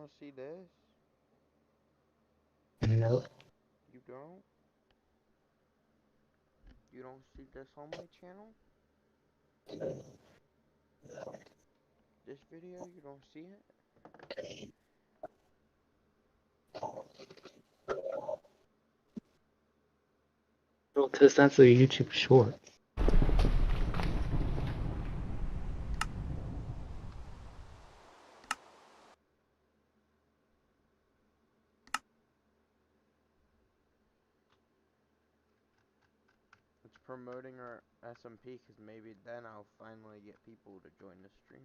don't see this? No. You don't? You don't see this on my channel? This video, you don't see it? Well, because that's a YouTube short. It's promoting our SMP because maybe then I'll finally get people to join the stream.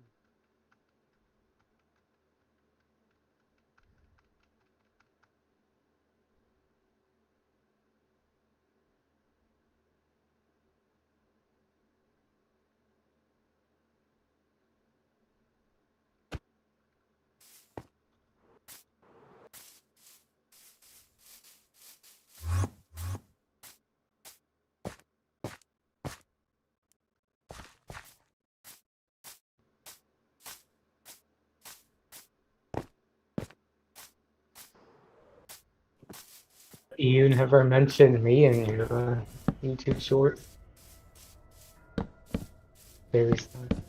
You never mentioned me in your YouTube short. Very sad.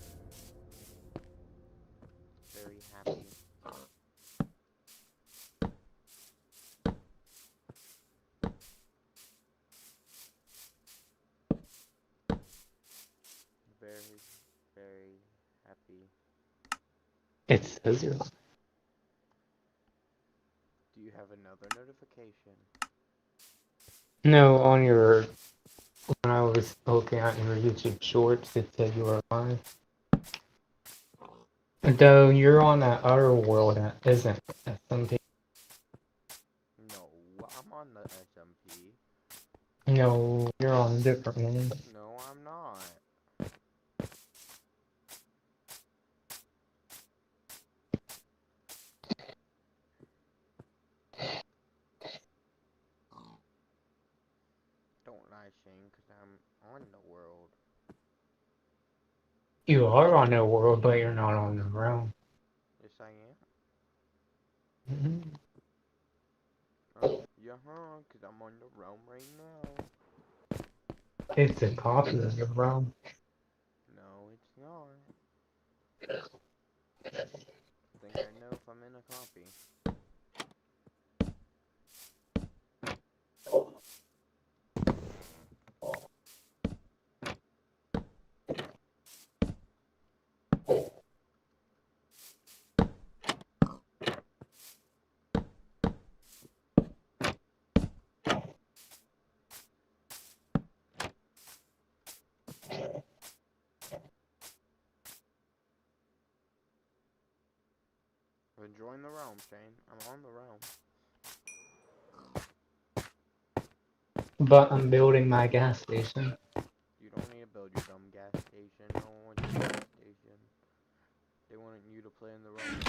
Very happy. Very, very happy. It says you're. Do you have another notification? No, on your. When I was looking at your YouTube shorts, it said you were live. Though you're on that other world that isn't SMP. No, I'm on the SMP. No, you're on a different one. No, I'm not. Don't lie, Shane, because I'm on the world. You are on the world, but you're not on the realm. Yes, I am. Mhm. Yeah, because I'm on the realm right now. It's a copy of the realm. No, it's not. Think I know if I'm in a copy. Then join the realm, Shane. I'm on the realm. But I'm building my gas station. You don't need to build your dumb gas station. No one wants your gas station. They want you to play in the realm.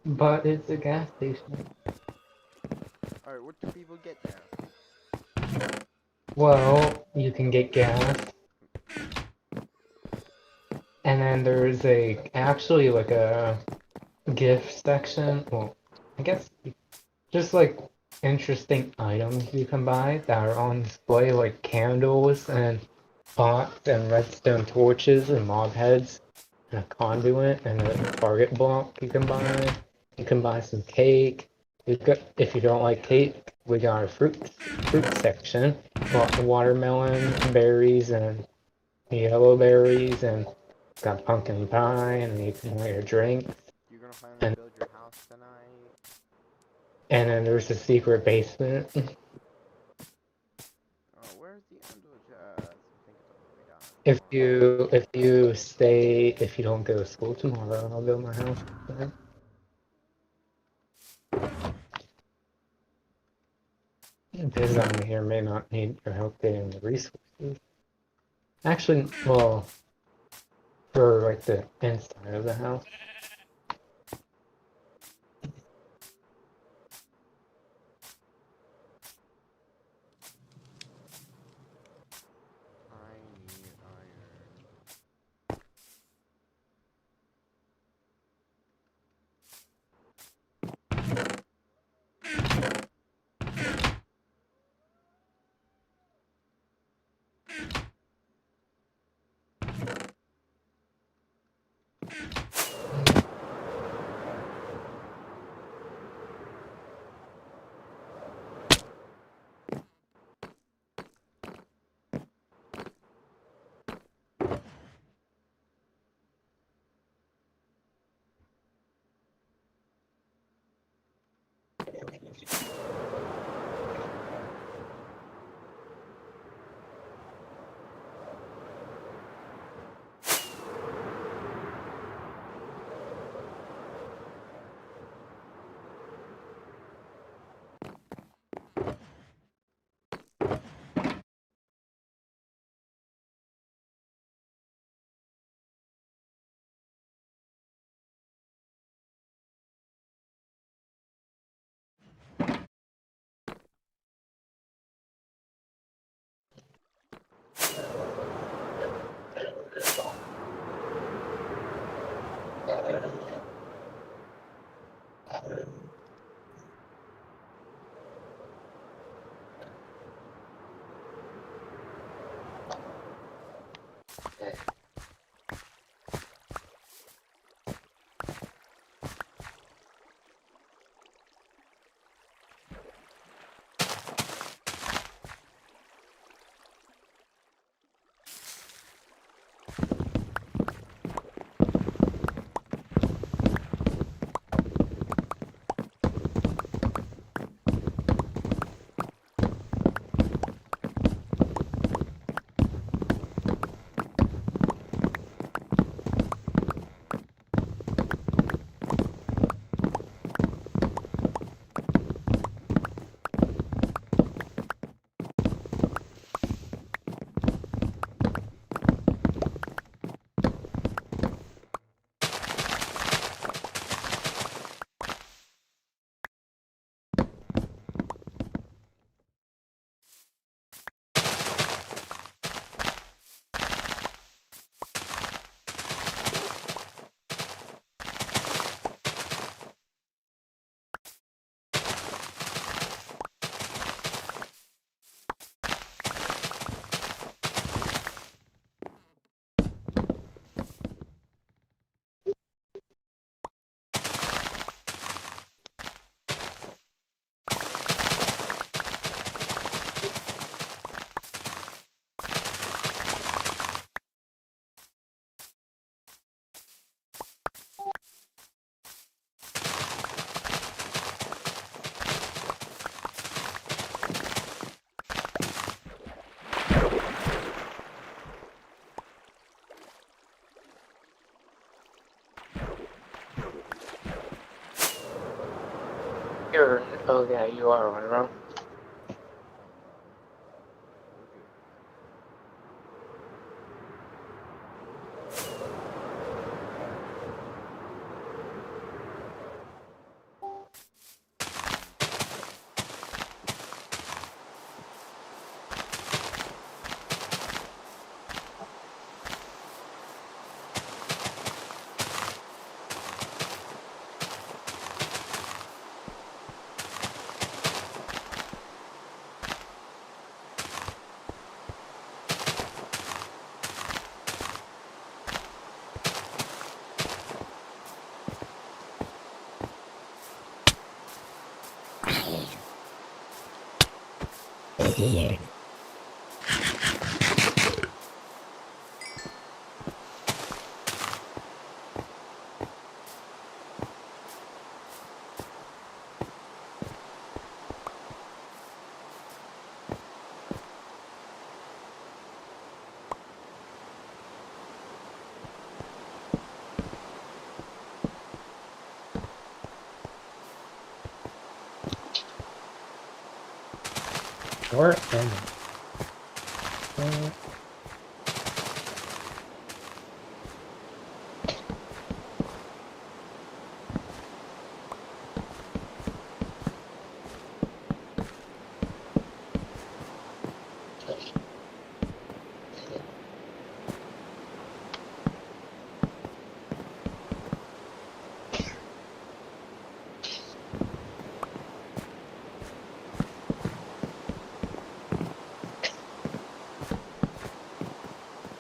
But it's a gas station. Alright, what do people get there? Well, you can get gas, and then there's actually like a gift section. Well, I guess just like interesting items you can buy that are on display, like candles and pots and redstone torches and mob heads and a conduit and a target block you can buy. You can buy some cake. If you don't like cake, we got a fruit section. Watermelon, berries, and yellow berries, and got pumpkin pie, and you can have your drinks. You're gonna finally And build your house tonight? and then there's a secret basement. Oh, where's the ender chest? I think it's on the way down. If you don't go to school tomorrow, I'll build my house. Because I may or may not need your help getting the resources. Actually, well, for like the inside of the house. I need iron. Oh yeah, you are one, wrong. Or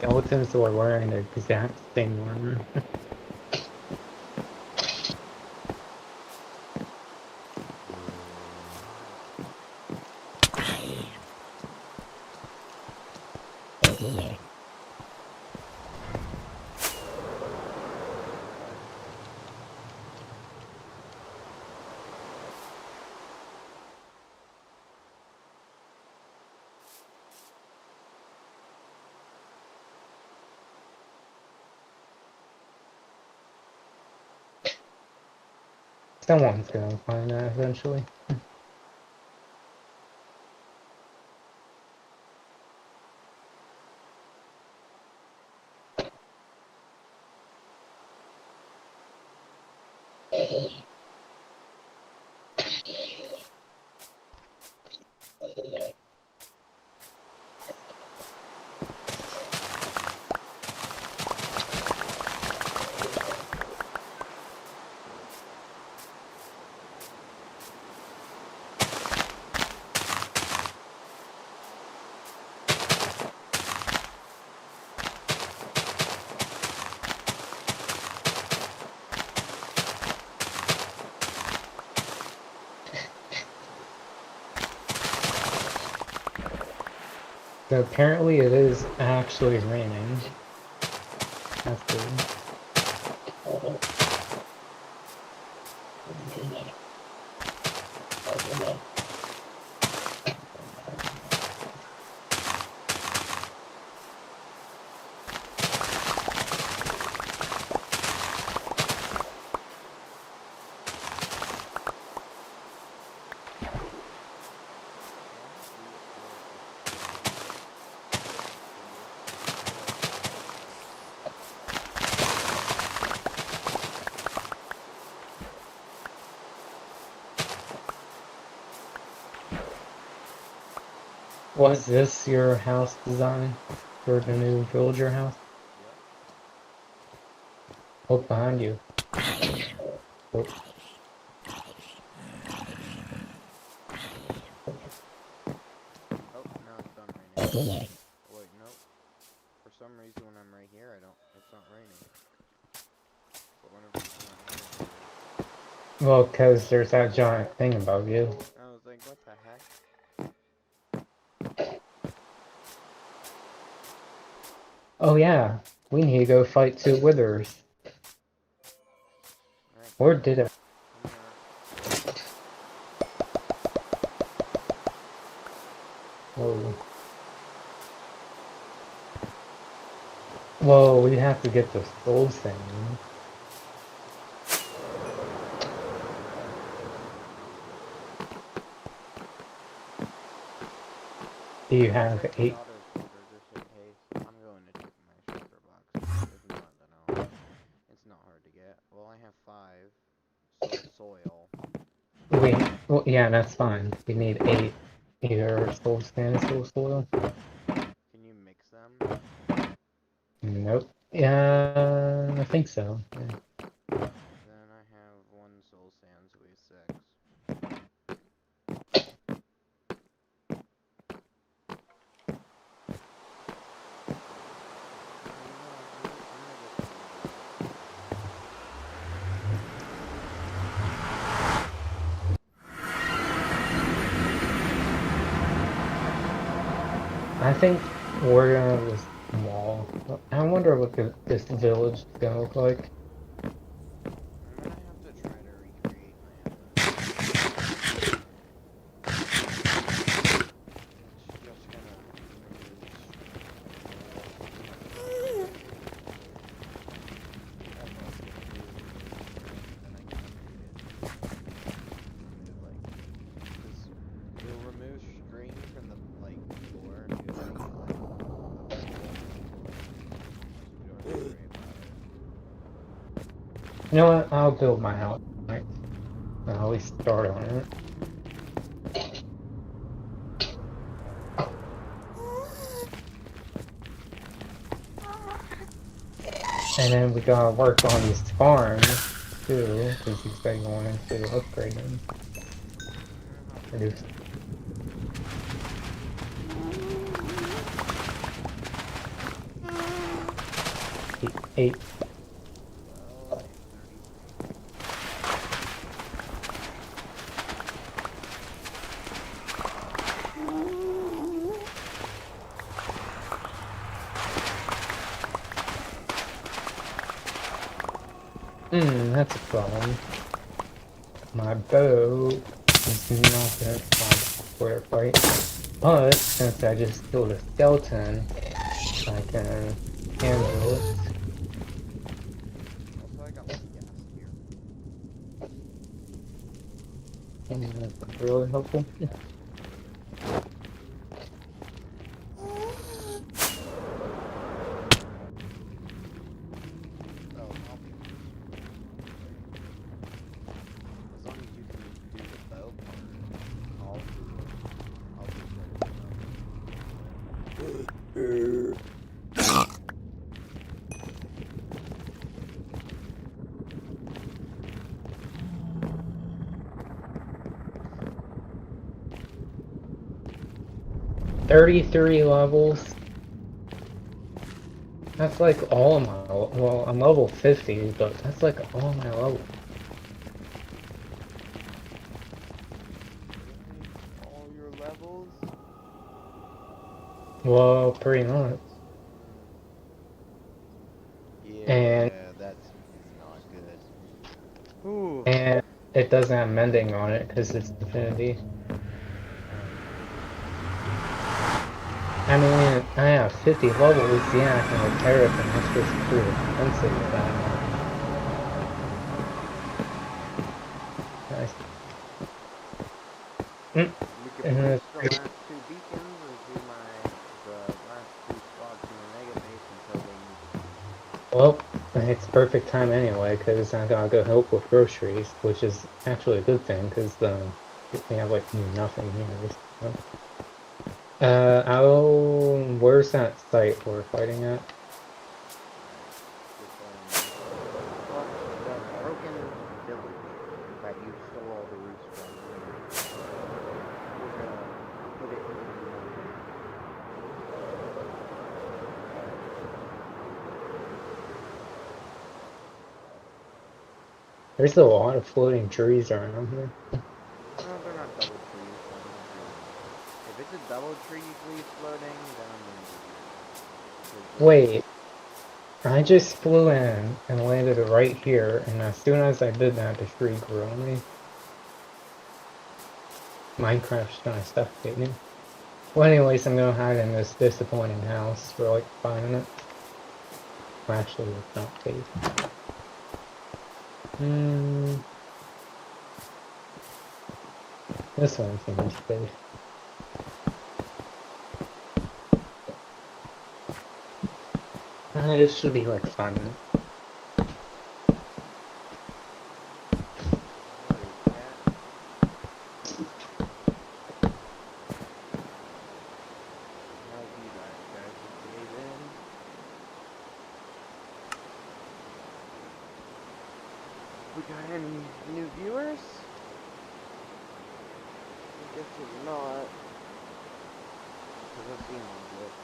skeletons were wearing the exact same one. Someone's gonna find that eventually. So apparently it is actually raining. That's good. Was this your house design for the new villager house? Yep. Look behind you. Oh, Oh, now it's done raining. Wait, nope. For some reason when I'm right here, it's not raining. But whenever it's not here, it is. well, because there's that giant thing above you. I was like, what the heck? Oh yeah, we need to go fight two withers. Alright, Or did it? come here. Whoa. Whoa, we have to get the soul thing. Do you have Check 8? the auto shooter just in case. I'm going to check my shooter box. If not, then it's not hard to get. Well, I have 5. Soil. Wait, well, yeah, that's fine. We need 8. Either soul scan or soul soil. Can you mix them? Nope. Yeah, I think so. Yeah. Then I have 1 soul sand, so we have 6. I think we're gonna have this wall. I wonder what this village is gonna look like. I'm gonna have to try to recreate my own. It's just gonna remove it'll remove string from the floor and do like a vertical. So we don't have to worry about it. You know what? I'll build my house. Right? I'll at least start on it. And then we gotta work on these farms too, because he's been wanting to upgrade them. Reduce. 8. Well, I have 33. That's a problem. My bow is not gonna for a fight. But since I just killed a skeleton, I can handle it. Also, I got 1 gas here. And that's really helpful. Gas. Oh, I'll be 33 levels. That's like all my, well, I'm level 50, but that's like all my levels. Really? All your levels? Well, pretty much. And Yeah, that's not good. Ooh. and it doesn't have mending on it because it's Infinity. I mean, I have 50 levels, yeah, I can repair it, but that's just too expensive that amount. Nice. We could And push it's the last two beacons and do the last two spots in the mega base until they need to be. well, it's perfect time anyway, because I gotta go help with groceries, which is actually a good thing, because we have like nothing here. So. Where's that site we're fighting at? Which one? Well, the broken village that you stole all the roofs from. We're gonna put it into more land. There's a lot of floating trees around here. No, they're not double trees, so I'm not doing that. If it's a double tree leaf floating, then I'm gonna do that. Cause Wait, I just flew in and landed right here, and as soon as I did that, the tree grew on me. Minecraft's trying to suffocate me. Well, anyways, I'm gonna hide in this disappointing house for like 5 minutes. Well, actually, it's not safe. This one seems safe. This should be like 5 minutes. what is that? I'll be back, guys. Okay, then. We got any new viewers? I guess it's not. Cause I've seen one glitch.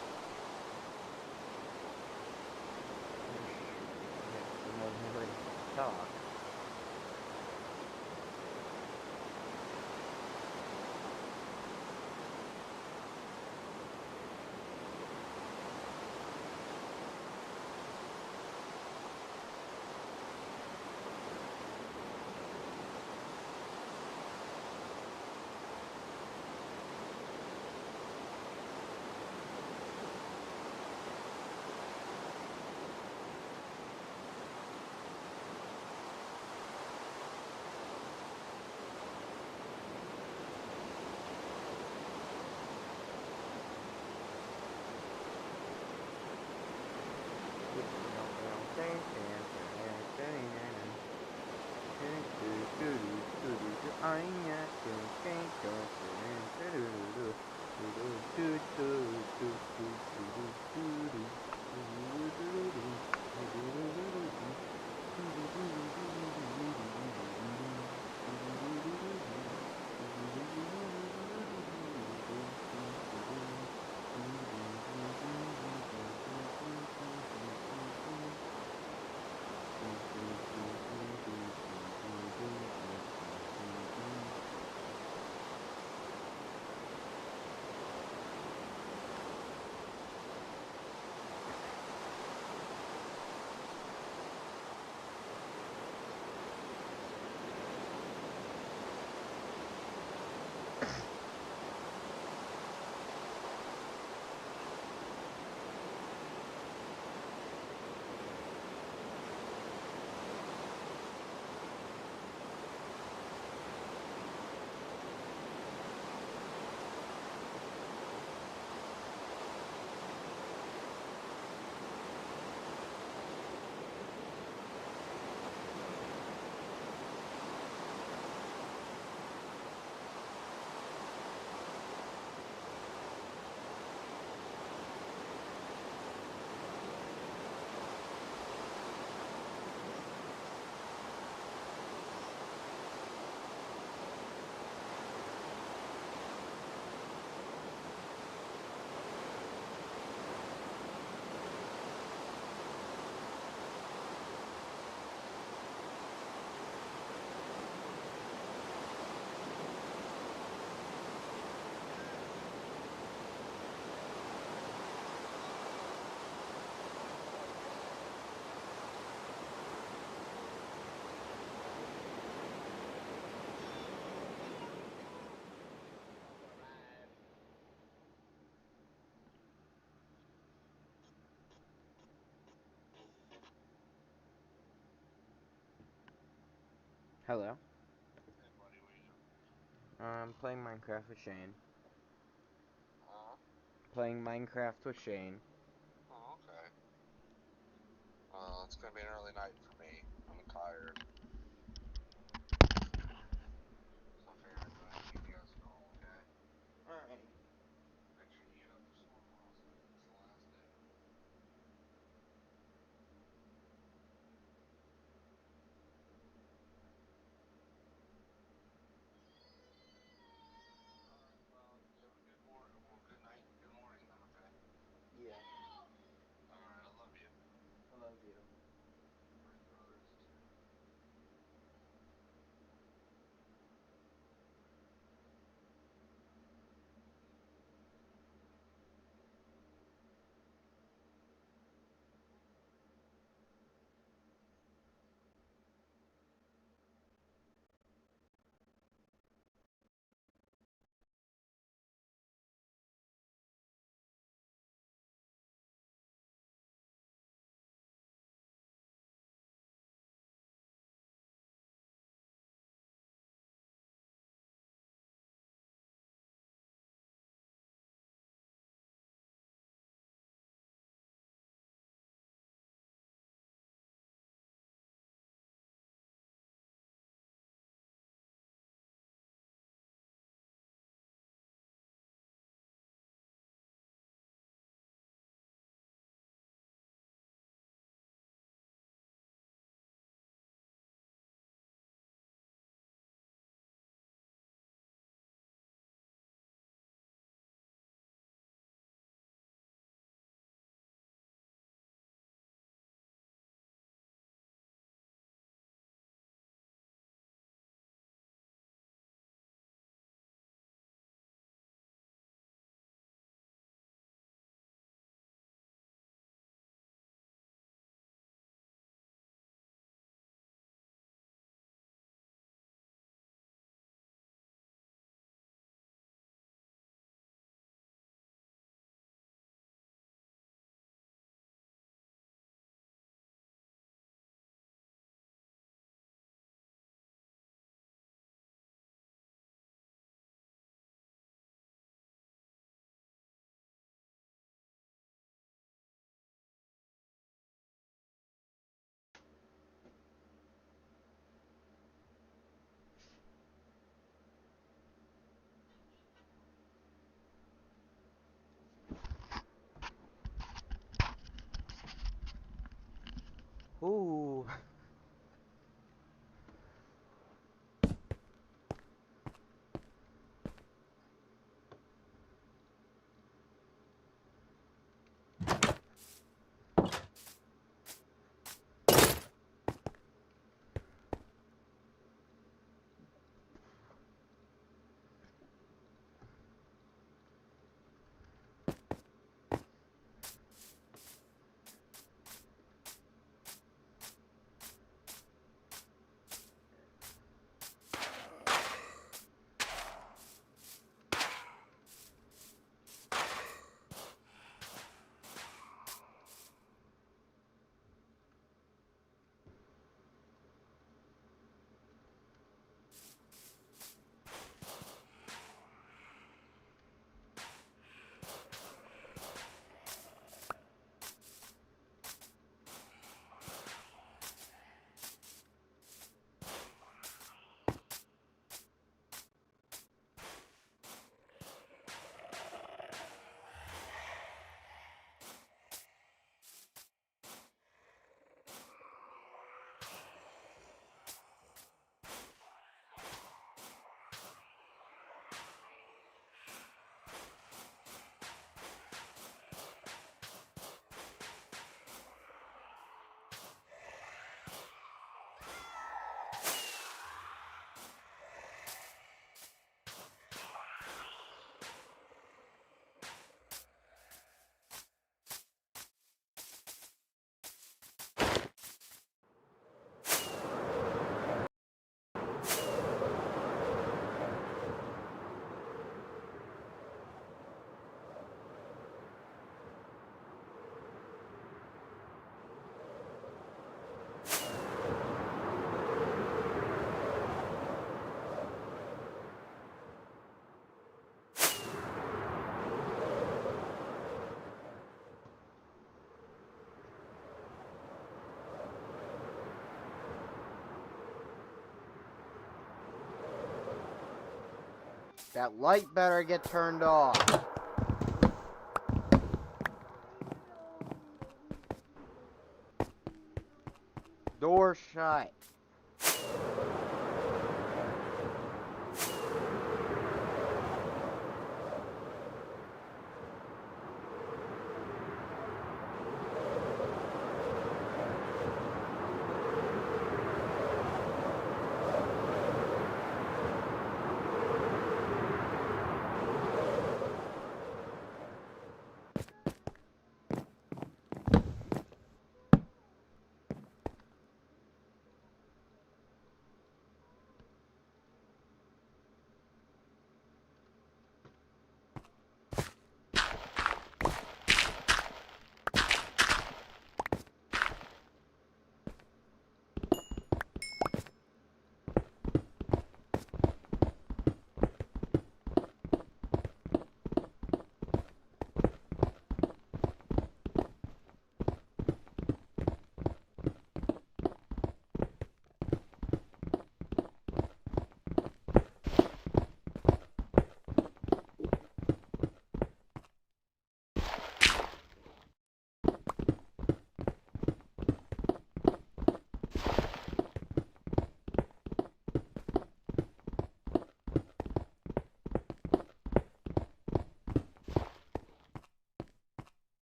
Yeah, someone ready to talk. Hello. Hey buddy, what are you doing? I'm playing Minecraft with Shane. Huh? Playing Minecraft with Shane. Oh, okay. Well, it's gonna be an early night for me. I'm tired. So I figured I'd go ahead and give you guys a call, okay? Alright. Make sure you get up for tomorrow so it's the last day. Alright, well, you have a good morning. Well, good night. Good morning then, okay? Yeah. Alright, I love you. I love you. We're brother and sister. Ooh. That light better get turned off. Door shut.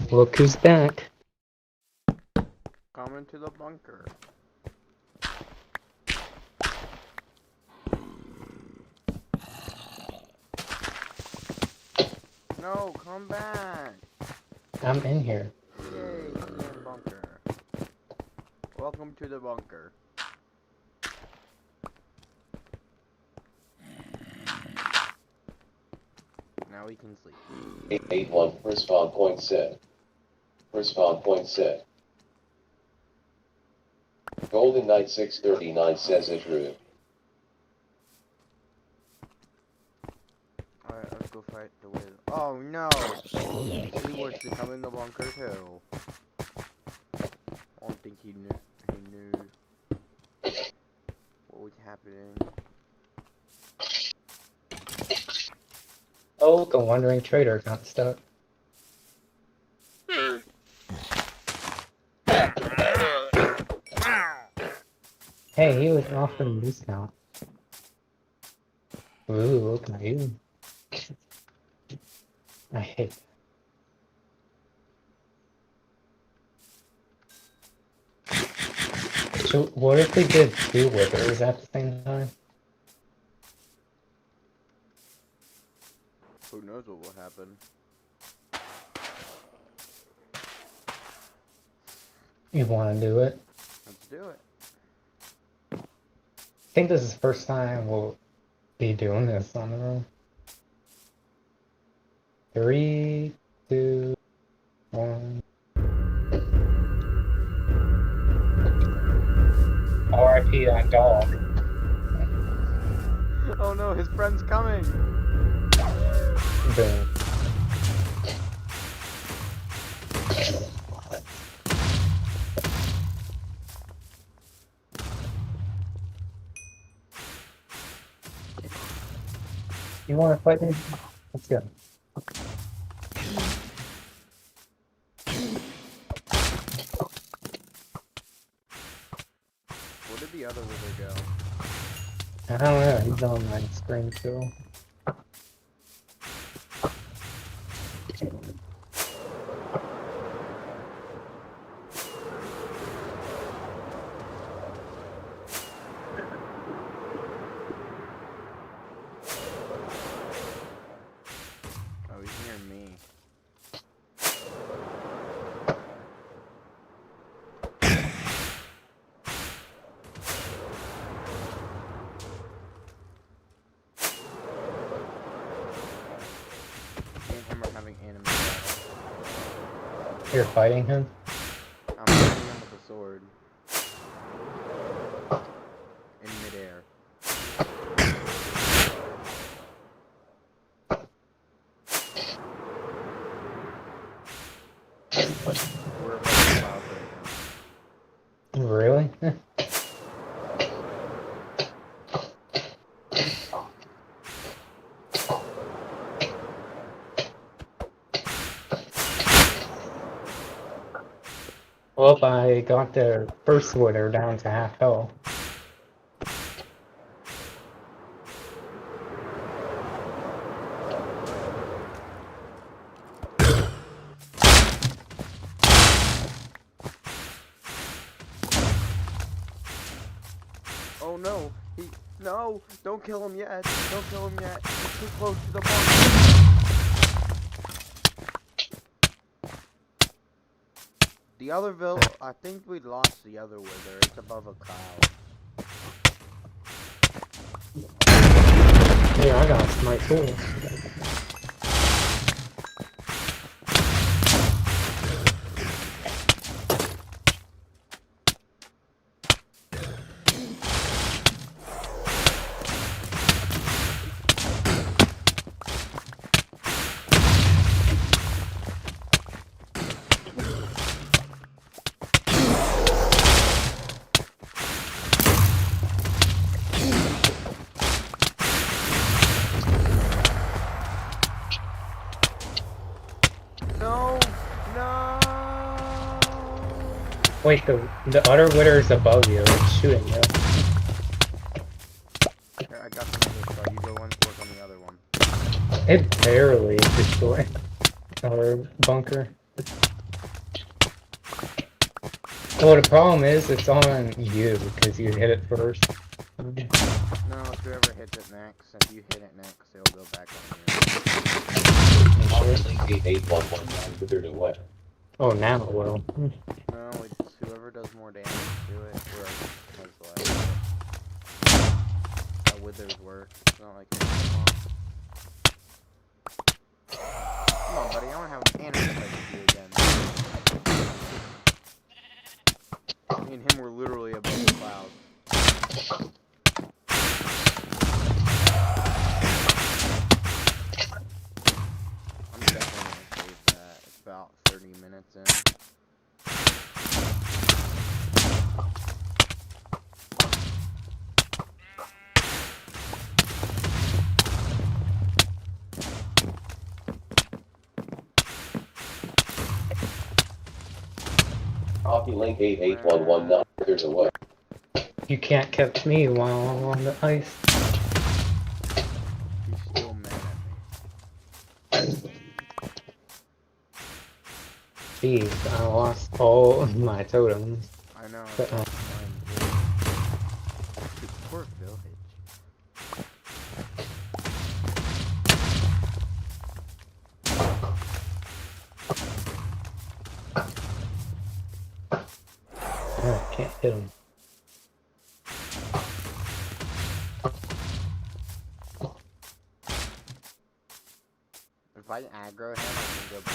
Look who's back. Come into the bunker. No, come back. I'm in here. Yay, in bunker. Welcome to the bunker. Now we can sleep. 881, first spawn point set. First spawn point set. Golden Knight 639 says it rude. Alright, let's go fight the whale. Oh no! He wants to come in the bunker too. I don't think he knew what was happening. Oh, the wandering trader got stuck. Hey, he was offering a discount. Ooh, look at you. I hate that. So, what if they did 2 withers at the same time? Who knows what will happen? You want to do it? Let's do it. I think this is the first time we'll be doing this on the road. 3, 2, 1. RIP on dog. Oh no, his friend's coming! Boom. You want to fight me? Let's go. Where did the other wither go? I don't know, he's on my screen too. You're fighting him? I'm hitting him with a sword. In midair. We're above the clouds right now. Really? Well, I got the first winner down to half health. Oh no! No! Don't kill him yet! Don't kill him yet! He's too close to the bunker! The other I think we lost the other wither. It's above a cloud. Yeah, I got smite tools. No! No! Wait, the other winner is above you. It's shooting you. Here, I got the other spot. You go work on the other one. It barely destroyed our bunker. Well, the problem is it's on you because you hit it first. No, it's whoever hits it next. If you hit it next, it'll go back on you. Hockey Link 88119 withered away. Oh, now it will. No, it's whoever does more damage to it, whoever has the last hit. That withers work. It's not like hitting them off. Come on, buddy. I want to have an animal fight with you again. Me and him were literally above the clouds. I'm definitely gonna save that. It's about 30 minutes in. Hockey Link 88119 withered away. You can't catch me while I'm on the ice. He's still mad at me. Jeez, I lost all of my totems. I know. But, It's poor village. I can't hit him. If I aggro him, I can go back.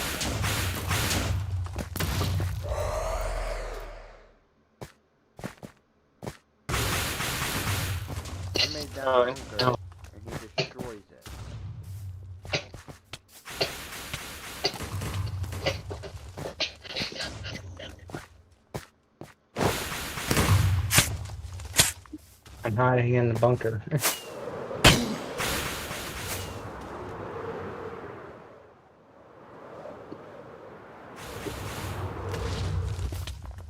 I made that Oh, bunker, no. and he destroys it. I'm hiding in the bunker.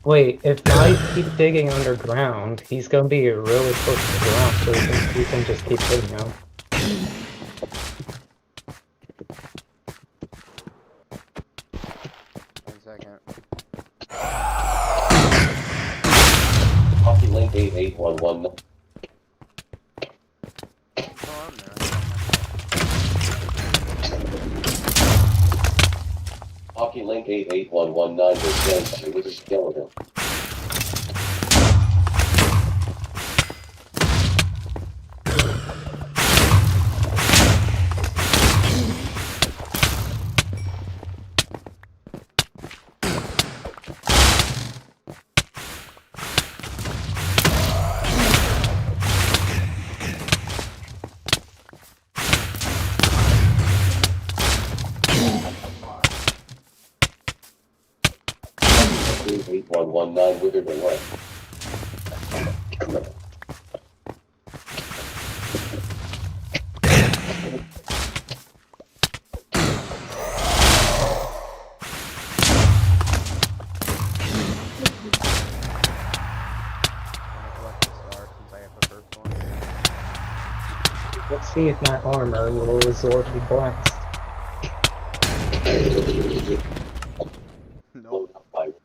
Wait, if I keep digging underground, he's gonna be really close to the ground, so you can just keep hitting him. One second. Hockey Link 88119. Oh, I'm there. Hockey Link 88119 was sent by Wizard Skeleton. 8119 withered away. Wanna collect the star since I have the first one? Let's see if my armor will absorb the blast. Nope. Load up pipe.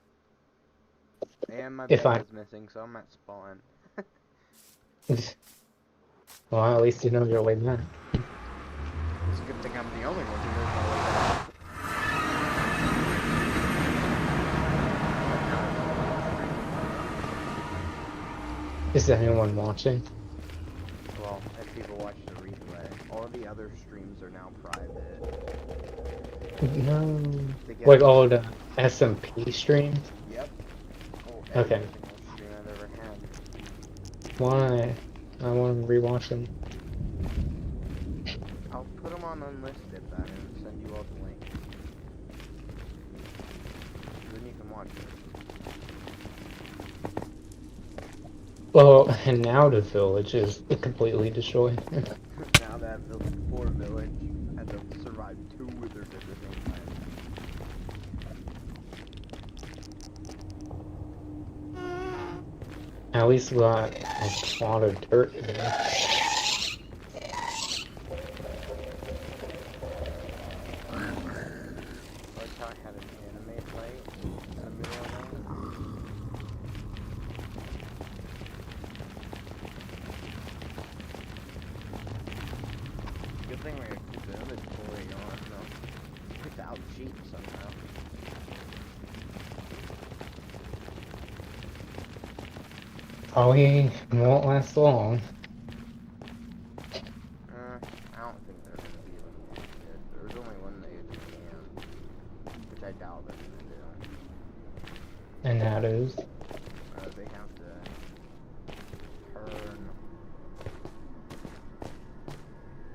And my If bed I- is missing, so I'm at spawn. Well, at least you know your way back. It's a good thing I'm the only one who knows my way back. Is anyone watching? Well, if people watch the replay, all the other streams are now private. No. They get Like all the SMP streams? Yep. Oh, Okay. every single stream I've ever had. Why? I want to rewatch them. I'll put them on unlisted then and send you all the links. Then you can watch it. Well, and now the village is completely destroyed. Now that poor village had to survive 2 wizards at the same time. At least we got a lot of dirt there. Like how I had an anime fight in the middle of it. Good thing we keep the inventory on, though. Without cheating somehow. Probably won't last long. I don't think they're gonna be eliminated. There's only one they can, which I doubt they're gonna do. And that is. They have to turn.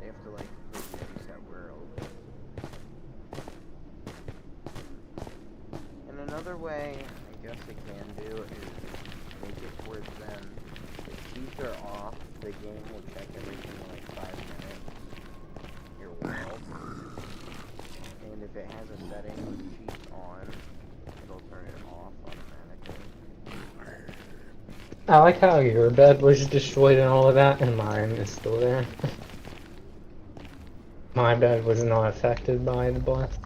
They have to like completely reset world. And another way, I guess they can do is make it towards then. If cheats are off, the game will check everything in like 5 minutes. Your world. And if it has a setting with cheats on, it'll turn it off automatically. I like how your bed was destroyed and all of that, and mine is still there. My bed was not affected by the blast.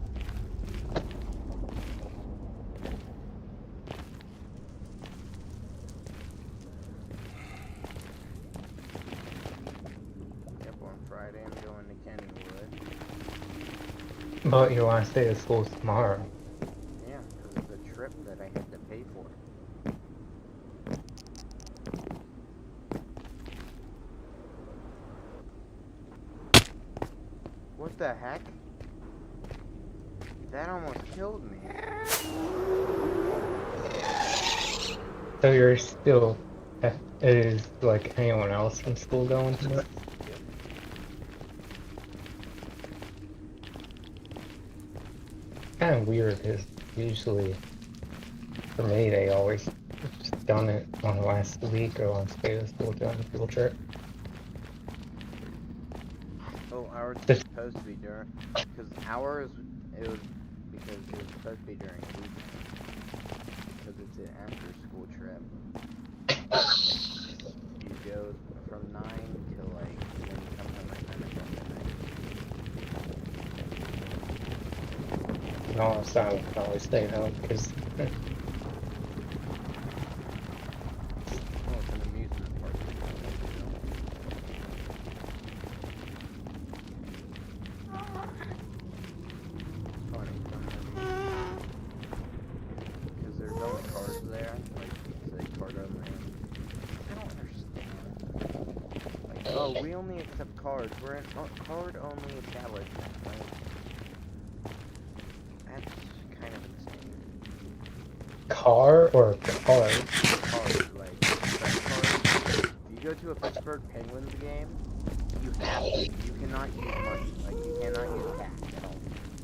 Yep, on Friday I'm going to Kennywood. But your last day of school is tomorrow. Yeah, because of the trip that I had to pay for. What the heck? That almost killed me. So you're still, is like anyone else from school going to it? Kind of weird because usually, for me, they always just done it on the last week or last day of school during the field trip. Oh, ours was This- supposed to be during, because ours, it was, because it was supposed to be during the weekend. Because it's an after school trip. You go from 9 to like, when you come home at 9 o'clock at night. No, so I would probably stay home because Well, it's an amusement park. Funny, because there's only cars there, like, say card only. I don't understand. Like, oh, we only accept cards. We're an card only establishment. Like, that's kind of insane. car or card. Cards, like, credit cards. If you go to a Pittsburgh Penguins game, you have to. You cannot use money. Like, you cannot use cash at all.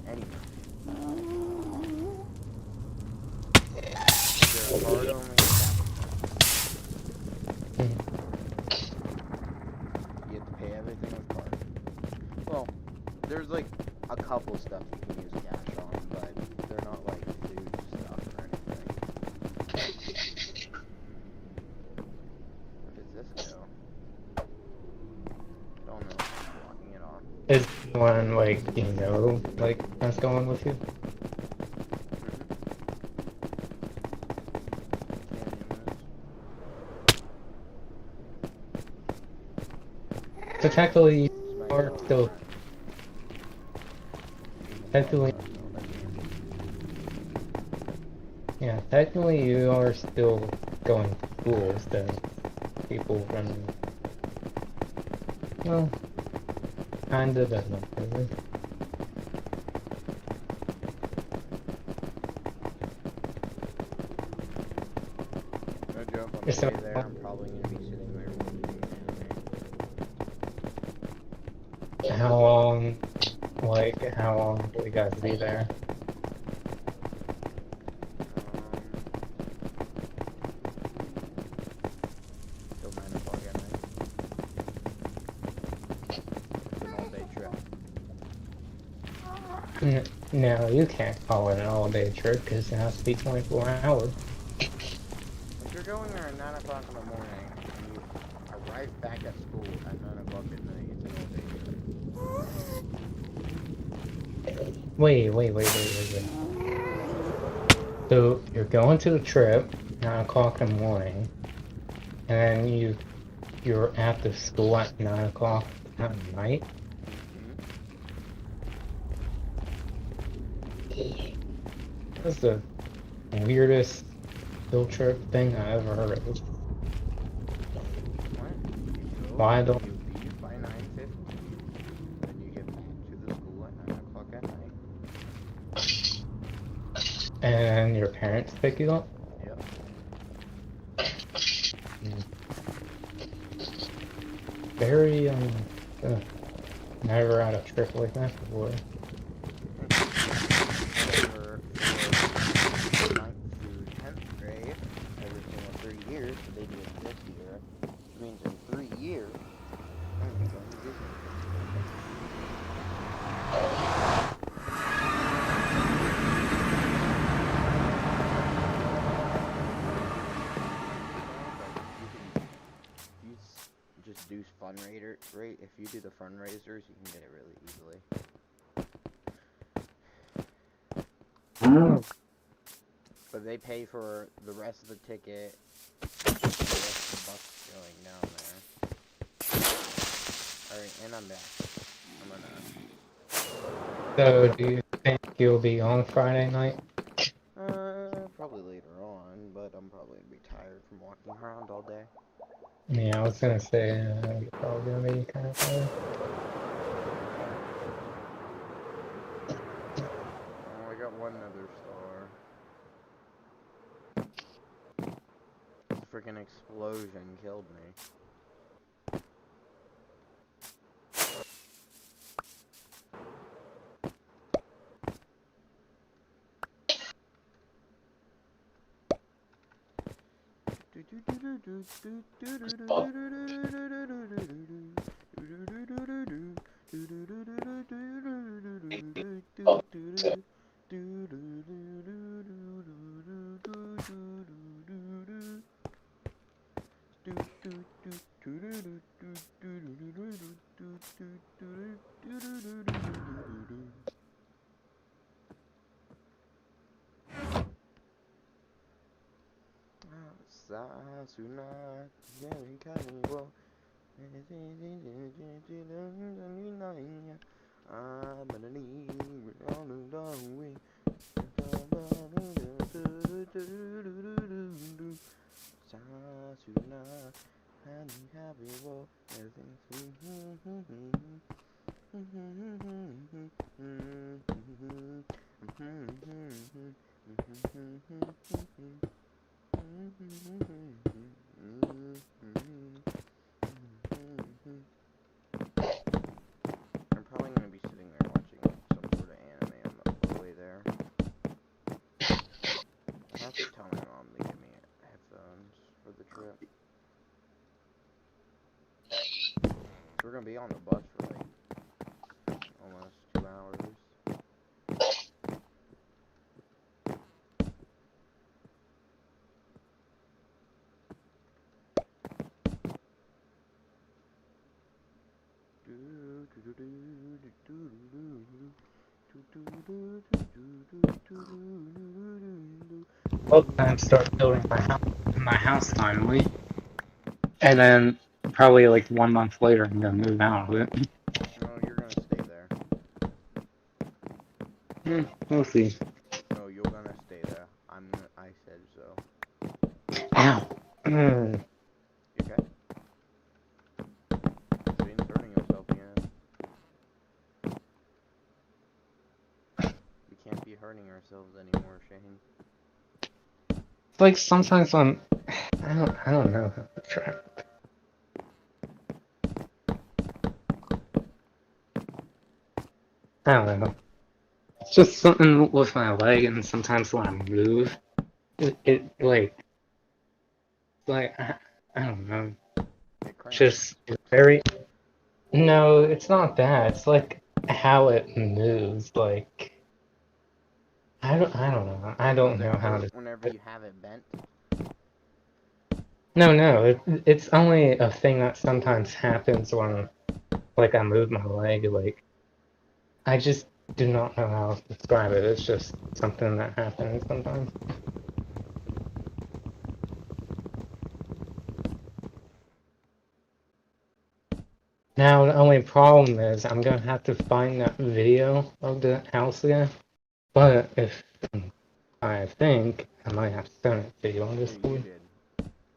Anywhere. Card only establishment. Mhm. You have to pay everything with card. Well, there's like a couple stuff you can use cash on, but they're not like food stuff or anything. Where does this go? I don't know. I'm blocking it off. Is one like like that's going with you? So technically, you are still technically, yeah, technically you are still going to school instead of people from, well, kind of, but not really. No joke, on It's the way not- there, I'm probably going to be sitting there watching anime. How long will you guys be there? Till 9 o'clock at night. It's an all-day trip. No, you can't call it an all-day trip because it has to be 24 hours. If you're going there at 9 o'clock in the morning, and you arrive back at school at 9 o'clock at night, it's an all-day trip. Wait. So you're going to the trip 9 o'clock in the morning, and then you're at the school at 9 o'clock at night. That's the weirdest field trip thing I ever heard of. What? You go, Why don't- you leave by 9:50, then you get back to the school at 9 o'clock at night. And your parents pick you up? Yep. Very, never had a trip like that before. For 9th through 10th grade, every single 3 years, so they do it this year, which means in 3 years, I'm going to Disney. Just do fundraiser rate. If you do the fundraisers, you can get it really easily. But they pay for the rest of the ticket, the rest of the bus going down there. Alright, and I'm back. I'm gonna... So, do you think you'll be on Friday night? Probably later on, but I'm probably gonna be tired from walking around all day. Yeah, I was gonna say, you're probably gonna be kind of tired. Oh, I got one other star. This freaking explosion killed me. I'm probably going to be sitting there watching some sort of anime on the way there. I have to tell my mom to give me we're gonna be on the bus for like almost 2 hours. Well, time to start building my house finally. And then probably like 1 month later, I'm gonna move out of it. No, you're gonna stay there. We'll see. No, you're gonna stay there. I said so. Ow. You okay? Shane's hurting himself again. We can't be hurting ourselves anymore, Shane. It's like sometimes I don't know how to try. I don't know. It's just something with my leg, and sometimes when I move, it I don't know. It cramps. Just it's very. No, it's not that. It's like how it moves. Like I don't know. I don't know how to. Whenever you have it bent. No. It's only a thing that sometimes happens when like I move my leg. Like I just do not know how to describe it. It's just something that happens sometimes. Now the only problem is I'm gonna have to find that video of the house again. But if I think I might have to send it to you on Yeah, this you one. did.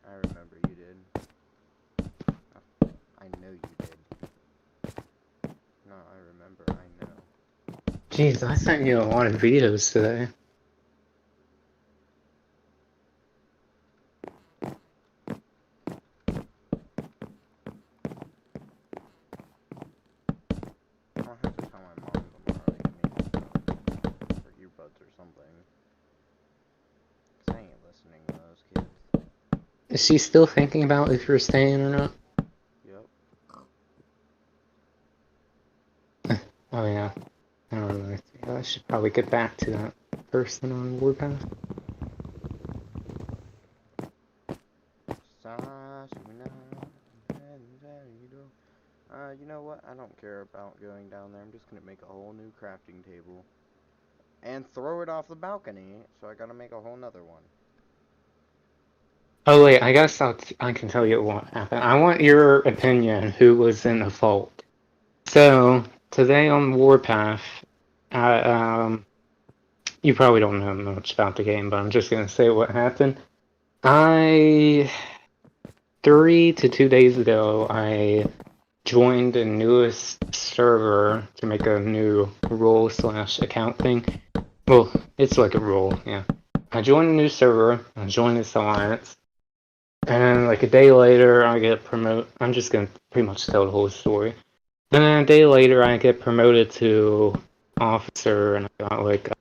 I remember you did. I know you did. No, I remember. I know. Jeez, I sent you a lot of videos today. I'll have to tell my mom tomorrow to get me her earbuds or something. 'Cause I ain't listening to those kids. Is she still thinking about if you're staying or not? Yep. Oh yeah. I don't know. I should probably get back to that person on Warpath. You know what? I don't care about going down there. I'm just gonna make a whole new crafting table. And throw it off the balcony, so I gotta make a whole nother one. Oh wait, I guess I can tell you what happened. I want your opinion. Who was in the fault? So today on Warpath, you probably don't know much about the game, but I'm just gonna say what happened. 3 to 2 days ago, I joined the newest server to make a new role/account thing. Well, it's like a role, yeah. I joined a new server, I joined this alliance, and then like a day later I get promoted. I'm just gonna pretty much tell the whole story. Then a day later I get promoted to officer, and I got like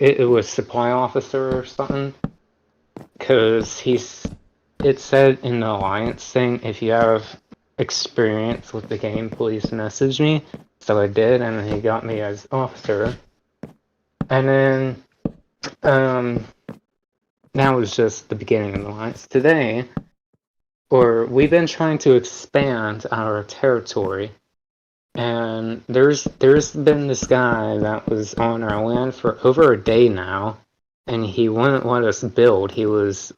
it was supply officer or something, because it said in the alliance thing, if you have experience with the game, please message me. So I did, and he got me as officer. And then that was just the beginning of the alliance. Today, we've been trying to expand our territory, and there's been this guy that was on our land for over a day now, and he wouldn't let us build. He was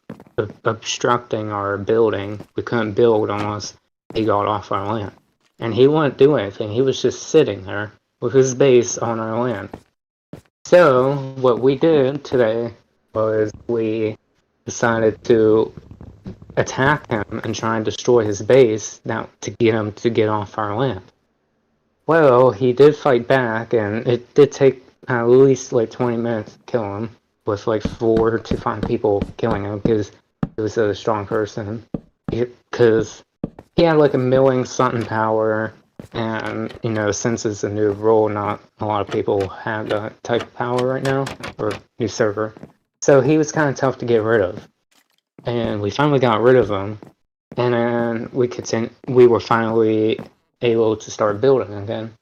obstructing our building. We couldn't build unless he got off our land. And he wouldn't do anything. He was just sitting there with his base on our land. So, what we did today was we decided to attack him and try and destroy his base now to get him to get off our land. Well, he did fight back, and it did take at least like 20 minutes to kill him, with like 4 to 5 people killing him because he was a strong person. Because he had like a milling something power, and since it's a new role, not a lot of people have that type of power right now, or new server. So he was kind of tough to get rid of. And we finally got rid of him. And then we were finally able to start building again.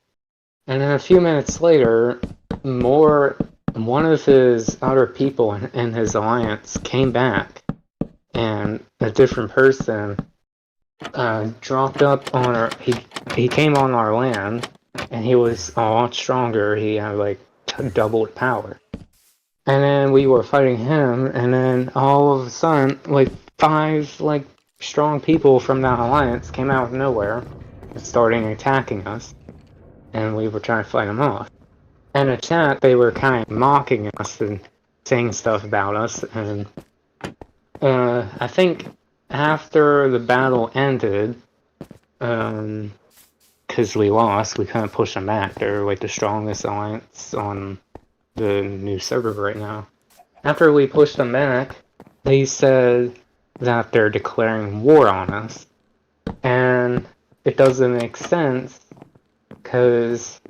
And then a few minutes later, one of his other people in his alliance came back, and a different person dropped up on he came on our land, and he was a lot stronger. He had like doubled power. And then we were fighting him, and then all of a sudden, like 5 like strong people from that alliance came out of nowhere and started attacking us, and we were trying to fight them off. In the chat, they were kind of mocking us and saying stuff about us, and I think after the battle ended, because we lost, we couldn't push them back. They're like the strongest alliance on the new server right now. After we pushed them back, they said that they're declaring war on us. And it doesn't make sense, because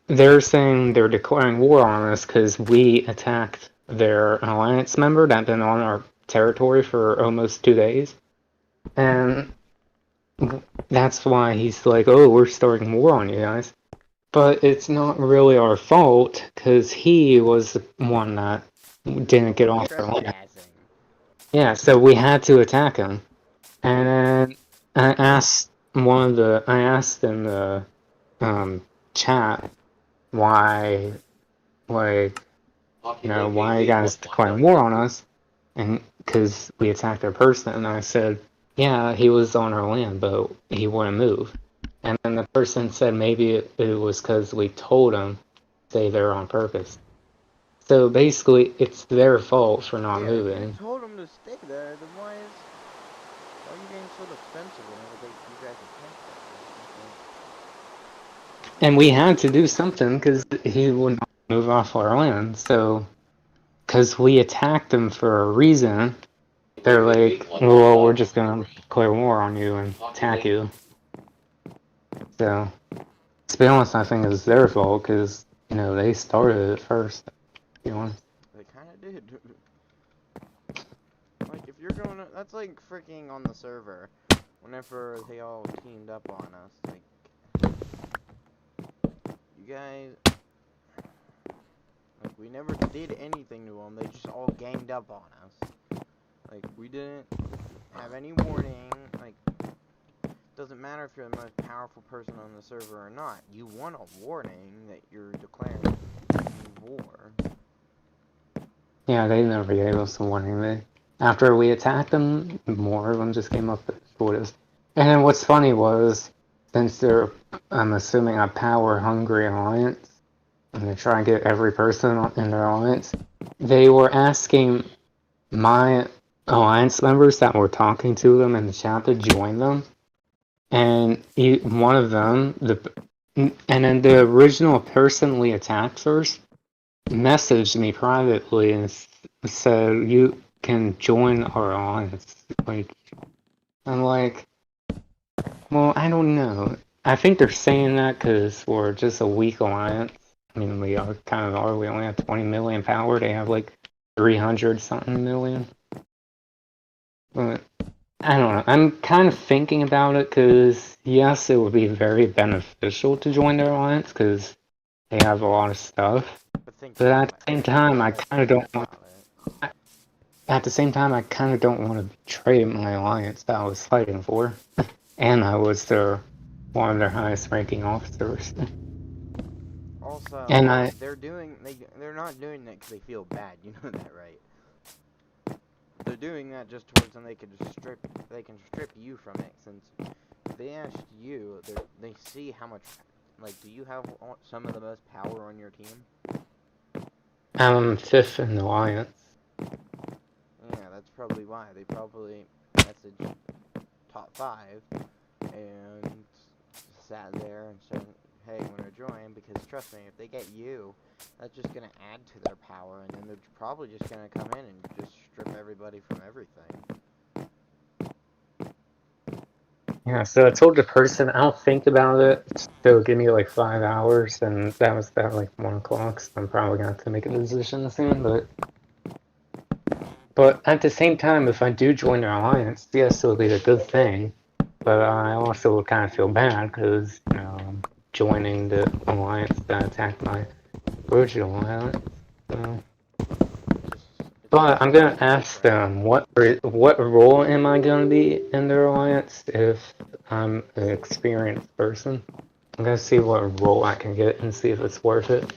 they're saying they're declaring war on us because we attacked their alliance member that had been on our territory for almost 2 days. And that's why he's like, oh, we're starting war on you guys. But it's not really our fault, because he was the one that didn't get off our land. Trespassing. Yeah, so we had to attack him. And then I asked in the chat why, like, why you guys declaring war on us, and because we attacked their person, and I said, yeah, he was on our land, but he wouldn't move. And then the person said maybe it was because we told him to stay there on purpose. So basically, it's their fault for not Yeah, if you moving. told them to stay there, then why are you getting so defensive whenever you guys attack them? And we had to do something because he would not move off our land. So, because we attacked him for a reason, they're like, well, we're just going to declare war on you and attack you. So, to be honest, I think it's their fault because, they started it first. You know? They kind of did. Like, if you're going to... That's like freaking on the server. Whenever they all teamed up on us. Like, you guys... Like, we never did anything to them. They just all ganged up on us. Like, we didn't have any warning. Like, doesn't matter if you're the most powerful person on the server or not. You want a warning that you're declaring war. Yeah, they never gave us a warning. After we attacked them, more of them just came up toward us. And then what's funny was, since they're, I'm assuming, a power-hungry alliance, and they try and get every person in their alliance, they were asking my alliance members that were talking to them in the chat to join them. And one of them, and then the original person we attacked first, messaged me privately and said, you can join our alliance. Like, I'm like, well, I don't know. I think they're saying that because we're just a weak alliance. I mean, we are kind of are. We only have 20 million power. They have like 300 something million. But I don't know. I'm kind of thinking about it because, yes, it would be very beneficial to join their alliance because they have a lot of stuff. But at the same time, I kind of don't want. At the same time, I kind of don't want to betray my alliance that I was fighting for, and I was one of their highest-ranking officers. Also, and they're not doing that because they feel bad. You know that, right? They're doing that just towards them. They can strip you from it. Since they asked you, they see how much. Like, do you have some of the most power on your team? I'm 5th in the alliance. Yeah, that's probably why. They probably messaged top 5 and sat there and said, hey, you want to join? Because trust me, if they get you, that's just going to add to their power, and then they're probably just going to come in and just strip everybody from everything. Yeah, so I told the person, I'll think about it. So give me like 5 hours, and that was at like 1 o'clock, so I'm probably going to have to make a decision soon, but But at the same time, if I do join the alliance, yes, it'll be a good thing. But I also would kind of feel bad because, you know, I'm joining the alliance that attacked my original alliance. So. It's But I'm gonna just ask right. them what role am I gonna be in their alliance if I'm an experienced person. I'm gonna see what role I can get and see if it's worth it.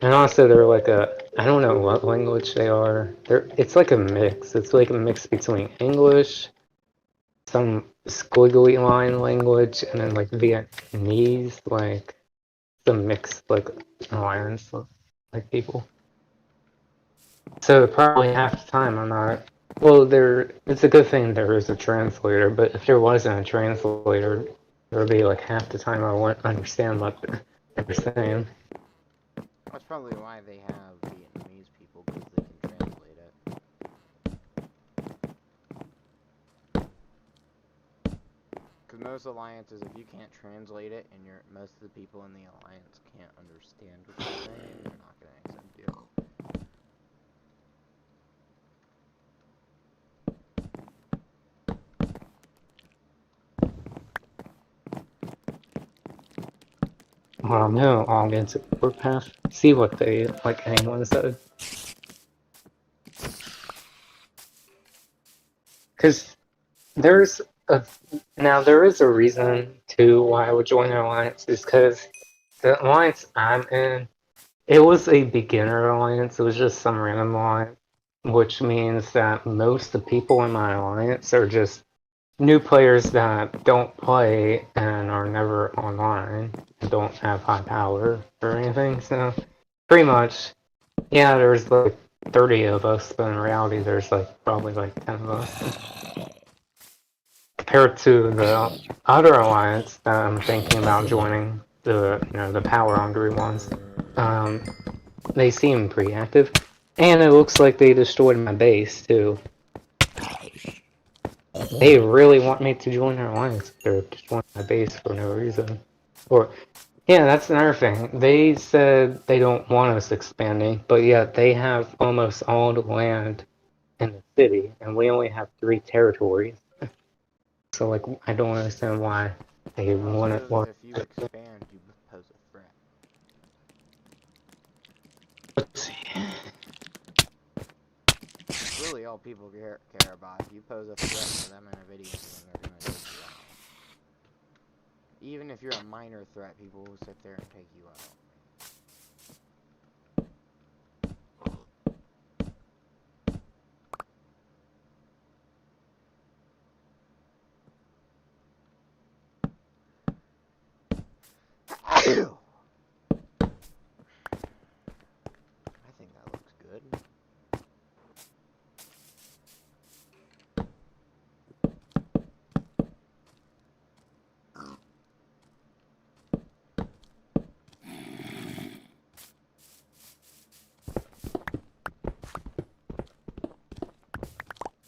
And also, they're like I don't know what language they are. It's like a mix. It's like a mix between English, some squiggly line language, and then like Vietnamese, like some mixed like alliance like people. So probably half the time I'm not. Well, it's a good thing there is a translator, but if there wasn't a translator, there would be like half the time I wouldn't understand what they're saying. That's probably why they have Vietnamese people, because they can translate it. Because most alliances, if you can't translate it, and most of the people in the alliance can't understand what you're saying, they're not going to accept you. Well, no, I'll get to Warpath. See what they like. Anyone said. Because there's a there is a reason to why I would join an alliance is because the alliance I'm in, it was a beginner alliance. It was just some random alliance, which means that most of the people in my alliance are just new players that don't play and are never online, and don't have high power or anything. So pretty much, yeah, there's like 30 of us, but in reality, there's like probably like 10 of us. Compared to the other alliance that I'm thinking about joining, the power hungry ones, um, they seem pretty active, and it looks like they destroyed my base too. They really want me to join their alliance. They're destroying my base for no reason. Or yeah, that's another thing. They said they don't want us expanding, but yet they have almost all the land in the city, and we only have 3 territories. So like, I don't understand why they want it. Because if you expand, you pose a threat. Let's see. That's really all people care about. If you pose a threat to them in a video game, they're going to take you out. Even if you're a minor threat, people will sit there and take you out. I think that looks good.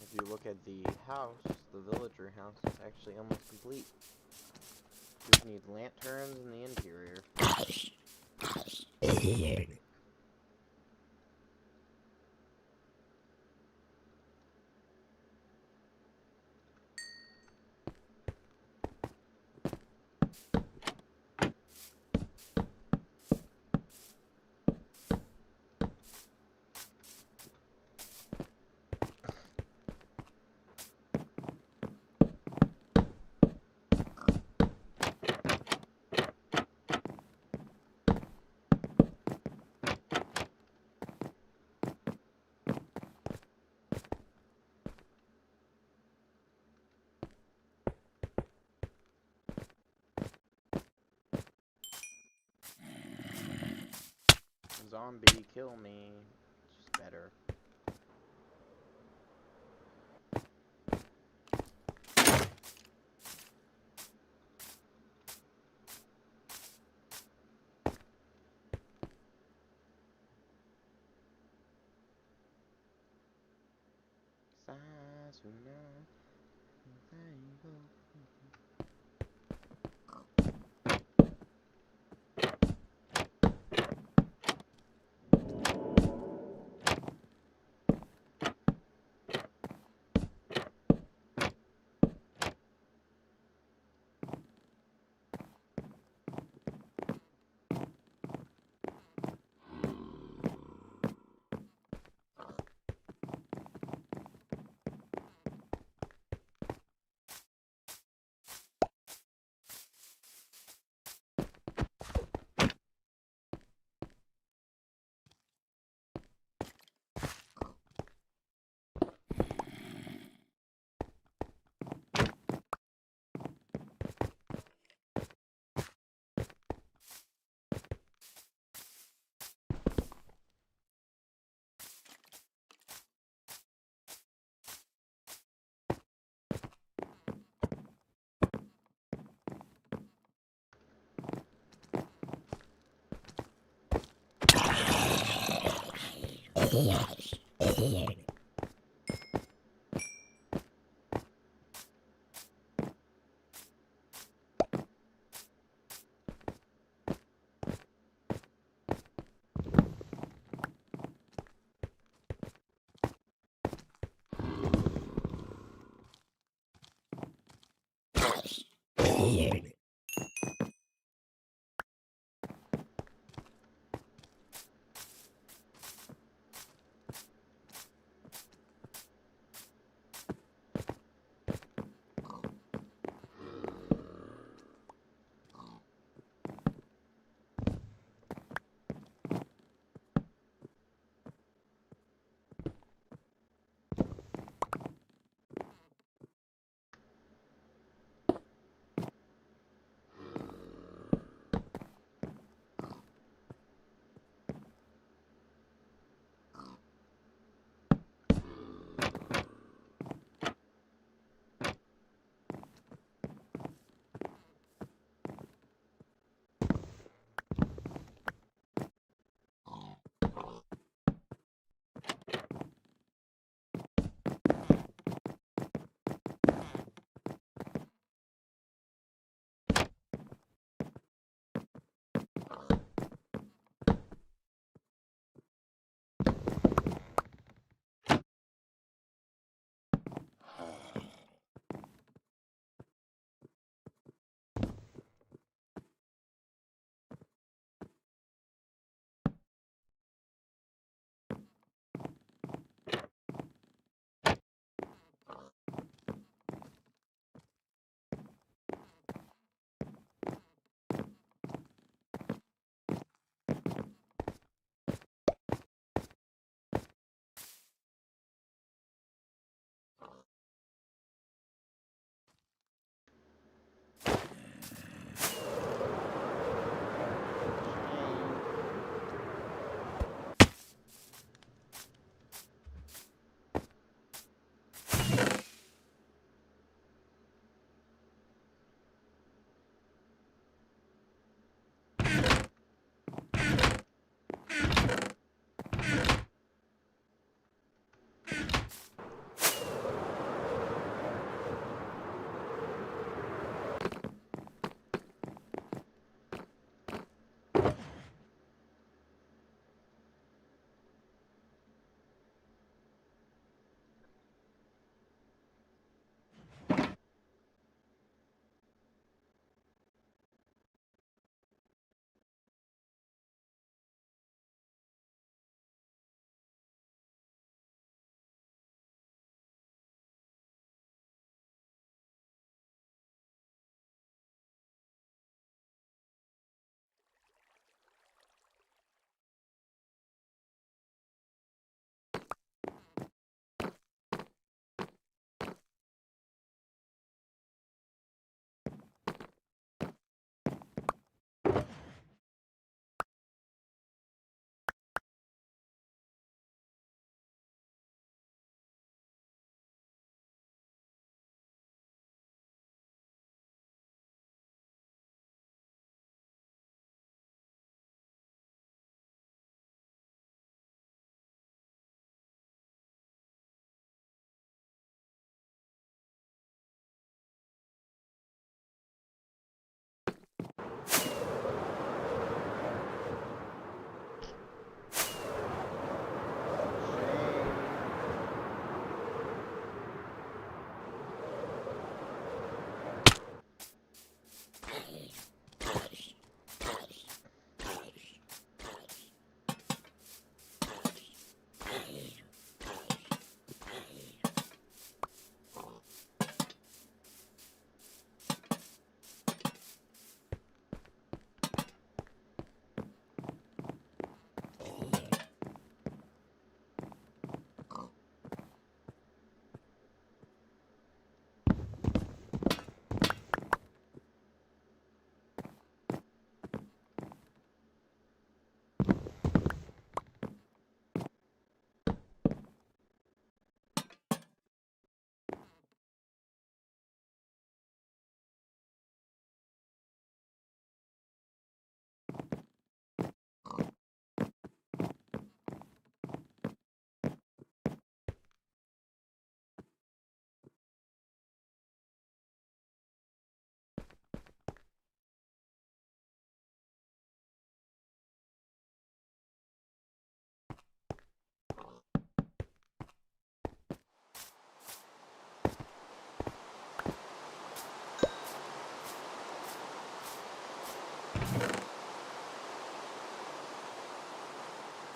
If you look at the house, the villager house, it's actually almost complete. Just need lanterns in the interior. Zombie, kill me. It's just better.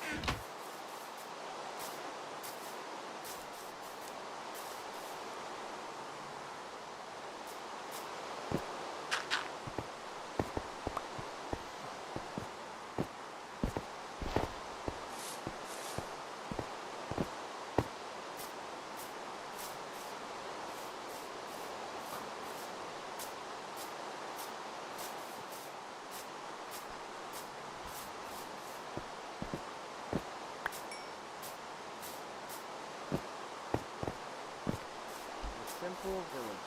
The simple village.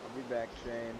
I'll be back, Shane.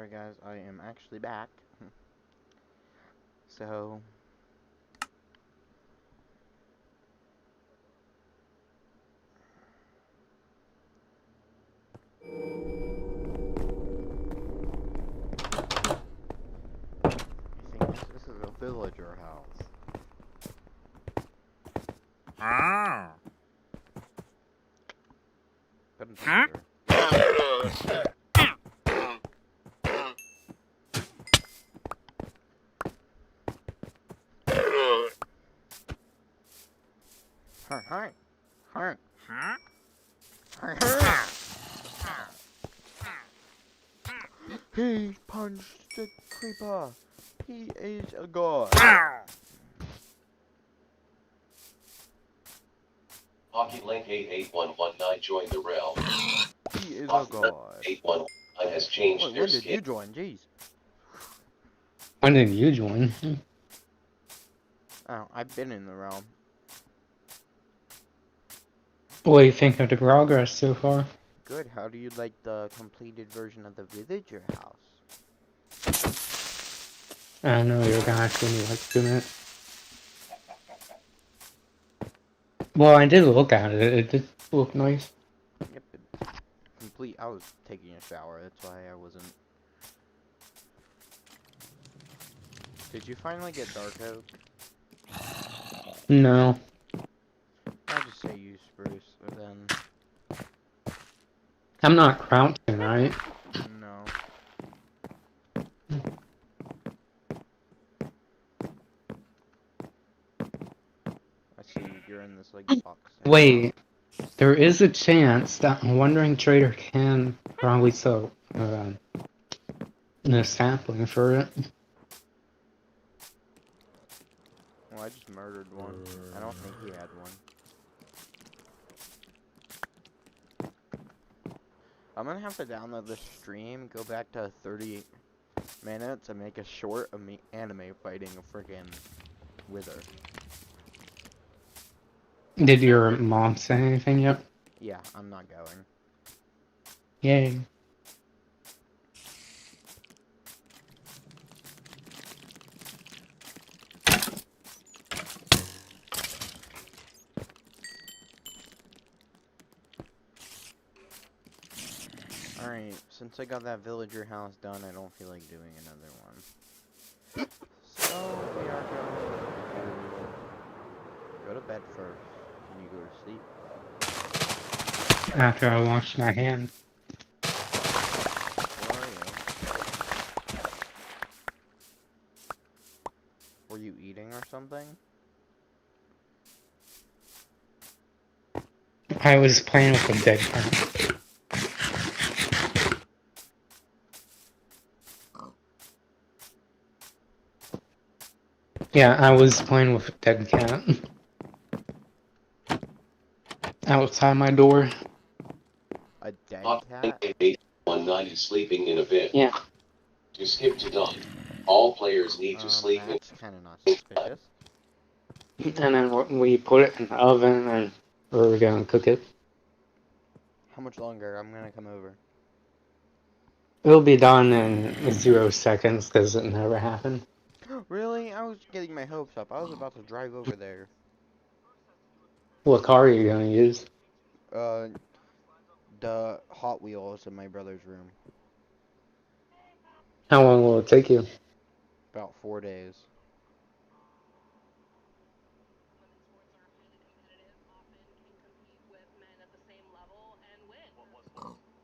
Alright guys, I am actually back. So I think this is a villager house. Couldn't think her. Hi. Hi. Hi. He punched the creeper. He is a god. Hockey Link 88119 joined the realm. He is a Hockey Link god. 811 has changed Wait, their when did skin. you join? Jeez. When did you join? Oh, I've been in the realm. What do you think of the progress so far? Good. How do you like the completed version of the villager house? I don't know, you're gonna have to give me like 2 minutes. Well, I did look at it. It did look nice. Yep. Complete. I was taking a shower. That's why I wasn't. Did you finally get dark oak? No. I'll just say use spruce, or then I'm not crouching, right? no. I see you're in this like box thing. Wait, there is a chance that Wandering Trader can probably sell the sapling for it. Well, I just murdered one. I don't think he had one. I'm gonna have to download this stream, go back to 30 minutes, and make a short of me anime fighting a freaking wither. Did your mom say anything yet? Yeah, I'm not going. Yay. Alright, since I got that villager house done, I don't feel like doing another one. So, we are going to go to bed first, and you go to sleep. After I wash my hands. Where are you? Were you eating or something? I was playing with a dead cat. Yeah, I was playing with a dead cat. Outside my door. A dead Hockey Link cat? 88119 is sleeping in a bin. Yeah. To skip to dawn, all players need to sleep in That's kinda not suspicious. And then we put it in the oven and we're gonna cook it. How much longer? I'm gonna come over. It'll be done in 0 seconds because it never happened. Really? I was getting my hopes up. I was about to drive over there. What car are you gonna use? Uh, the Hot Wheels in my brother's room. How long will it take you? About 4 days.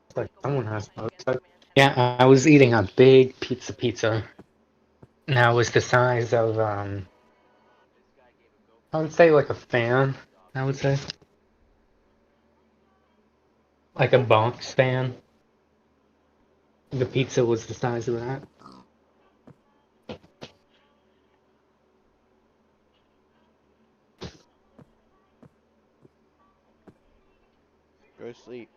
It's like someone has outside. Yeah, I was eating a big pizza. Now it was the size of I would say like a fan. I would say like a box fan. The pizza was the size of that. Go to sleep.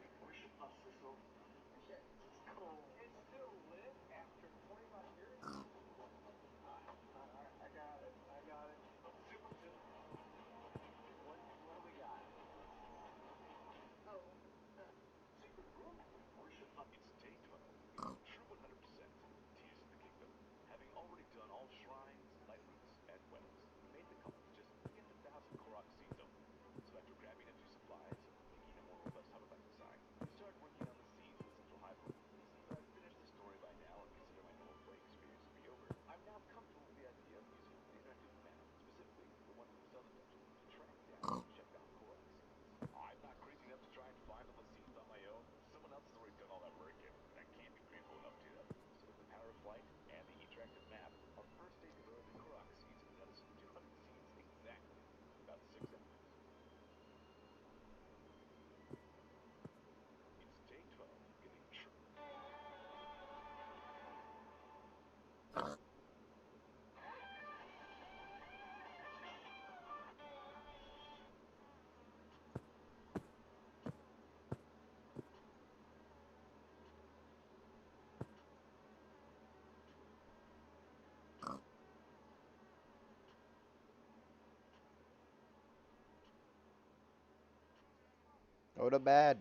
Go to bed.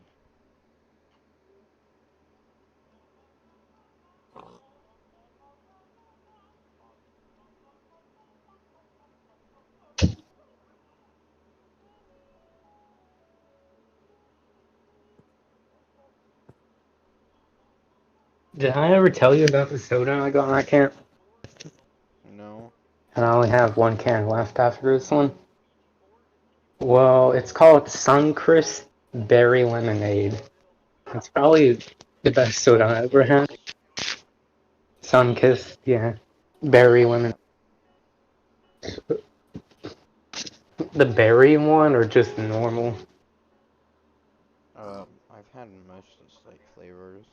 Did I ever tell you about the soda I got at camp? No. And I only have one can left after this one. Well, it's called Suncrisp Berry Lemonade. It's probably the best soda I ever had. Sunkist, yeah. Berry lemon. The berry one or just normal? I've had most like flavors.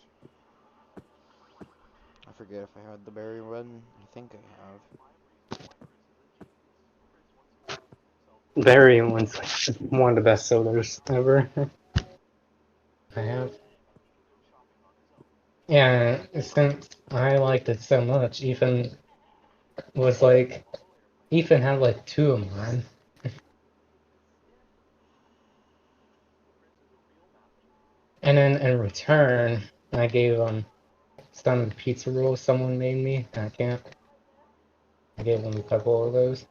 I forget if I had the berry one. I think I have. Berry one's like one of the best sodas ever. I have. Yeah, since I liked it so much, was like, Ethan had like two of mine. And then in return, I gave him some pizza rolls someone made me at camp. I gave him a couple of those.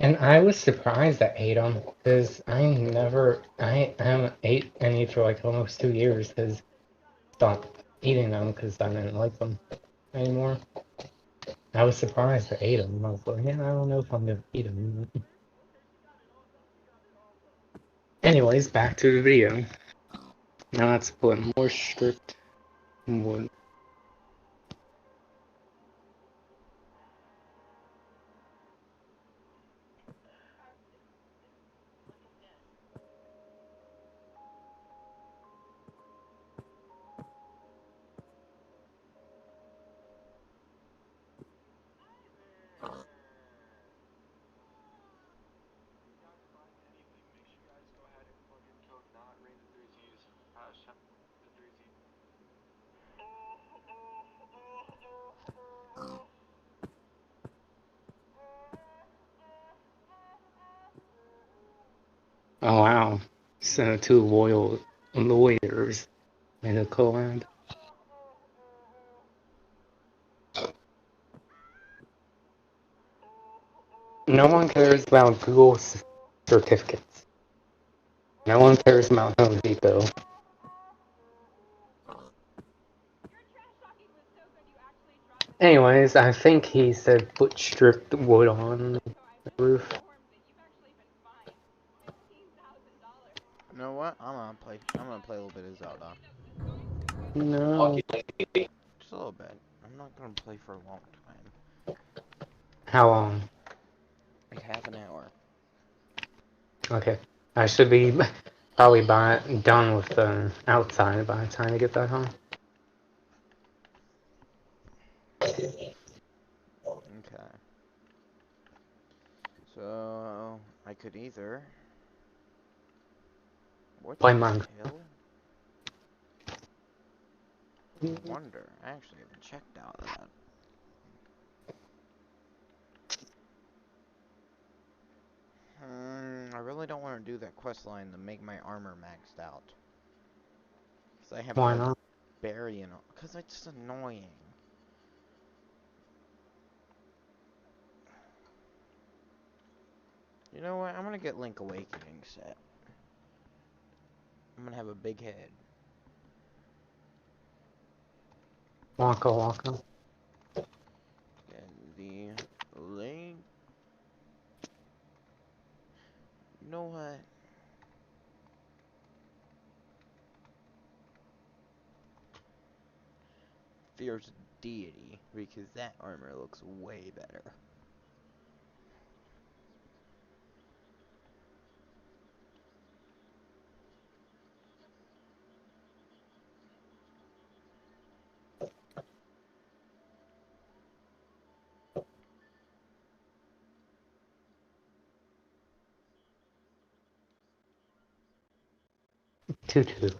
And I was surprised I ate them because I haven't ate any for like almost 2 years because stopped eating them because I didn't like them anymore. I was surprised I ate them. I was like, yeah, I don't know if I'm gonna eat them. Anyways, back to the video. Now let's put more stripped wood. Oh wow. So two loyal lawyers in a collab. No one cares about Google certificates. No one cares about Home Depot. Anyways, I think he said put stripped wood on the roof. You know what? I'm gonna play a little bit of Zelda. No. Just a little bit. I'm not gonna play for a long time. How long? Like half an hour. Okay. I should be probably done with the outside by the time I get back home. Okay. So I could either. What Play the Minecraft. hell? I wonder. I actually haven't checked out that. I really don't want to do that quest line to make my armor maxed out. Because I have Why no not? berry and all. Because it's just annoying. You know what? I'm gonna get Link Awakening set. I'm gonna have a big head. Waka waka. And the Link. You know what? Fierce Deity. Because that armor looks way better. Tutu.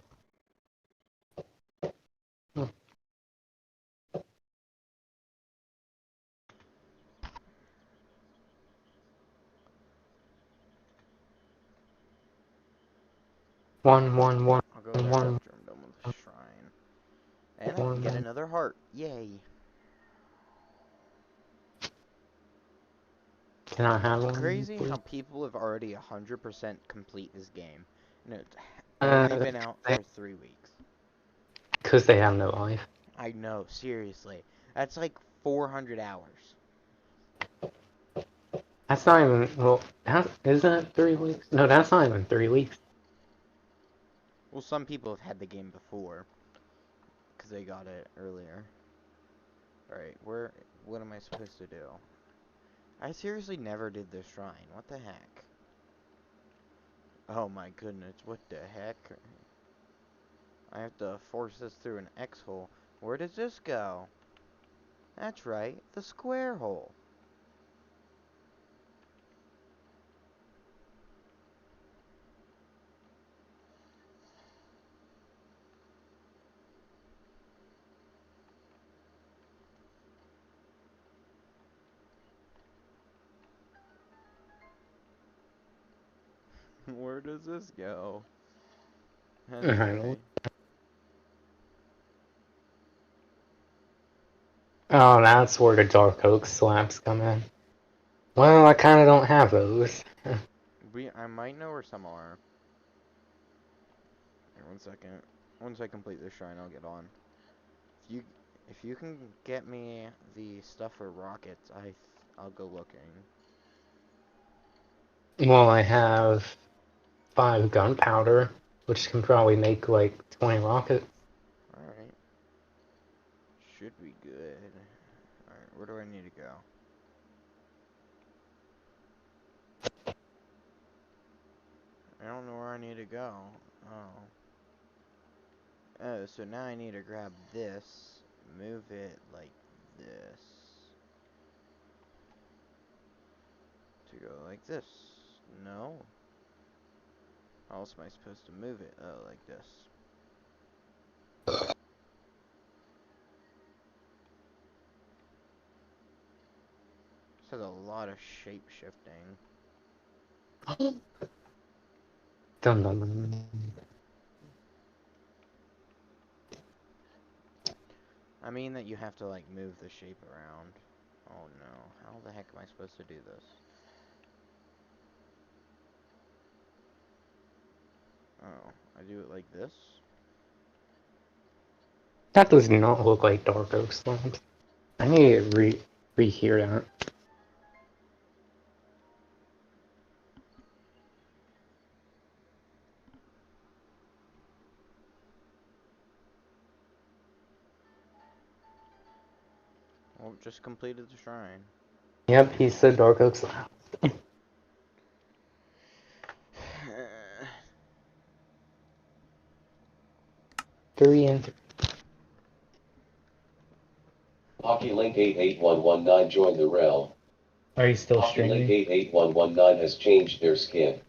One. I'll go there One. after I'm done with the shrine. And I can get another heart. Yay. Can I have It's one? crazy Please? how people have already 100% complete this game. And it's Uh, only been out for 3 weeks. Because they have no life. I know, seriously. That's like 400 hours. That's not even, well, isn't it 3 weeks? No, that's not even 3 weeks. Well, some people have had the game before. Because they got it earlier. Alright, what am I supposed to do? I seriously never did this shrine. What the heck? Oh my goodness, what the heck? I have to force this through an X hole. Where does this go? That's right, the square hole. Where does this go? Anyway. Oh, that's where the Dark Oak slabs come in. Well, I kind of don't have those. I might know where some are. Here, 1 second. Once I complete this shrine, I'll get on. If you can get me the stuff for rockets, I'll go looking. Well, I have 5 gunpowder, which can probably make like 20 rockets. Alright. Should be good. Alright, where do I need to go? I don't know where I need to go. Oh. Oh, so now I need to grab this, move it like this, to go like this. No? How else am I supposed to move it? Oh, like this. This has a lot of shape shifting. Dun dun dun. I mean that you have to like move the shape around. Oh no, how the heck am I supposed to do this? Oh, I do it like this? That does not look like Dark Oak slabs. I need to rehear that. Well, just completed the shrine. Yep, he said Dark Oak slabs. 3 and 3. Hockey Link 88119 joined the realm. Are you still Hockey Link streaming? 88119 has changed their skin.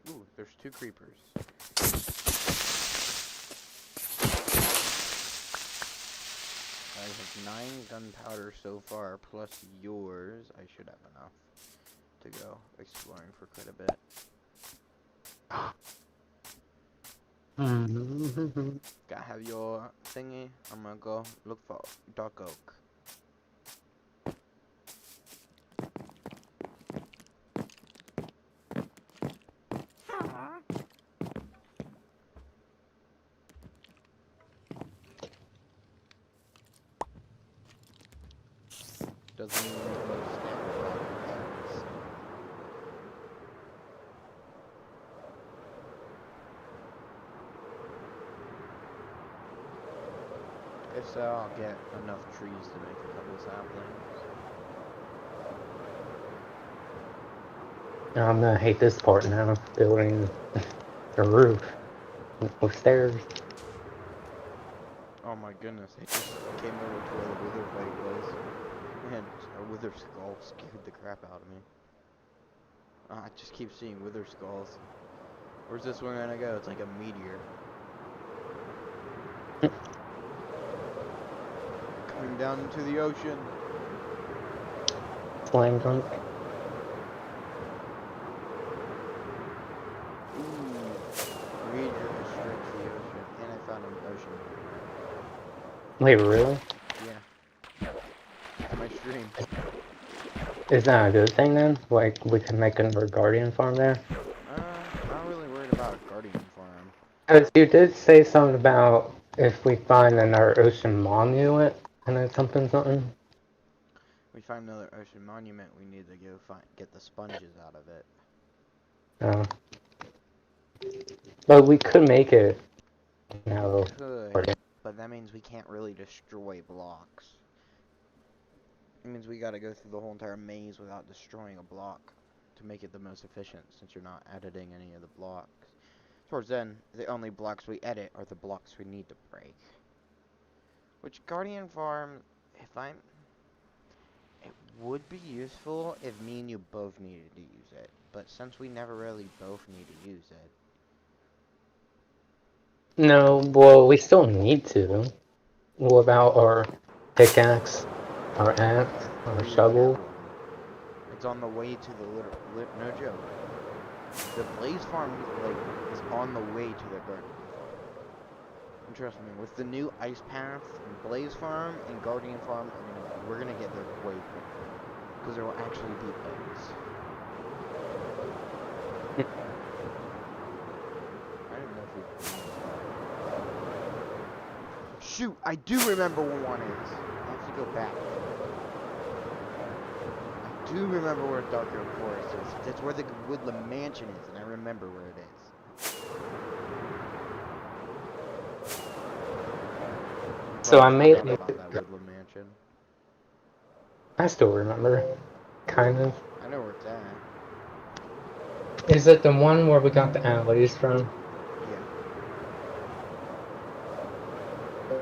Ooh, there's 2 creepers. I have 9 gunpowder so far, plus yours. I should have enough to go exploring for quite a bit. Gotta have your thingy. I'm gonna go look for dark oak. Doesn't even make me standard rockets. If so, I'll get enough trees to make a couple saplings. I'm gonna hate this part now, building the roof with stairs. Oh my goodness, I just came over to where the wither fight was. And a wither skull scared the crap out of me. I just keep seeing wither skulls. Where's this one gonna go? It's like a meteor. Coming down into the ocean. Slam dunk. Ooh. Major restricts the ocean. And I found an ocean monument. Wait, really? Yeah. It's my stream. Is that a good thing then? Like, we can make another guardian farm there? Not really worried about a guardian farm. Because you did say something about if we find another ocean monument and then something. We find another ocean monument, we need to go get the sponges out of it. But we could make it. No. Could, but that means we can't really destroy blocks. It means we gotta go through the whole entire maze without destroying a block to make it the most efficient, since you're not editing any of the blocks. Towards then, the only blocks we edit are the blocks we need to break. Which Guardian Farm, it would be useful if me and you both needed to use it, but since we never really both need to use it. No, well, we still need to. What about our pickaxe, our axe, our We already shovel? have one. It's on the way to the no joke. The Blaze Farm, like, is on the way to the Guardian Farm. And trust me, with the new Ice Path, Blaze Farm and Guardian Farm, we're gonna get there way quicker. Because there will actually be bugs. I don't know if we... Shoot! I do remember where one is! I have to go back. I do remember where Dark Oak Forest is. That's where the Woodland Mansion is, and I remember where it is. So I made forgot about that Woodland Mansion. I still remember. Kind of. I know where it's at. Is it the one where we got the alleys from? Yeah.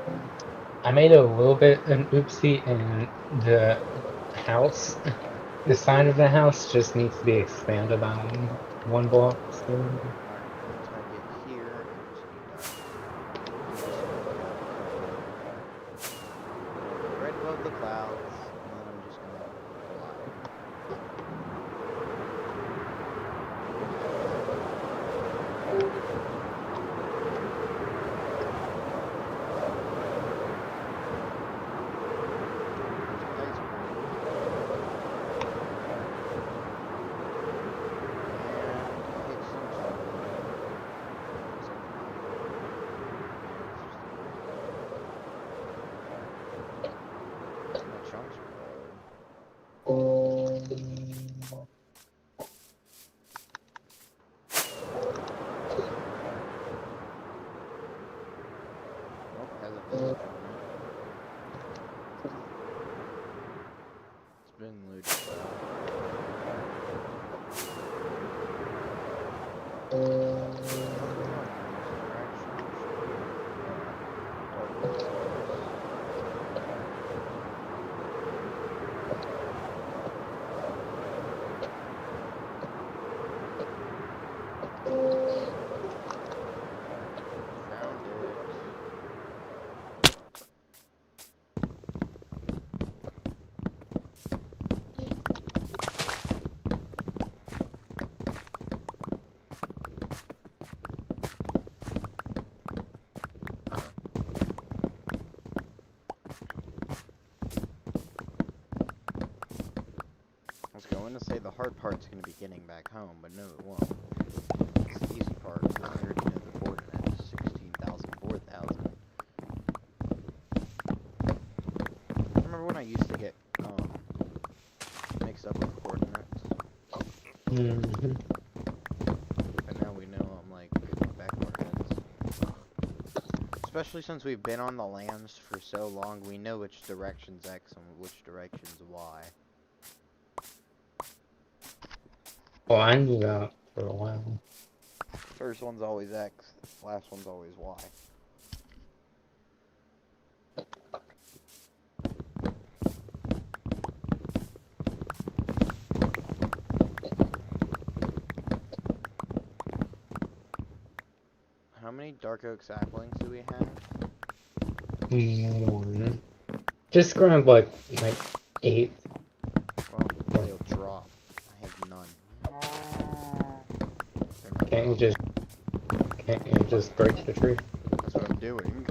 I made a little bit an oopsie in the house. The side of the house just needs to be expanded on one block. So. Alright, once I get here, I just need to right above the clouds, and then I'm just gonna It's been looted. I was going to say the hard part's going to be getting back home, but no, it won't. It's the easy part. I already know the coordinates. 16,000, 4,000. Remember when I used to get mixed up with coordinates? Mm-hmm. But now we know I'm like back coordinates. Especially since we've been on the lands for so long, we know which direction's X and which direction's Y. Well, I knew that for a while. First one's always X, last one's always Y. How many Dark Oak saplings do we have? One. Just grab like 8. Well, they'll drop. I have none. They're not Can't you dropping. just break the tree? That's what I'm doing.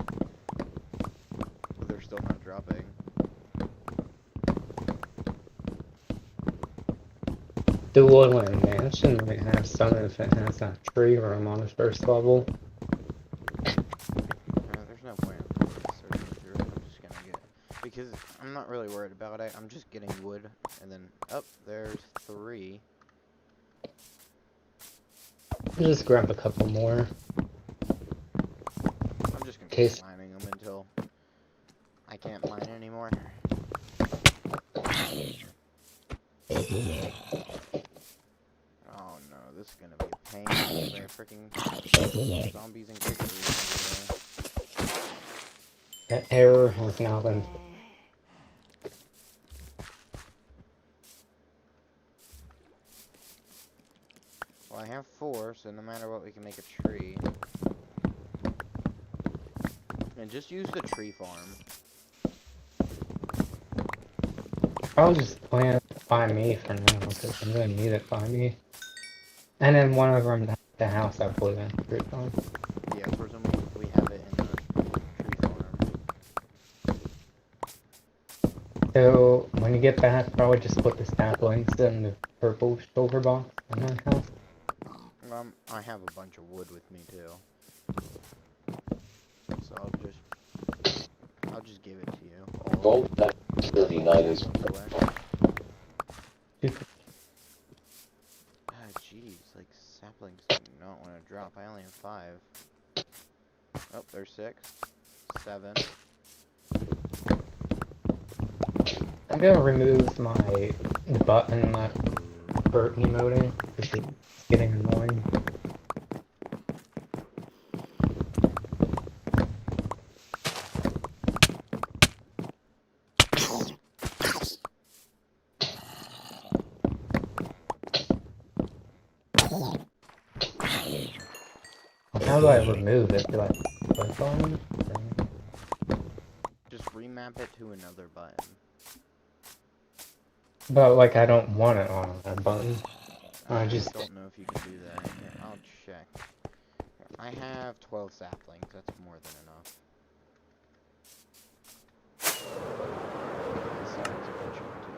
But they're still not dropping. The Woodland Mansion might have some if it has that tree room on the first level. There's no point in searching through it. I'm just gonna get... Because I'm not really worried about it. I'm just getting wood. And then... Oh, there's 3. Just grab a couple more. I'm just gonna Case. keep mining them until I can't mine anymore. Oh no, this is gonna be a pain. They're freaking zombies and creatures. That error has now been. Well, I have 4, so no matter what, we can make a tree. And just use the tree farm. I'll just plant it by me for now because I'm gonna need it by me. And then one of them, the house I blew in. Fruit farm. Yeah, presumably we have it in the tree farm. So when you get back, probably just put the saplings in the purple silver box in that house. I have a bunch of wood with me too. So I'll just give it to you. All Gold that 39 is away. Ah, jeez, like saplings do not want to drop. I only have 5. Oh, there's 6, 7. I'm gonna remove my button that hurt emoting because it's getting annoying. How do I remove it? Do I click on it? Just remap it to another button. But like I don't want it on that button. I just don't know if you can do that. Here, I'll check. I have 12 saplings. That's more than enough. Besides a bunch of too.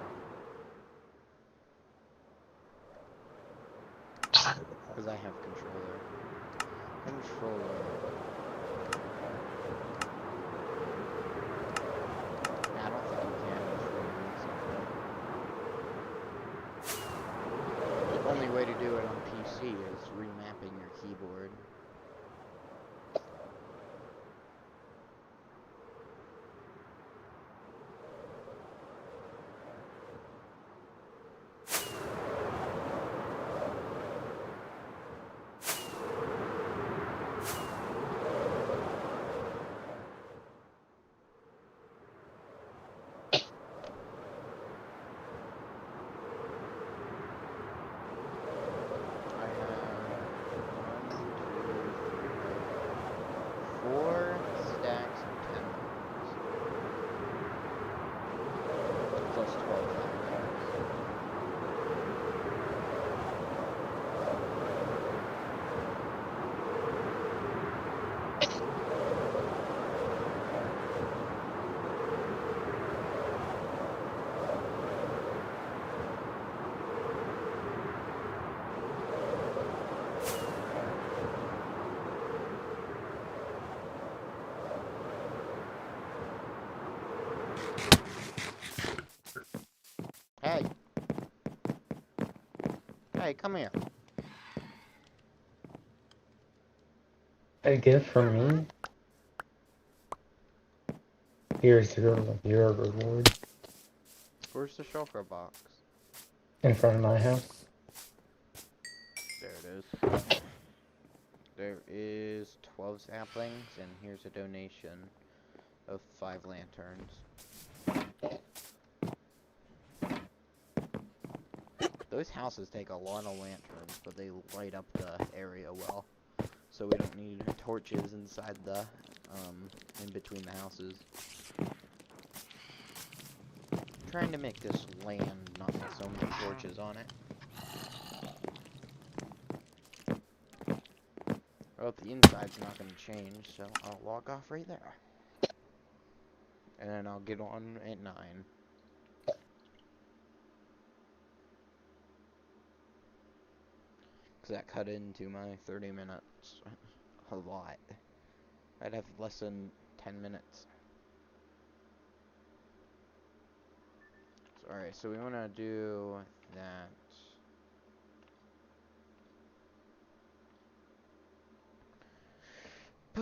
Because I have controller. Controller. I don't think you can just remove something. The only way to do it on PC is remapping your keyboard. I have 4 stacks of 10 plus 12 saplings. Hey! Hey, come here. a gift from me. Here's your reward Where's the shulker box? in front of my house. There it is. There is 12 saplings, and here's a donation of 5 lanterns. Those houses take a lot of lanterns, but they light up the area well. So we don't need torches inside the in between the houses. Trying to make this land not have so many torches on it. Well, the inside's not going to change, so I'll log off right there. And then I'll get on at 9. Because that cut into my 30 minutes a lot. I'd have less than 10 minutes. Alright, so we want to do that. I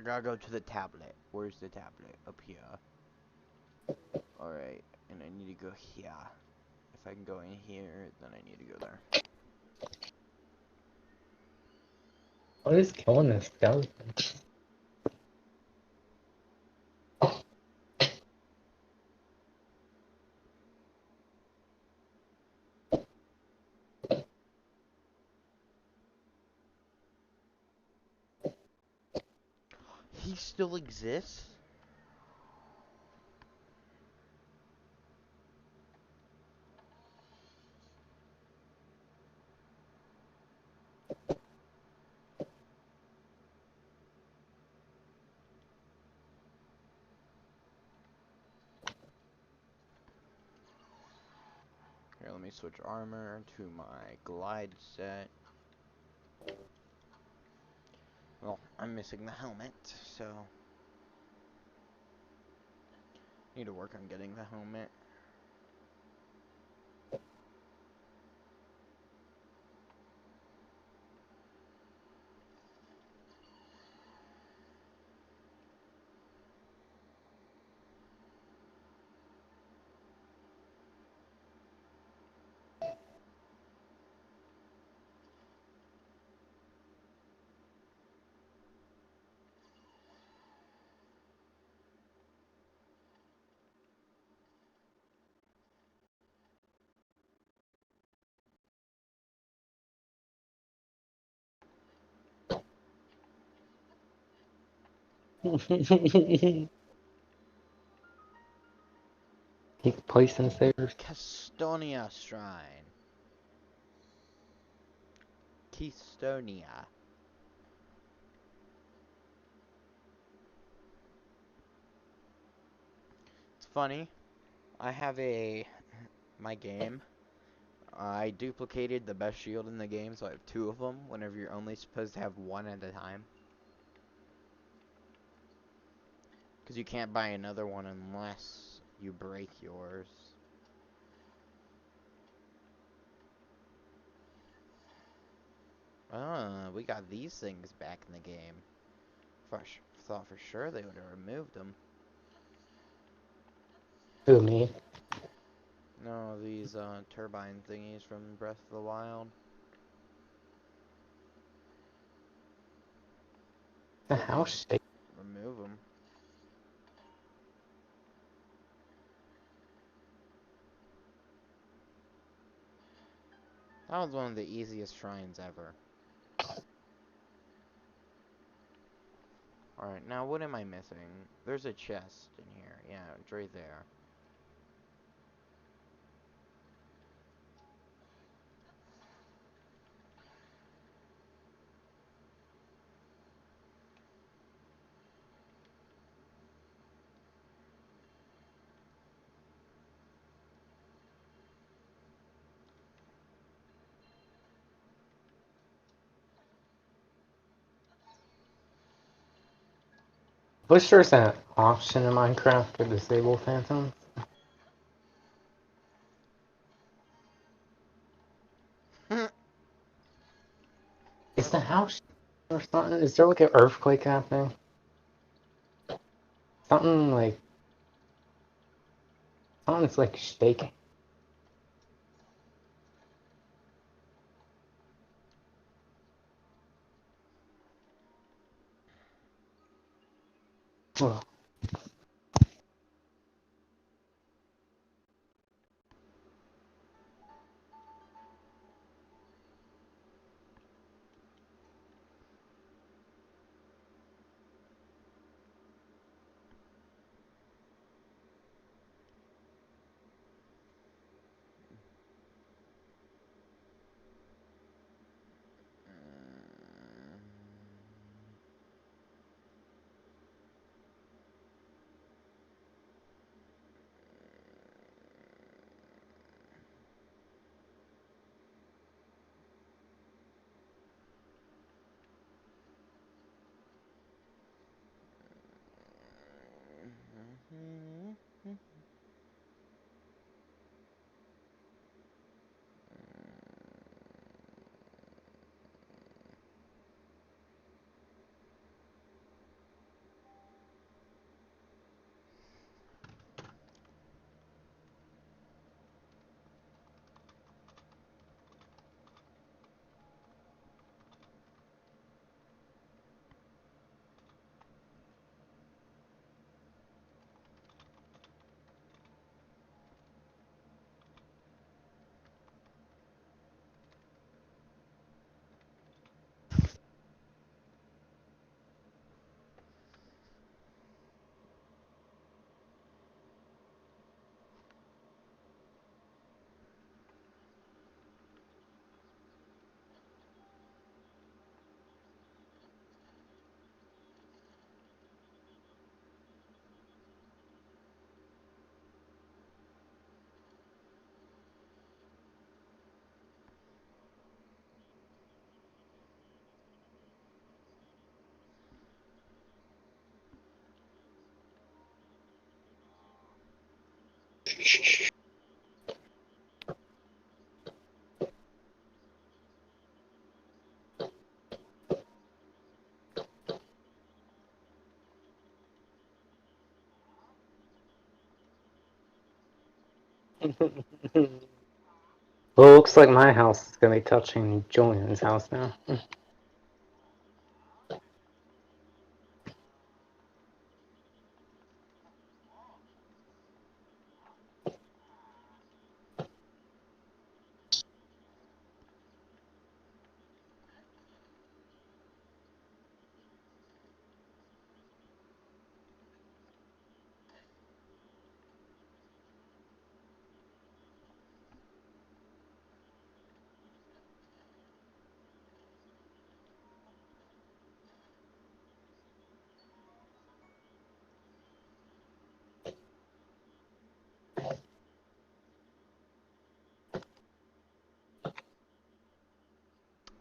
gotta go to the tablet. Where's the tablet? Up here. Alright, and I need to go here. If I can go in here, then I need to go there. What is killing this skeleton? He still exists? Here, let me switch armor to my glide set. Well, I'm missing the helmet, so need to work on getting the helmet. Keep placing stairs. Kestonia Shrine. Kestonia. It's funny. I have my game. I duplicated the best shield in the game, so I have 2 of them, whenever you're only supposed to have 1 at a time. Because you can't buy another one unless you break yours. Ah, we got these things back in the game. Thought for sure they would have removed them. Who, me? No, these turbine thingies from Breath of the Wild. The house shape. Remove them. That was one of the easiest shrines ever. Alright, now what am I missing? There's a chest in here. Yeah, it's right there. Wish there's an option in Minecraft to disable phantoms. Is the house or something? Is there like an earthquake happening? Something like something's like shaking. Ugh. Well, it looks like my house is gonna be touching Julian's house now.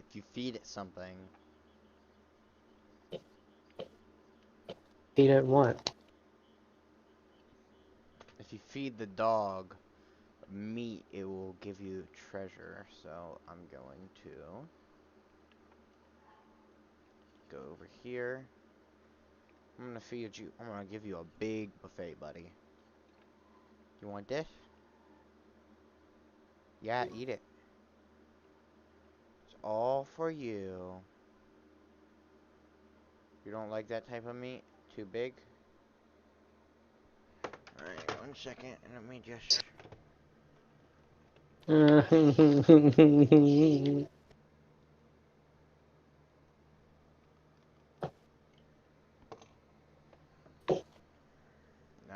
If you feed it something, Feed it what? if you feed the dog meat, it will give you treasure. So I'm going to go over here. I'm gonna feed you. I'm gonna give you a big buffet, buddy. You want this? Yeah, eat it. It's all for you. You don't like that type of meat? Too big? Alright, 1 second. Let me just... Now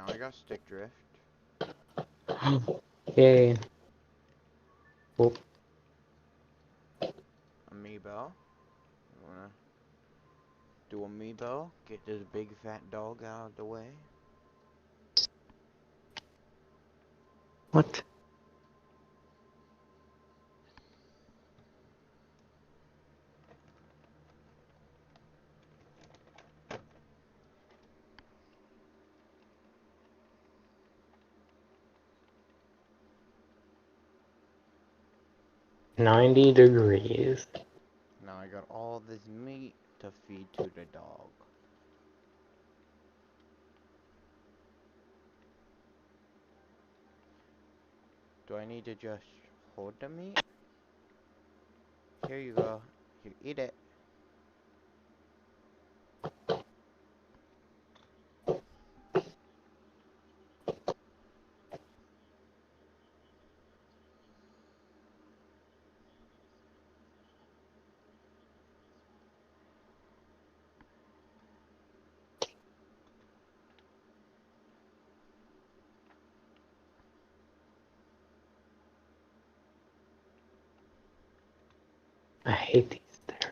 I got stick drift. Yay. Oh, Amiibo. You wanna do amiibo? Get this big fat dog out of the way. what? $90. Now I got all this meat to feed to the dog. Do I need to just hold the meat? Here you go. You eat it. I hate these stairs.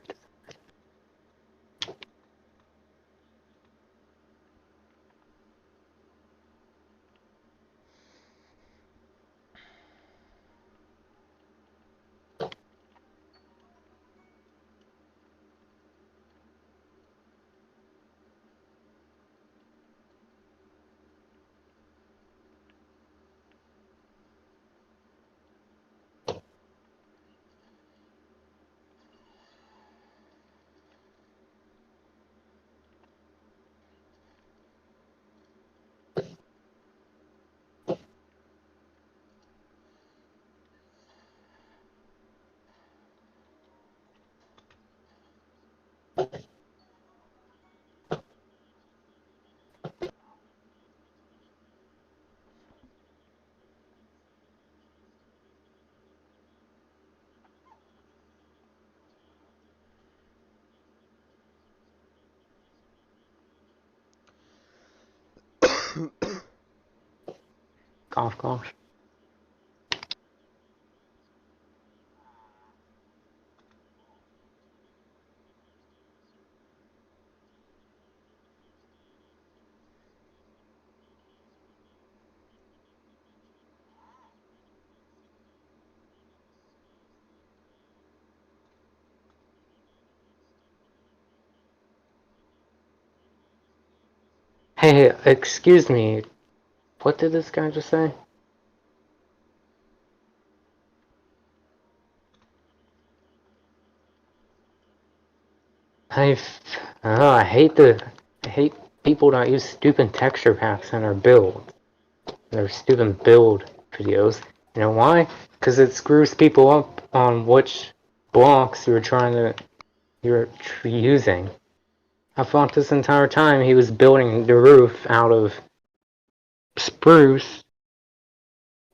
Cough, cough. Hey, excuse me. What did this guy just say? I, I hate people that use stupid texture packs in their build. Their stupid build videos. You know why? Because it screws people up on which blocks you're using. I thought this entire time he was building the roof out of spruce,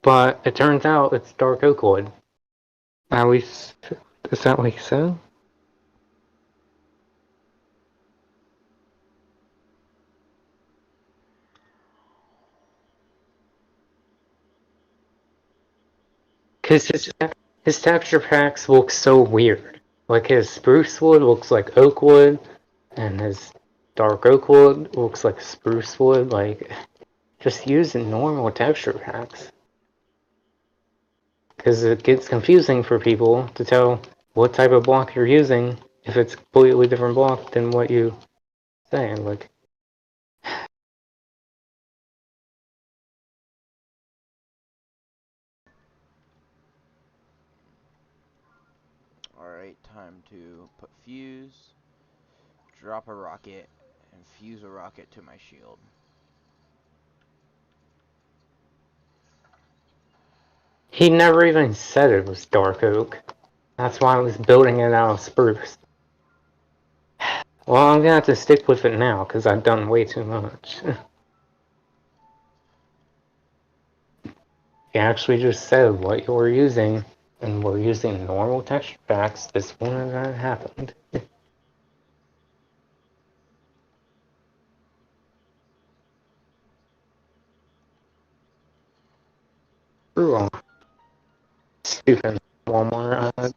but it turns out it's dark oak wood. At least, is that what he said? Because his texture packs look so weird. Like his spruce wood looks like oak wood, and his dark oak wood looks like spruce wood. Like, just use normal texture packs. Because it gets confusing for people to tell what type of block you're using if it's a completely different block than what you say. Like, Alright, time to put fuse, drop a rocket, and fuse a rocket to my shield. he never even said it was dark oak. That's why I was building it out of spruce. Well, I'm gonna have to stick with it now, because I've done way too much. He actually just said what you were using, and we're using normal texture packs. This wouldn't have happened. Ooh, stupid Walmart.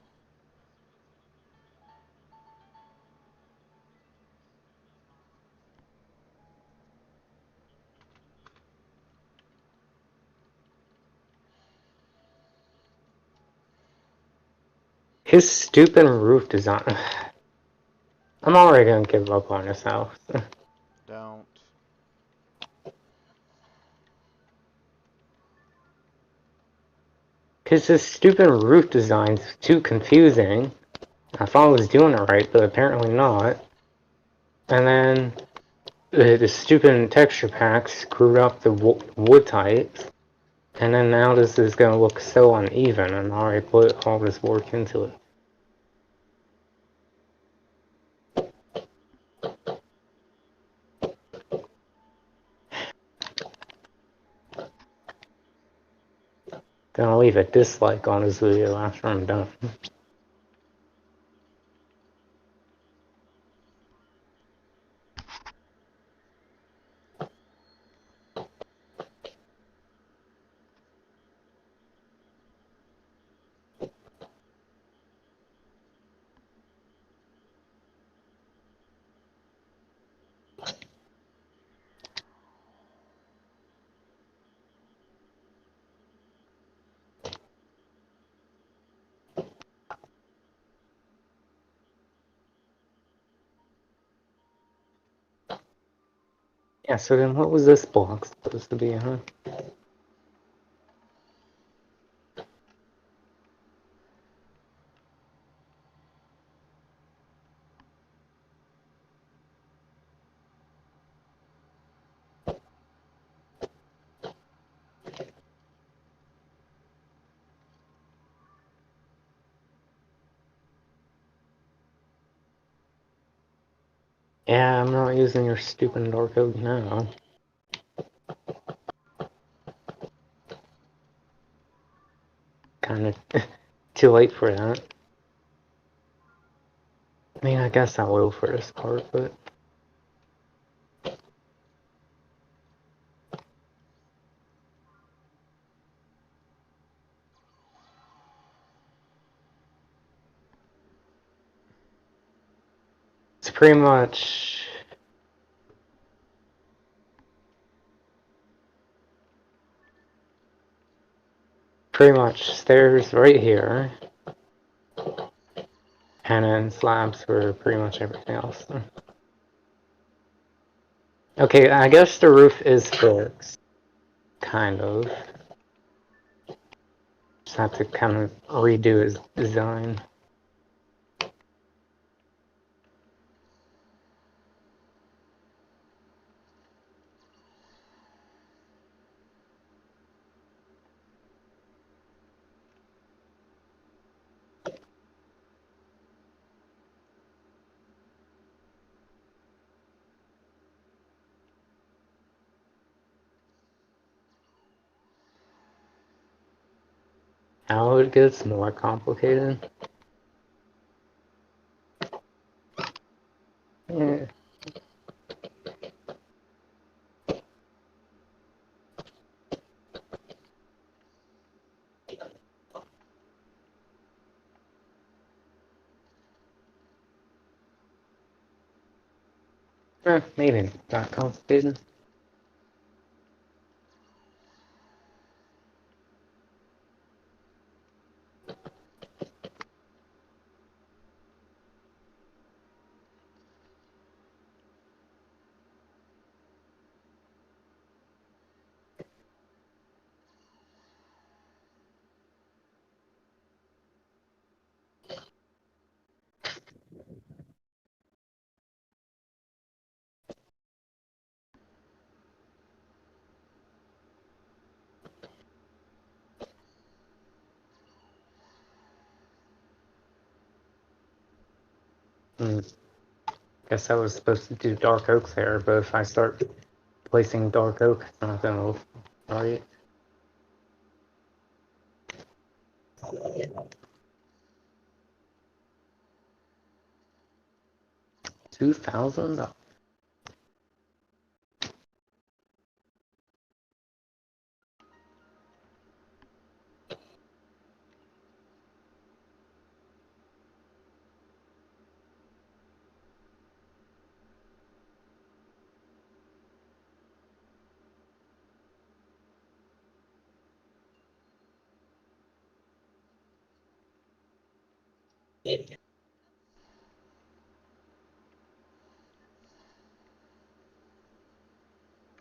His stupid roof design. I'm already gonna give up on this house. Don't. Because his stupid roof design's too confusing. I thought I was doing it right, but apparently not. And then the stupid texture pack screwed up the wood types. And then now this is gonna look so uneven, and I already put all this work into it. Gonna leave a dislike on this video after I'm done. Yeah, so then what was this block supposed to be, huh? Yeah, I'm not using your stupid dark oak now. Kinda too late for that. I mean, I guess I will for this part, but... It's pretty much... stairs right here. And then slabs for pretty much everything else. Okay, I guess the roof is fixed. Kind of. Just have to kind of redo his design. Now it gets more complicated. Yeah. Maybe not complicated. Hmm. Guess I was supposed to do dark oak there, but if I start placing dark oak, it's not gonna look right. 2,000?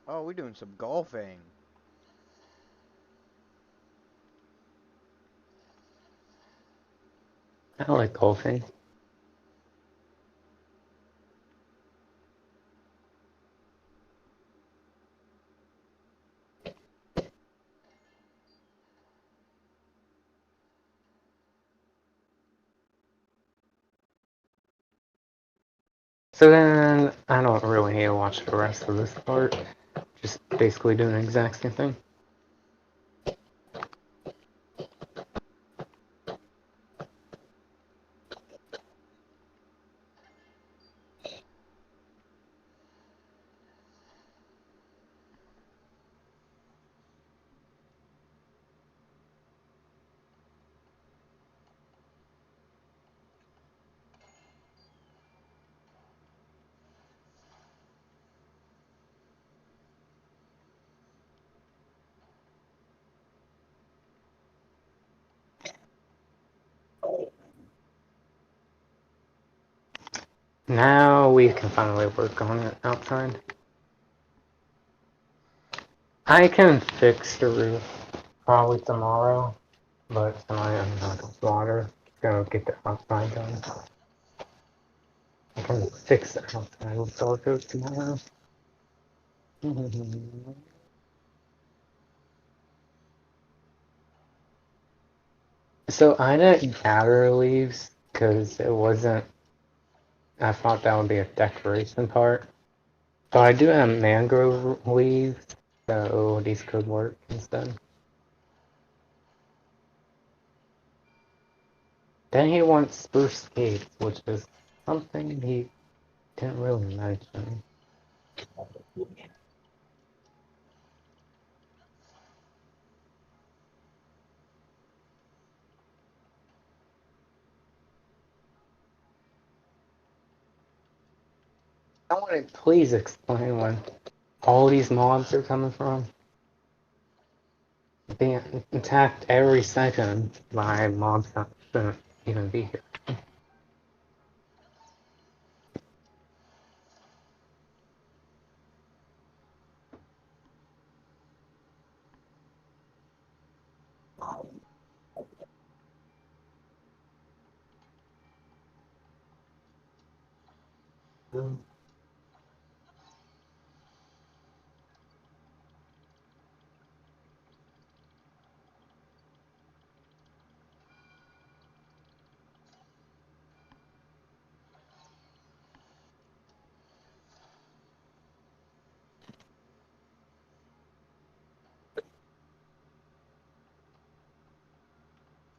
Oh, we're doing some golfing. I like golfing. So then, I don't really need to watch the rest of this part. Just basically doing the exact same thing. Now we can finally work on it outside. I can fix the roof probably tomorrow, but tonight I'm not gonna water. Go get the outside done. I can fix the outside with Dollar tomorrow. So I didn't gather leaves because it wasn't. I thought that would be a decoration part. So I do have mangrove leaves, so these could work instead. Then he wants spruce skates, which is something he didn't really mention. I want to please explain when all these mobs are coming from. Being attacked every second by mobs that shouldn't even be here.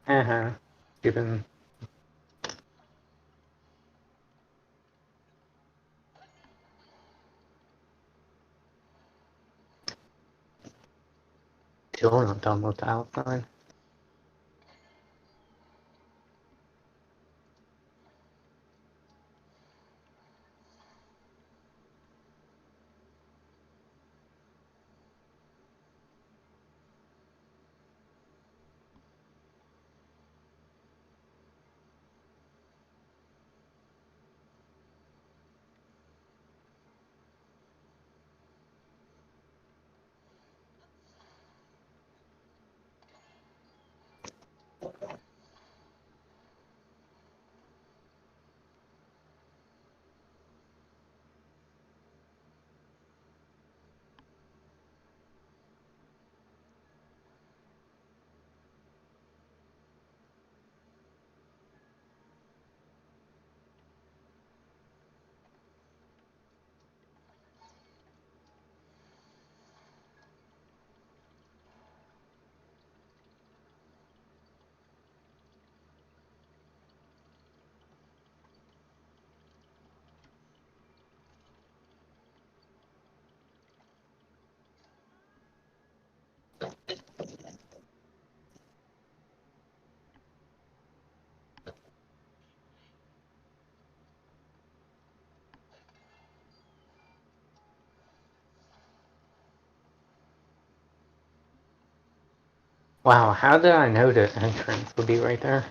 Uh-huh. Given still not done with the outside. Wow, how did I know the entrance would be right there?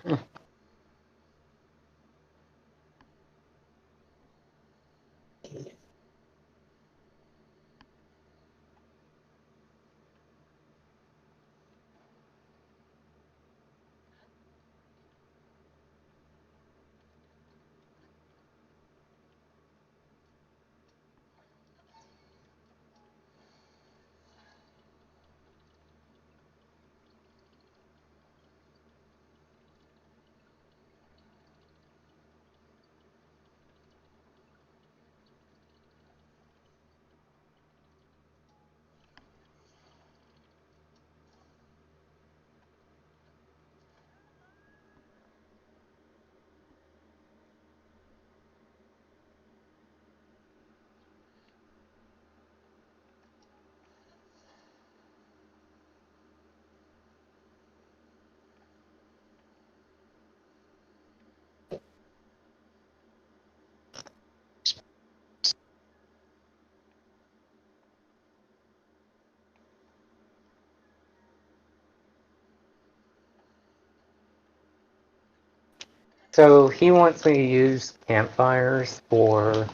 So he wants me to use campfires for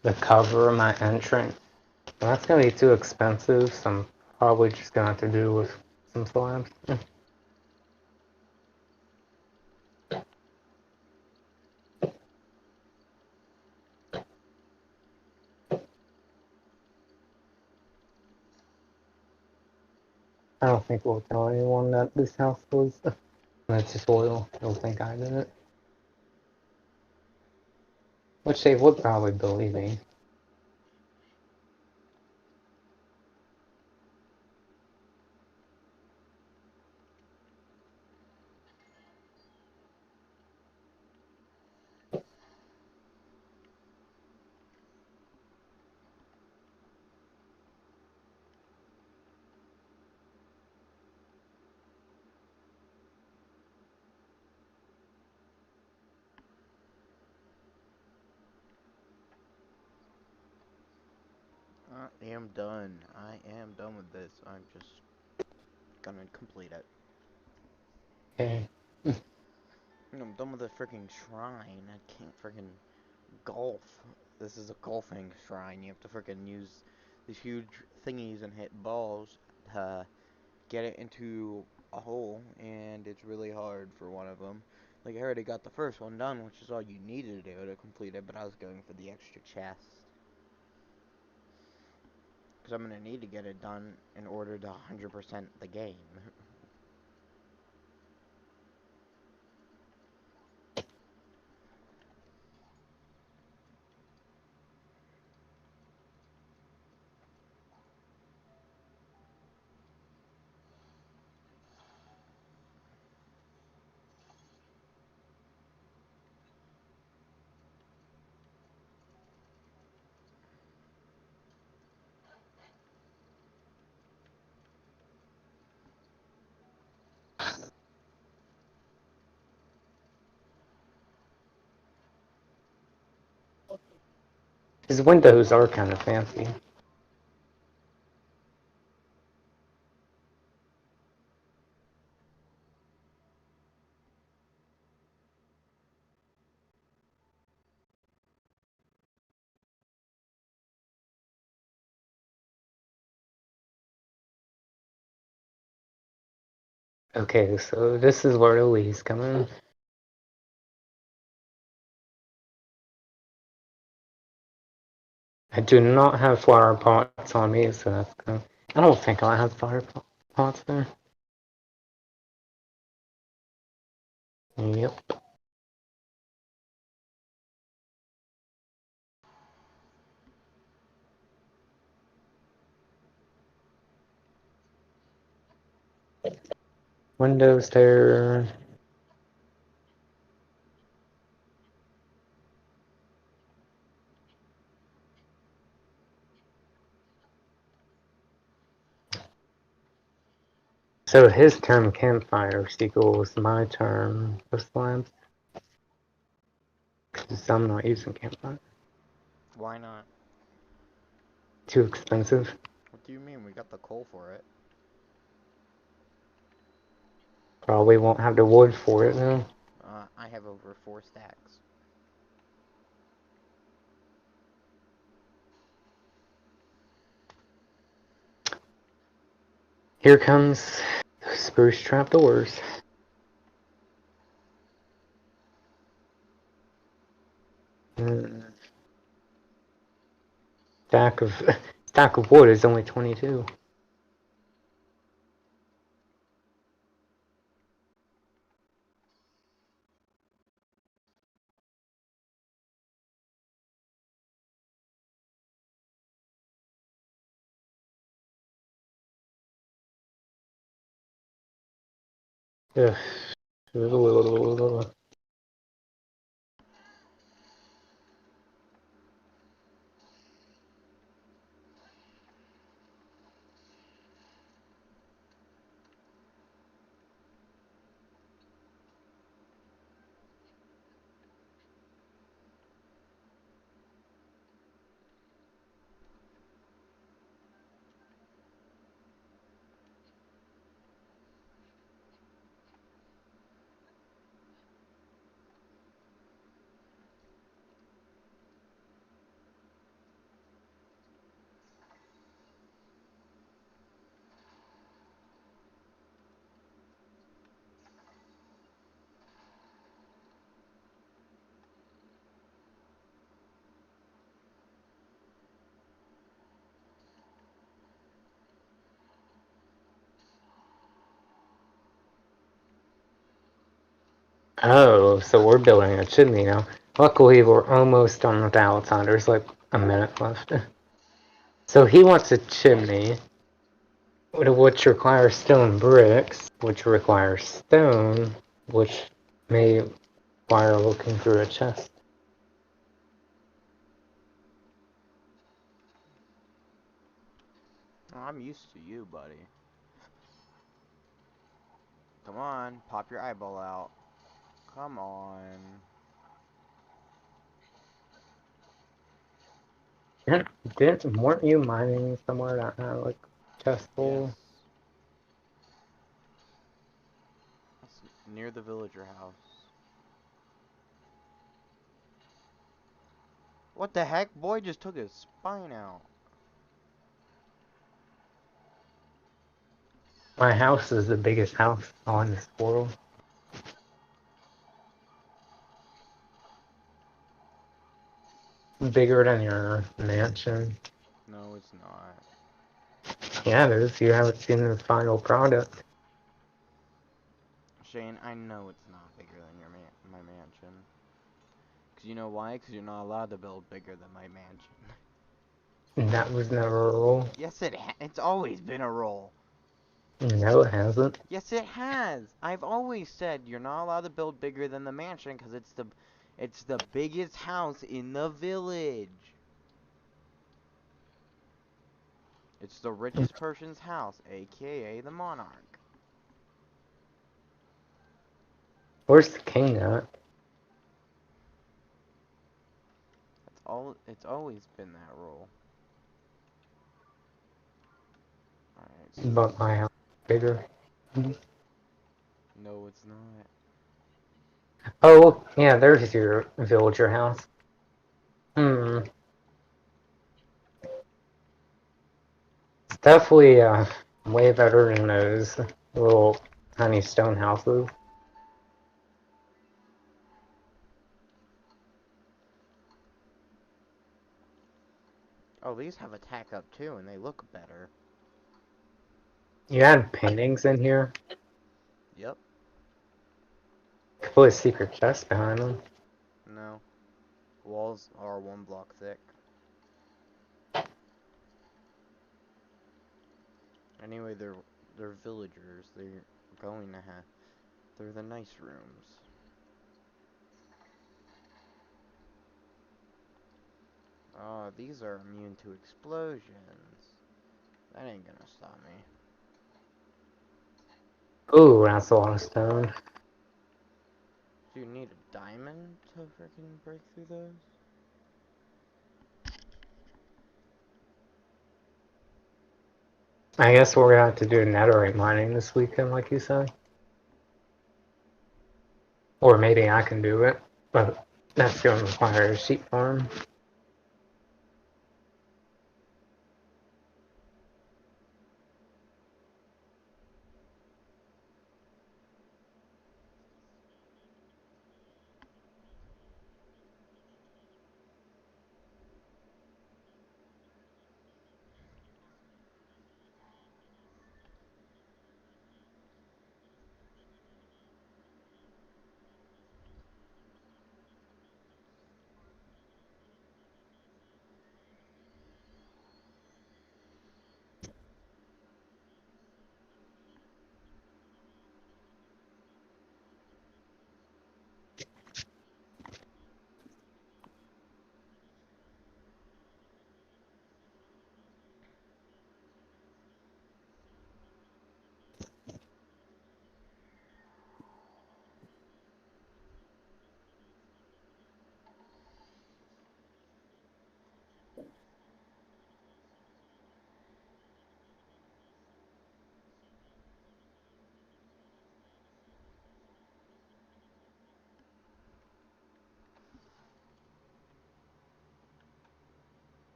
the cover of my entrance. And that's gonna be too expensive, so I'm Probably just gonna have to do with some slabs. I don't think we'll tell anyone that this house was. That's just oil. They'll think I did it. Which they would probably believe me. I am done. I am done with this. I'm just gonna complete it. Okay. I'm done with the freaking shrine. I can't freaking golf. This is a golfing shrine. You have to freaking use these huge thingies and hit balls to get it into a hole, and it's really hard for one of them. Like, I already got the first one done, which is all you needed to do to complete it, but I was going for the extra chest. Because I'm going to need to get it done in order to 100% the game. His windows are kind of fancy. Okay, so this is where the leaves come in. I do not have flower pots on me, so that's good. I don't think I have flower pots there. Yep. Windows there. So his term campfire equals my term for slabs. Because I'm not using campfire. Why not? Too expensive. What do you mean? We got the coal for it. Probably won't have the wood for it now. I have over 4 stacks. Here comes spruce trapdoors. Stack of stack of wood is only 22. Ugh. Oh, so we're building a chimney now. Luckily, we're almost done with the outside. There's like a minute left. So he wants a chimney, which requires stone bricks, which requires stone, which may require looking through a chest. Oh, I'm used to you, buddy. Come on, pop your eyeball out. Come on. Weren't you mining somewhere that had like chest full? Yes. That's near the villager house. What the heck? Boy just took his spine out. My house is the biggest house on this world. Bigger than your mansion. No, it's not. Yeah, it is. You haven't seen the final product. Shane, I know it's not bigger than my mansion. Cause you know why? Cause you're not allowed to build bigger than my mansion. That was never a rule. Yes, it's always been a rule. No, it hasn't. Yes, it has. I've always said you're not allowed to build bigger than the mansion because it's the biggest house in the village. It's the richest person's house, aka the monarch. Where's the king at? It's always been that rule. Alright, so But my house is bigger. no, it's not. Oh, yeah, there's your villager house. Hmm. It's definitely way better than those little tiny stone houses. Oh, these have a tack up too, and they look better. You had paintings in here. Yep. Could put a secret chest behind them. No. Walls are 1 block thick. Anyway, they're villagers. They're going to have. They're the nice rooms. Oh, these are immune to explosions. That ain't gonna stop me. Ooh, that's a lot of stone. Do you need a diamond to freaking break through those? I guess we're gonna have to do netherite mining this weekend, like you said. Or maybe I can do it, but that's gonna require a sheep farm.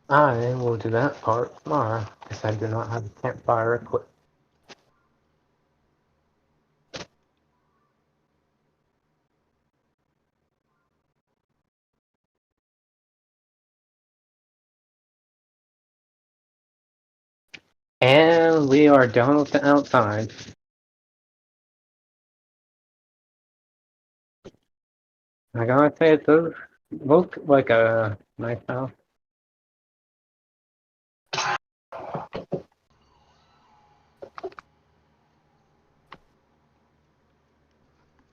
I will do that part tomorrow, because I do not have a campfire equipped. And we are done with the outside. I gotta say, it does look like a nice house.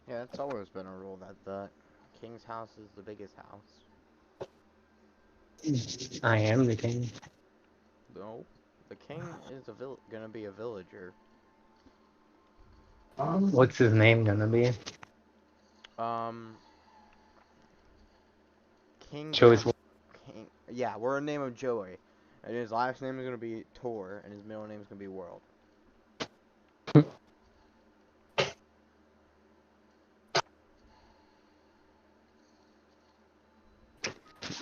Yeah, it's always been a rule that the king's house is the biggest house. I am the king. No, the king is gonna be a villager. What's his name gonna be? Um, King Choice. King. Yeah, we're gonna name him Joey, and his last name is gonna be Tor, and his middle name is gonna be World.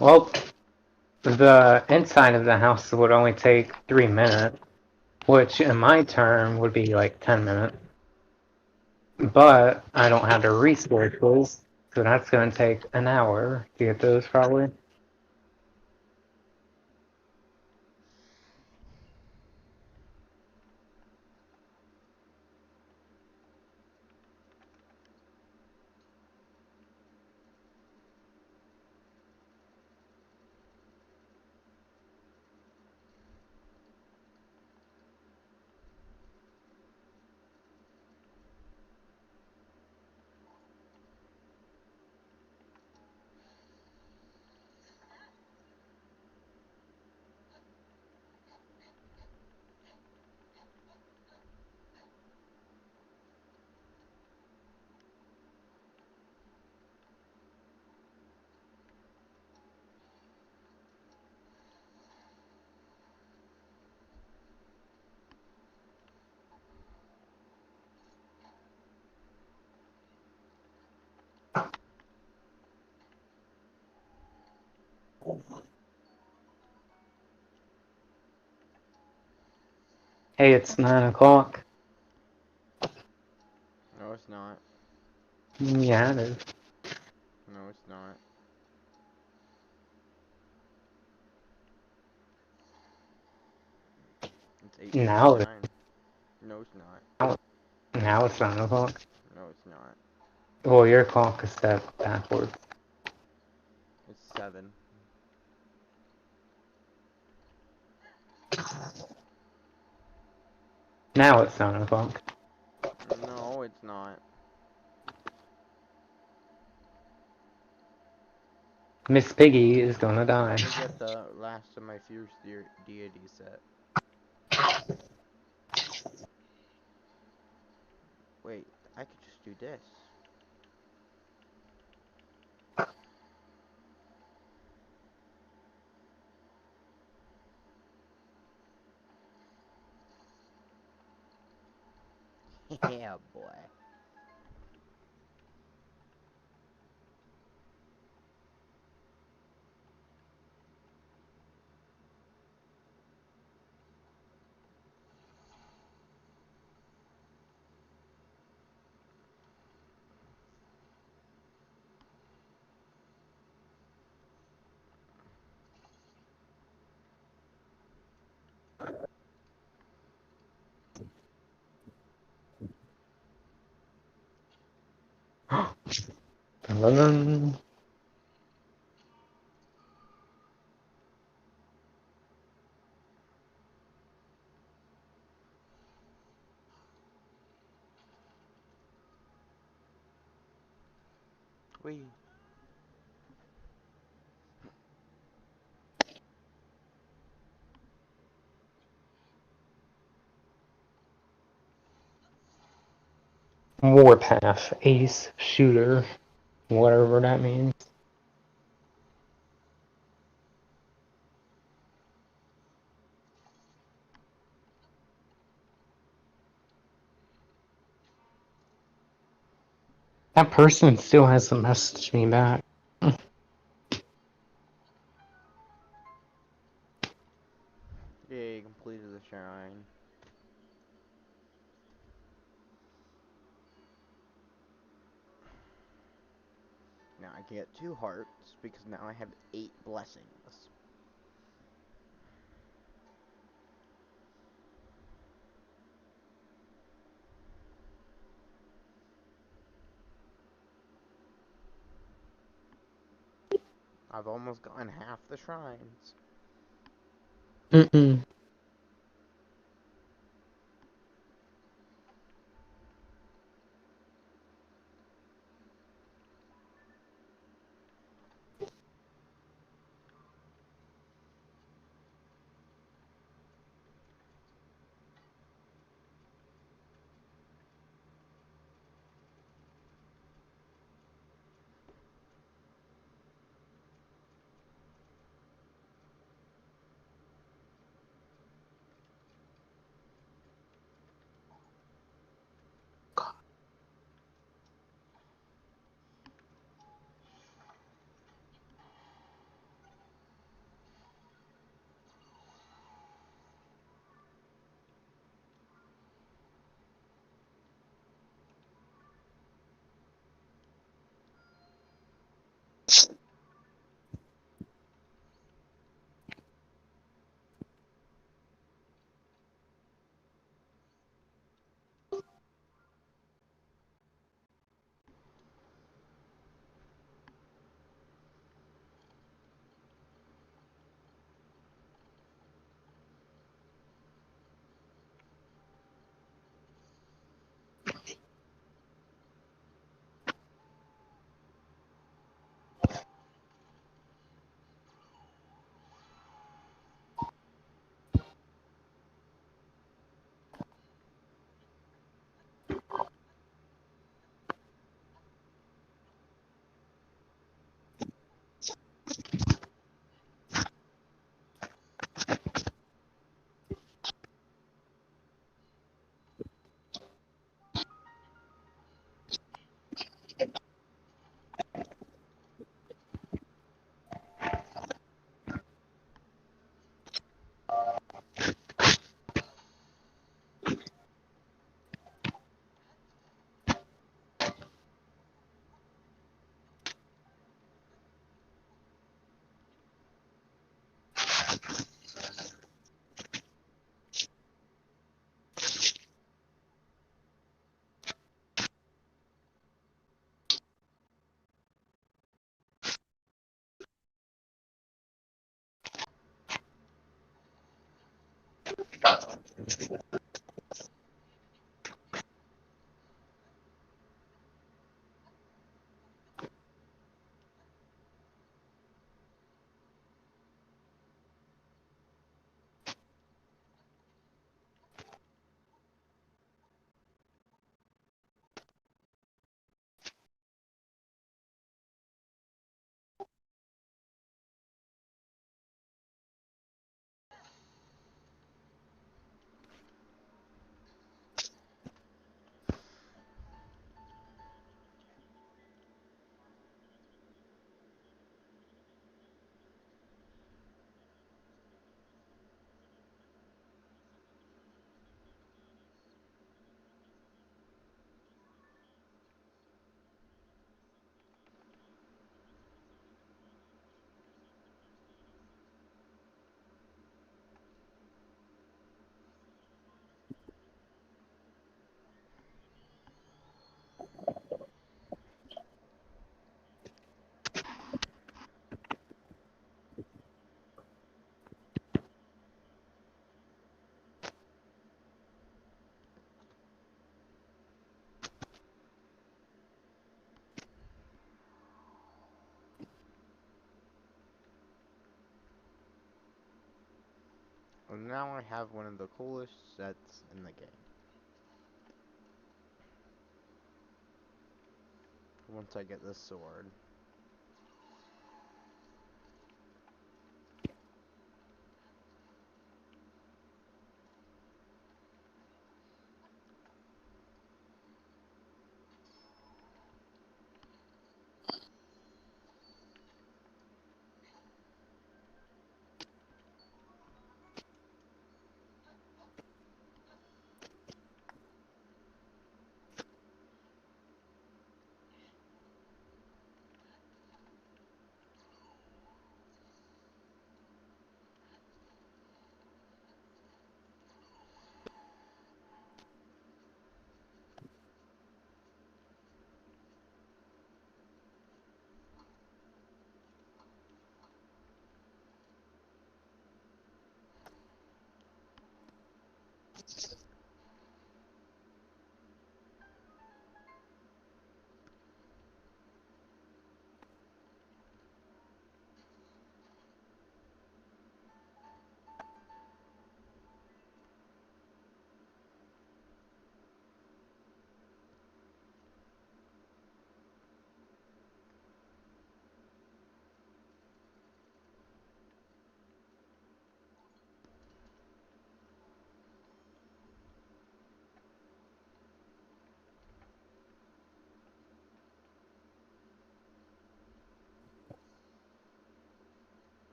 Well, the inside of the house would only take 3 minutes, which in my turn would be like 10 minutes. But I don't have the resources, so that's gonna take an hour to get those probably. Hey, it's 9 o'clock. No, it's not. Yeah, it is. No, it's not. It's Now, 8:59. No, it's not. now it's 9 o'clock. No, it's not. Well, your clock is set backwards. It's 7. Now it's 9 o'clock. No, it's not. Miss Piggy is gonna die. Let me get the last of my fierce deity set. Wait, I could just do this. Yeah, boy. Dun-dun-dun. Wee. Warpath, ace, shooter, whatever that means. That person still hasn't messaged me back. Yay, completed the shrine. Now I get 2 hearts because now I have 8 blessings. I've almost gotten half the shrines. Mm-mm. And now I have one of the coolest sets in the game. Once I get this sword.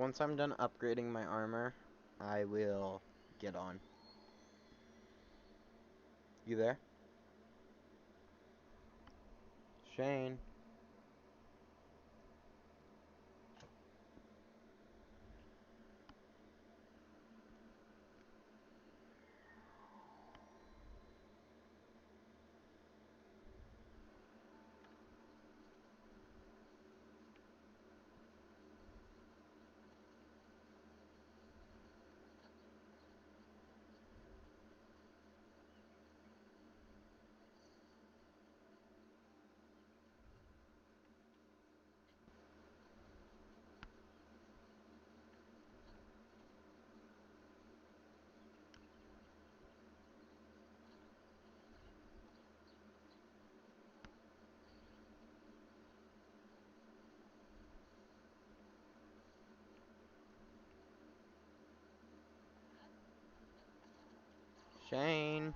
Once I'm done upgrading my armor, I will get on. You there? Shane? Shane?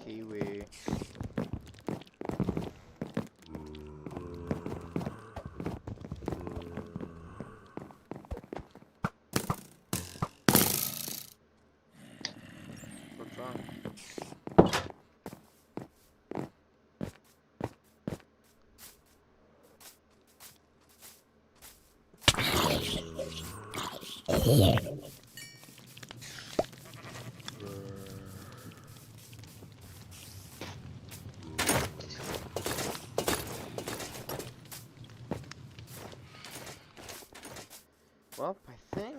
Kiwi. What's wrong? Well, I think...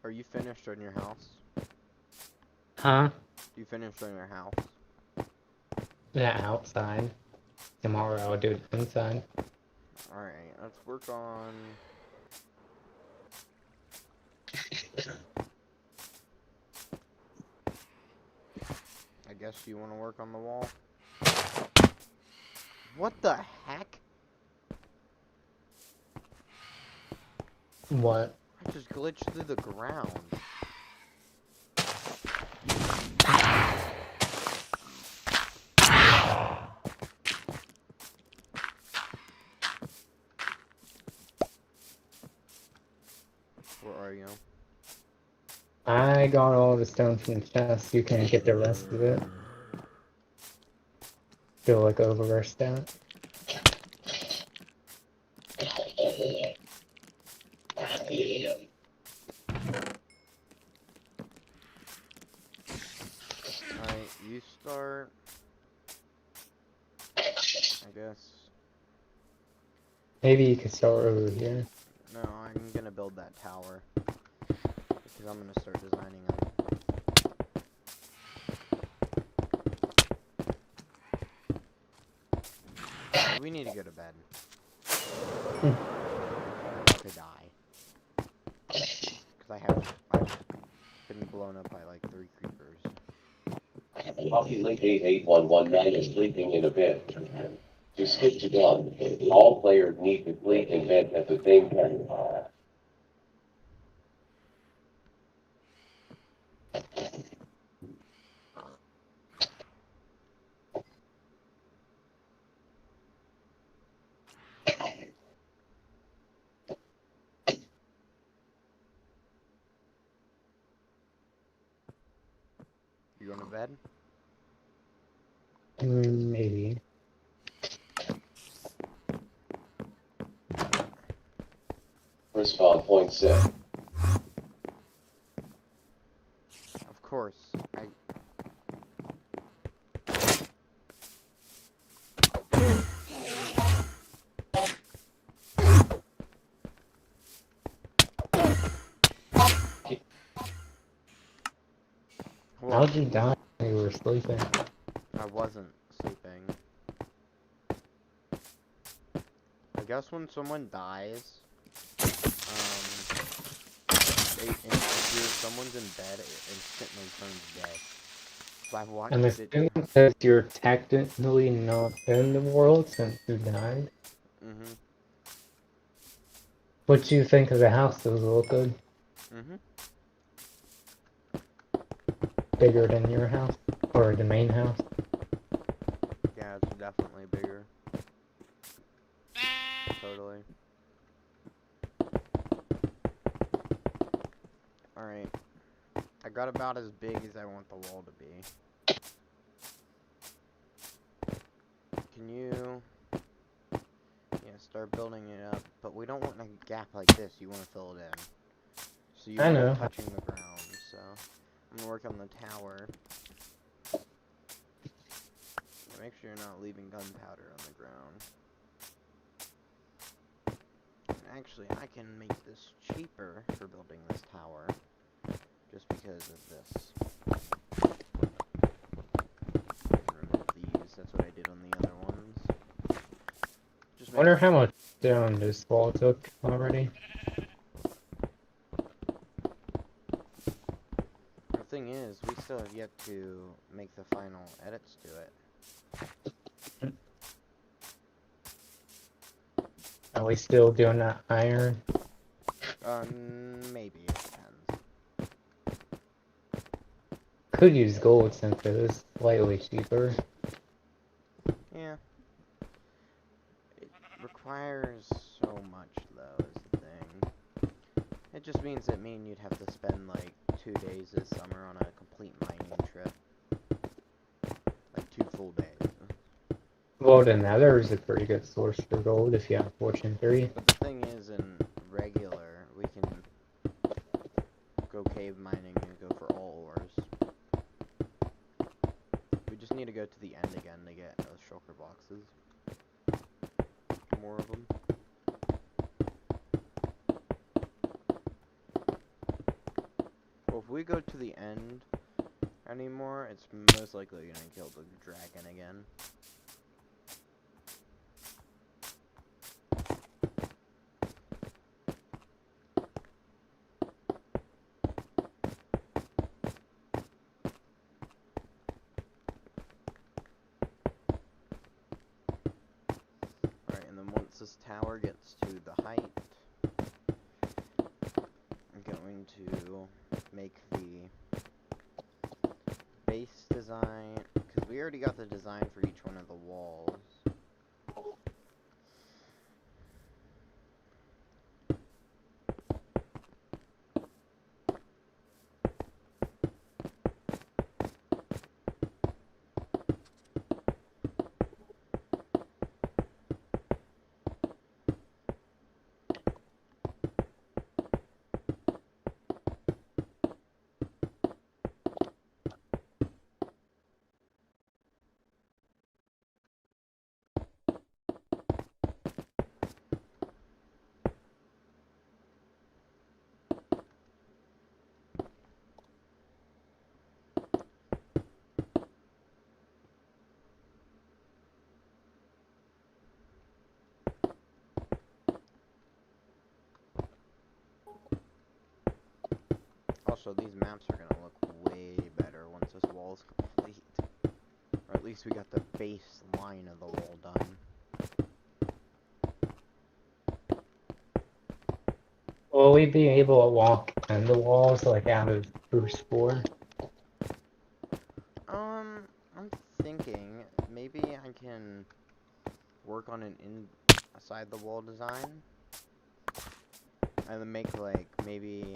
Are you finished on your house? Huh? You finished on your house? Yeah, outside. Tomorrow I'll do it inside. Alright, let's work on... I guess you want to work on the wall? What the heck? What? I just glitched through the ground. Where are you? I got all the stone from the chest. You can get the rest of it. Feel like overversed out. Alright, you start... I guess... Maybe you could start over here. No, I'm gonna build that tower. Because I'm gonna start designing them. We need to go to bed. I'm about to die. Because I've been blown up by like 3 creepers. Populate 88119 is sleeping in a bed. To skip to dawn, all players need to sleep in bed at the same time. You going to bed? Maybe. Respawn point set. Of course. Well, How'd you die when you were sleeping? I wasn't sleeping. I guess when someone dies, if someone's in bed, it instantly turns dead. So I've watched I'm it. assuming that you're technically not in the world since you died. Mm-hmm. What do you think of the house? Does it look good? Mm-hmm. Bigger than your house? Or the main house? Yeah, it's definitely bigger. Totally. Alright. I got about as big as I want the wall to be. Can you... Yeah, start building it up. But we don't want a gap like this. You want to fill it in. So you I want know. it touching the ground. So I'm going to work on the tower. Make sure you're not leaving gunpowder on the ground. Actually, I can make this cheaper for building this tower. Just because of this. Remove these. That's what I did on the other ones. Just I wonder how much down this wall took already. The thing is, we still have yet to make the final edits to it. Are we still doing that iron? Maybe. It depends. Could use gold since it is slightly cheaper. Yeah. It requires so much, though, is the thing. It just means that me and you'd have to spend, like, 2 days this summer on a complete mining trip. Like, 2 full days. Well, the Nether is a pretty good source for gold if you have Fortune 3. But the thing is, in regular, we can go cave mining and go for all ores. We just need to go to the end again to get those shulker boxes. More of them. Well, if we go to the end anymore, it's most likely gonna kill the dragon again. this tower gets to the height, I'm going to make the base design, because we already got the design for each one of the walls. Also, these maps are gonna look way better once this wall is complete. Or at least we got the base line of the wall done. Will we be able to walk in the walls like out of Bruce 4? I'm thinking maybe I can work on an inside the wall design. And then make like maybe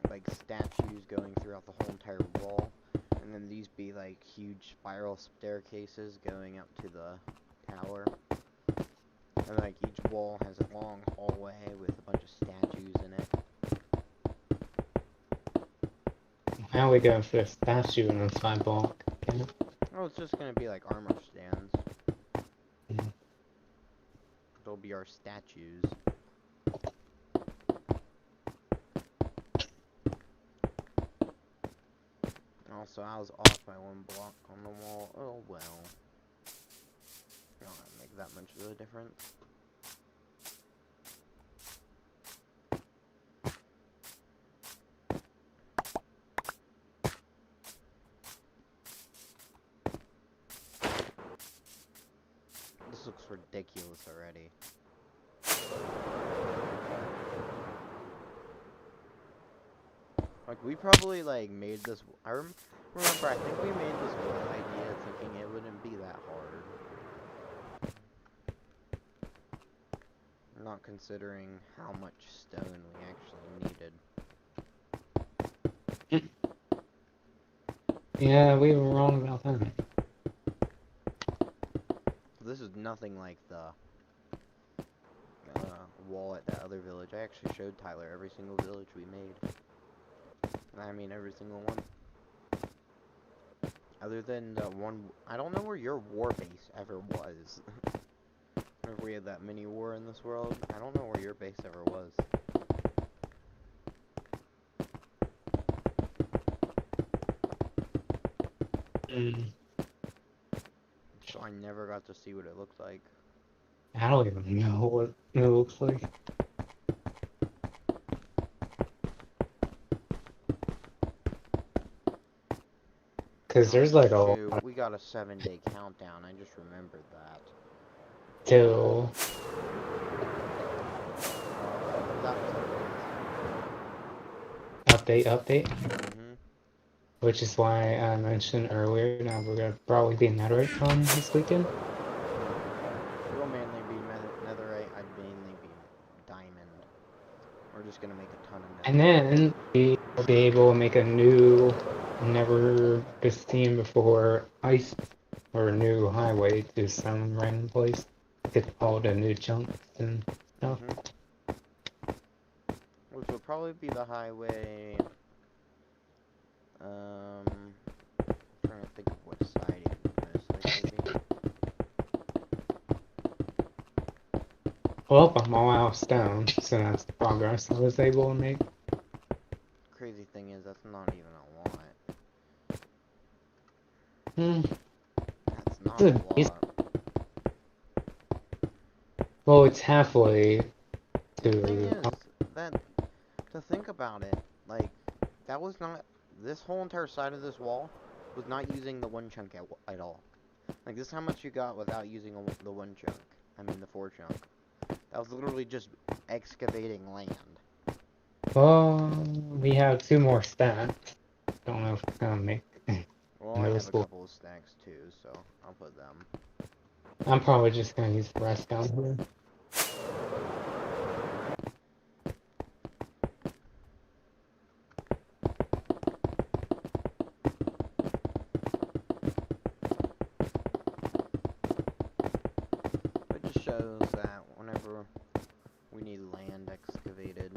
like statues going throughout the whole entire wall, and then these be like huge spiral staircases going up to the tower, and like each wall has a long hallway with a bunch of statues in it. How are we going for a statue in the sidewalk? Yeah. Oh, it's just gonna be like armor stands. Mhm. They'll be our statues. Also, I was off by one block on the wall. Oh well. Not gonna make that much of a difference. This looks ridiculous already. Like, we probably, like, made this... remember, I think we made this wall idea thinking it wouldn't be that hard. Not considering how much stone we actually needed. Yeah, we were wrong about that. This is nothing like the wall at that other village. I actually showed Tyler every single village we made. I mean, every single one. Other than the one... I don't know where your war base ever was. Whenever we had that mini war in this world, I don't know where your base ever was. So I never got to see what it looked like. I don't even know what it looks like. Because there's like a Shoot, lot we got a 7-day countdown. I just remembered that. till That was update, mm-hmm. which is why I mentioned earlier. Now we're gonna probably be Netherite on this weekend. You'll mainly be netherite. I'd mainly be diamond. We're just gonna make a ton of netherite. And then we will be able to make a new, never seen before ice or a new highway to some random place. Get all the new chunks and stuff. Which will probably be the highway. I'm trying to think of what side it would most likely be. Well, I'm all out of stone, so that's the progress I was able to make. Crazy thing is, that's not even a lot. Hmm. That's not It's a a lot. Well, it's halfway The thing to. is, that, to think about it, like, that was not, this whole entire side of this wall was not using the one chunk at all. Like, this is how much you got without using the 1 chunk. I mean, the 4 chunk. That was literally just excavating land. Well, we have 2 more stacks. Don't know if it's gonna make Well, I have a noticeable. couple of stacks too, so I'll put them. I'm probably just gonna use the rest down here. It just shows that whenever we need land excavated.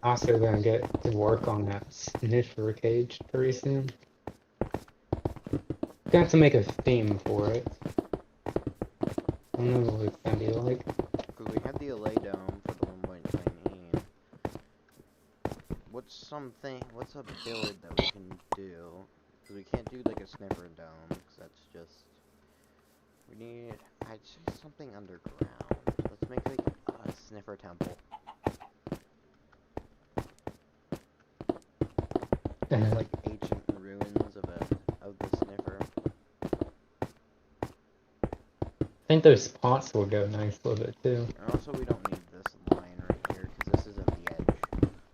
Also gonna get to work on that sniffer cage pretty soon. Gonna have to make a theme for it. I don't know what it's gonna be like. Because we had the LA dome for the 1.19. What's a build that we can do? Because we can't do like a sniffer dome, because that's just... I'd say something underground. Let's make like a sniffer temple. And Like ancient ruins of the sniffer. I think those pots will go nice with it too. And also we don't need this line right here, because this isn't the edge.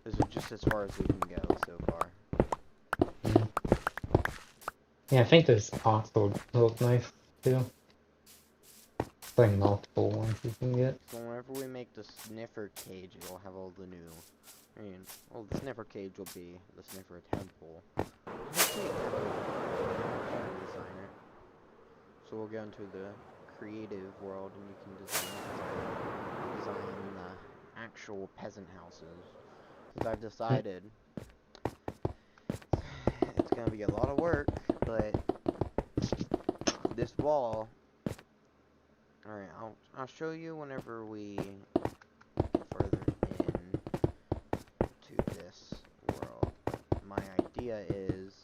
This is just as far as we can go so far. Mm. Yeah, I think those pots will look nice too. Like multiple ones you can get. So whenever we make the sniffer cage, it'll have all the new... well, the sniffer cage will be the sniffer temple. Let's say designer. So we'll go into the creative world, and you can design the actual peasant houses. Because I've decided it's gonna be a lot of work, but this wall... Alright, I'll show you whenever we get further in to this world. But my idea is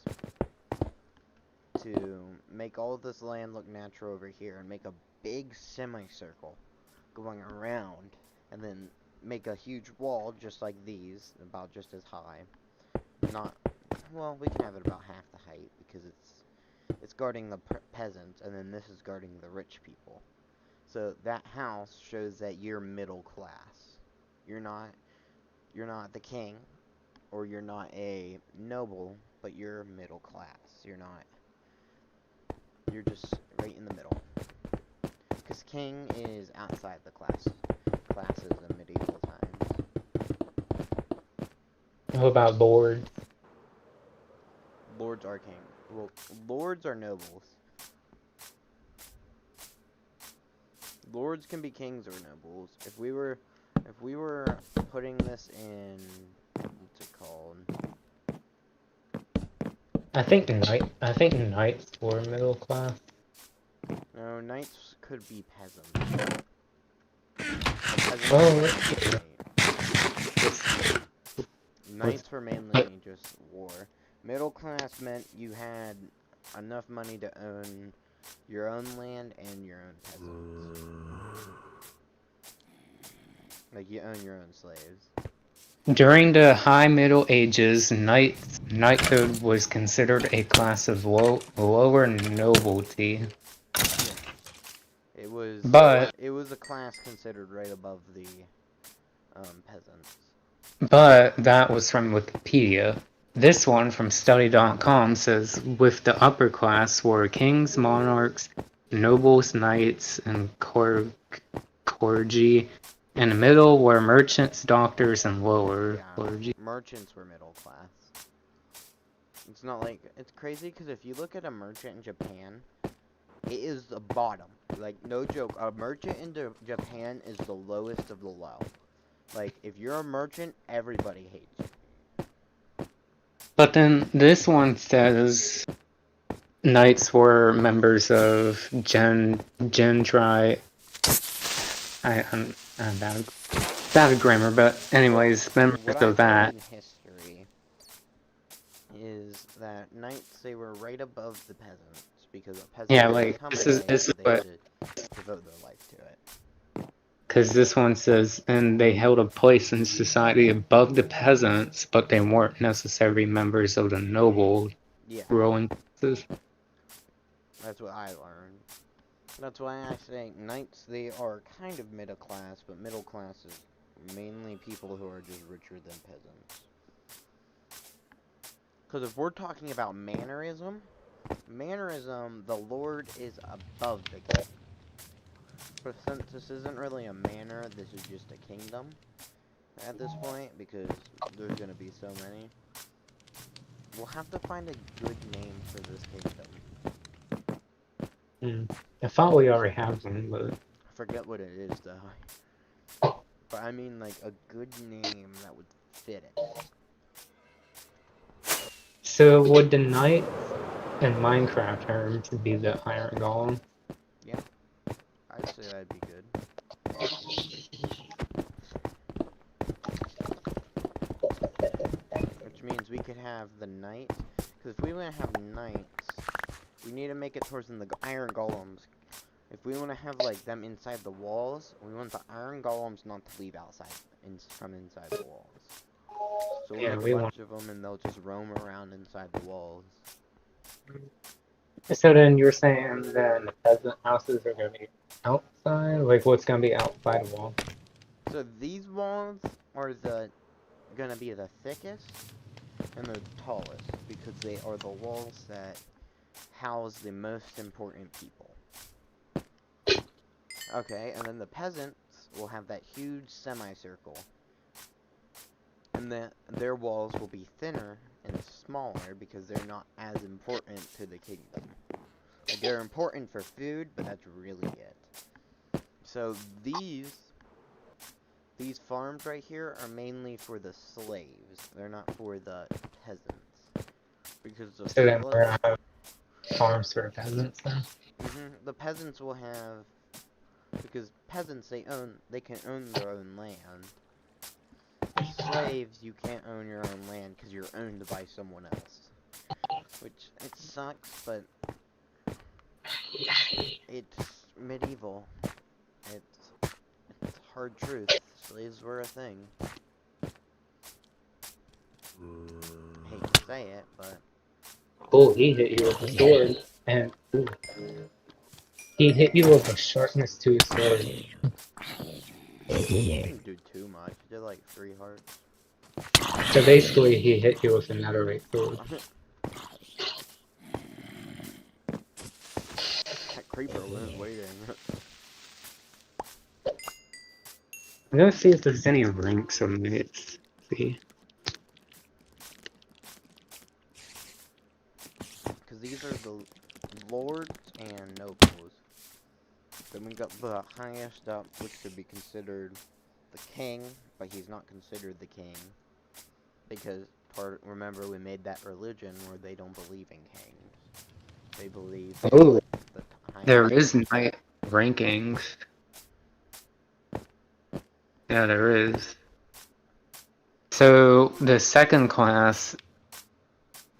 to make all of this land look natural over here and make a big semicircle going around, and then make a huge wall just like these, about just as high. Not, well, we can have it about half the height because it's guarding the peasants, and then this is guarding the rich people. So that house shows that you're middle class. You're not the king, or you're not a noble, but you're middle class. You're just right in the middle. Because king is outside the classes in medieval times. How about lords? Lords are king. Well, lords are nobles. Lords can be kings or nobles. If we were putting this in, what's it called? I think knights were middle class. No, knights could be peasants. Oh, Knights were mainly just war. Middle class meant you had enough money to own your own land and your own peasants. Like, you own your own slaves. during the High Middle Ages, knighthood was considered a class of lower nobility. It was a class considered right above the peasants. But that was from Wikipedia. This one from study.com says, with the upper class were kings, monarchs, nobles, knights, and clergy. In the middle were merchants, doctors, and lower clergy. Merchants were middle class. It's not like... It's crazy, because if you look at a merchant in Japan, it is the bottom. Like, no joke, a merchant in Japan is the lowest of the low. Like, if you're a merchant, everybody hates you. But then this one says knights were members of gentry. I'm bad grammar, but anyways, members of that. What I in history is that knights, they were right above the peasants, because a peasant... Yeah, like, this is what... devote their life to it. Because this one says, and they held a place in society above the peasants, but they weren't necessarily members of the noble. Yeah, rolling classes. that's what I learned. That's why I say knights, they are kind of middle class, but middle class is mainly people who are just richer than peasants. Because if we're talking about mannerism, the lord is above the king. But since this isn't really a manor, this is just a kingdom at this point, because there's gonna be so many. We'll have to find a good name for this kingdom. I thought we already have one, but I forget what it is, though. But I mean, like, a good name that would fit it. so would the knight in Minecraft terms be the Iron Golem? Yeah, I'd say that'd be good. Which means we could have the knight, because if we want to have knights, we need to make it towards the iron golems. If we want to have, like, them inside the walls, we want the iron golems not to leave outside, from inside the walls. So we'll Yeah, make we a want. bunch of them, and they'll just roam around inside the walls. So then you're saying then the peasant houses are gonna be outside? Like what's gonna be outside the wall? So these walls are gonna be the thickest and the tallest, because they are the walls that house the most important people. Okay, and then the peasants will have that huge semicircle. And their walls will be thinner and smaller because they're not as important to the kingdom. Like, they're important for food, but that's really it. So these farms right here are mainly for the slaves. They're not for the peasants. Because the So then we're gonna have farms for peasants then? the peasants will have, because peasants, they can own their own land. Slaves, you can't own your own land because you're owned by someone else. Which, it sucks, but it's medieval. It's hard truth. Slaves were a thing. Hate to say it, but Oh, he hit you with a sword. And ooh, he hit you with a sharpness to his sword. he didn't do too much. He did like 3 hearts. So basically he hit you with a netherite sword. That creeper was waiting. I'm gonna see if there's any ranks on this. See. Because these are the lords and nobles. Then we got the highest up, which could be considered the king, but he's not considered the king. Because, remember, we made that religion where they don't believe in kings. They believe Oh, the there highest. is knight rankings. Yeah, there is. So the second class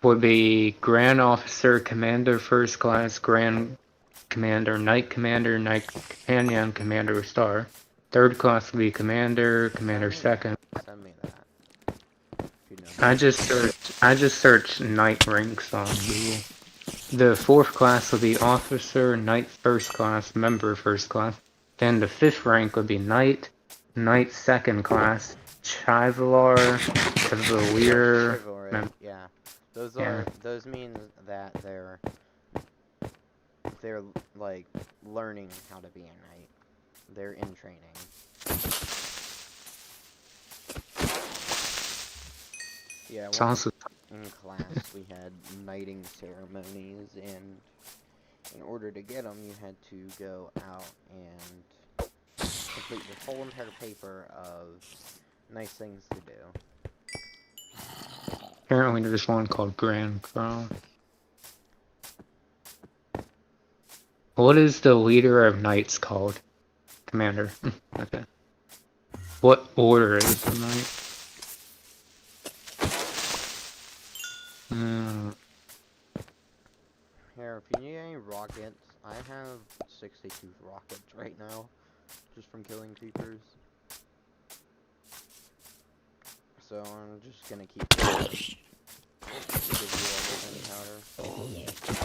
would be Grand Officer, Commander First Class, Grand Commander, Knight Companion, Commander Star. Third class would be Commander, Commander Second. Send me that. If you know. I just searched Knight ranks on Google. The fourth class would be Officer, Knight First Class, Member First Class. Then the fifth rank would be Knight, Knight Second Class, Chivalier, Cavalier. Chivalry, yeah. Those mean that they're like learning how to be a knight. They're in training. Yeah, It's also in class we had knighting ceremonies, and in order to get them, you had to go out and complete this whole entire paper of nice things to do. apparently there's one called Grand Crown. What is the leader of knights called? Commander. Okay. What order is the knight? Here, if you need any rockets, I have 62 rockets right now, just from killing creepers. So I'm just gonna keep killing them. Give you all the gunpowder.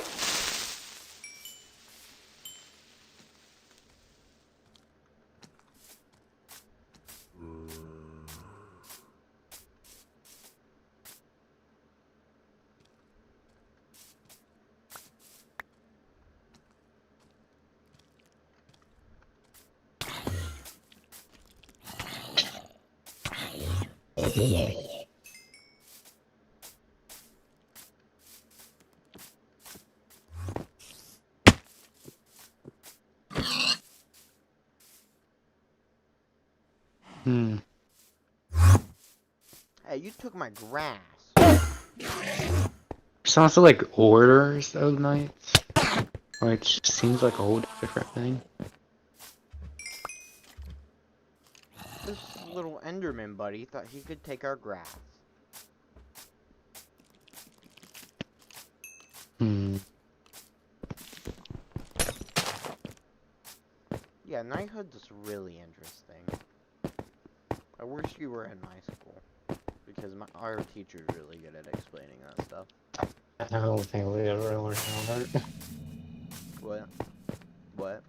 Hmm. Hey, you took my grass. There's also like orders of nights, which seems like a whole different thing. This little Enderman buddy thought he could take our grass. Hmm. Yeah, knighthood's really interesting. I wish you were in my school, because our teacher's really good at explaining that stuff. I don't think we ever learned about it. What? What?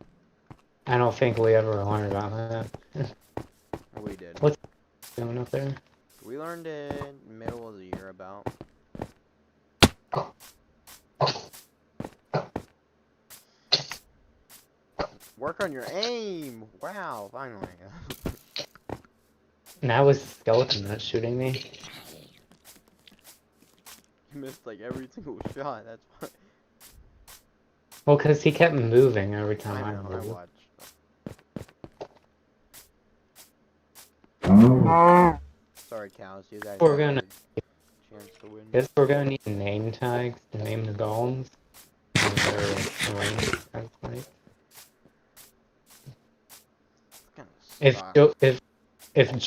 I don't think we ever learned about that. We did. What's going up there? We learned it middle of the year about. Work on your aim! Wow, finally. And that was skeleton that's shooting me. You missed like every single shot, that's why. Well, because he kept moving every I time I know, I moved. watched. Sorry, cows, you guys We're had a gonna- good chance to win. Guess we're gonna need name tags to name the golems. And their range and like. Kinda If sucks. if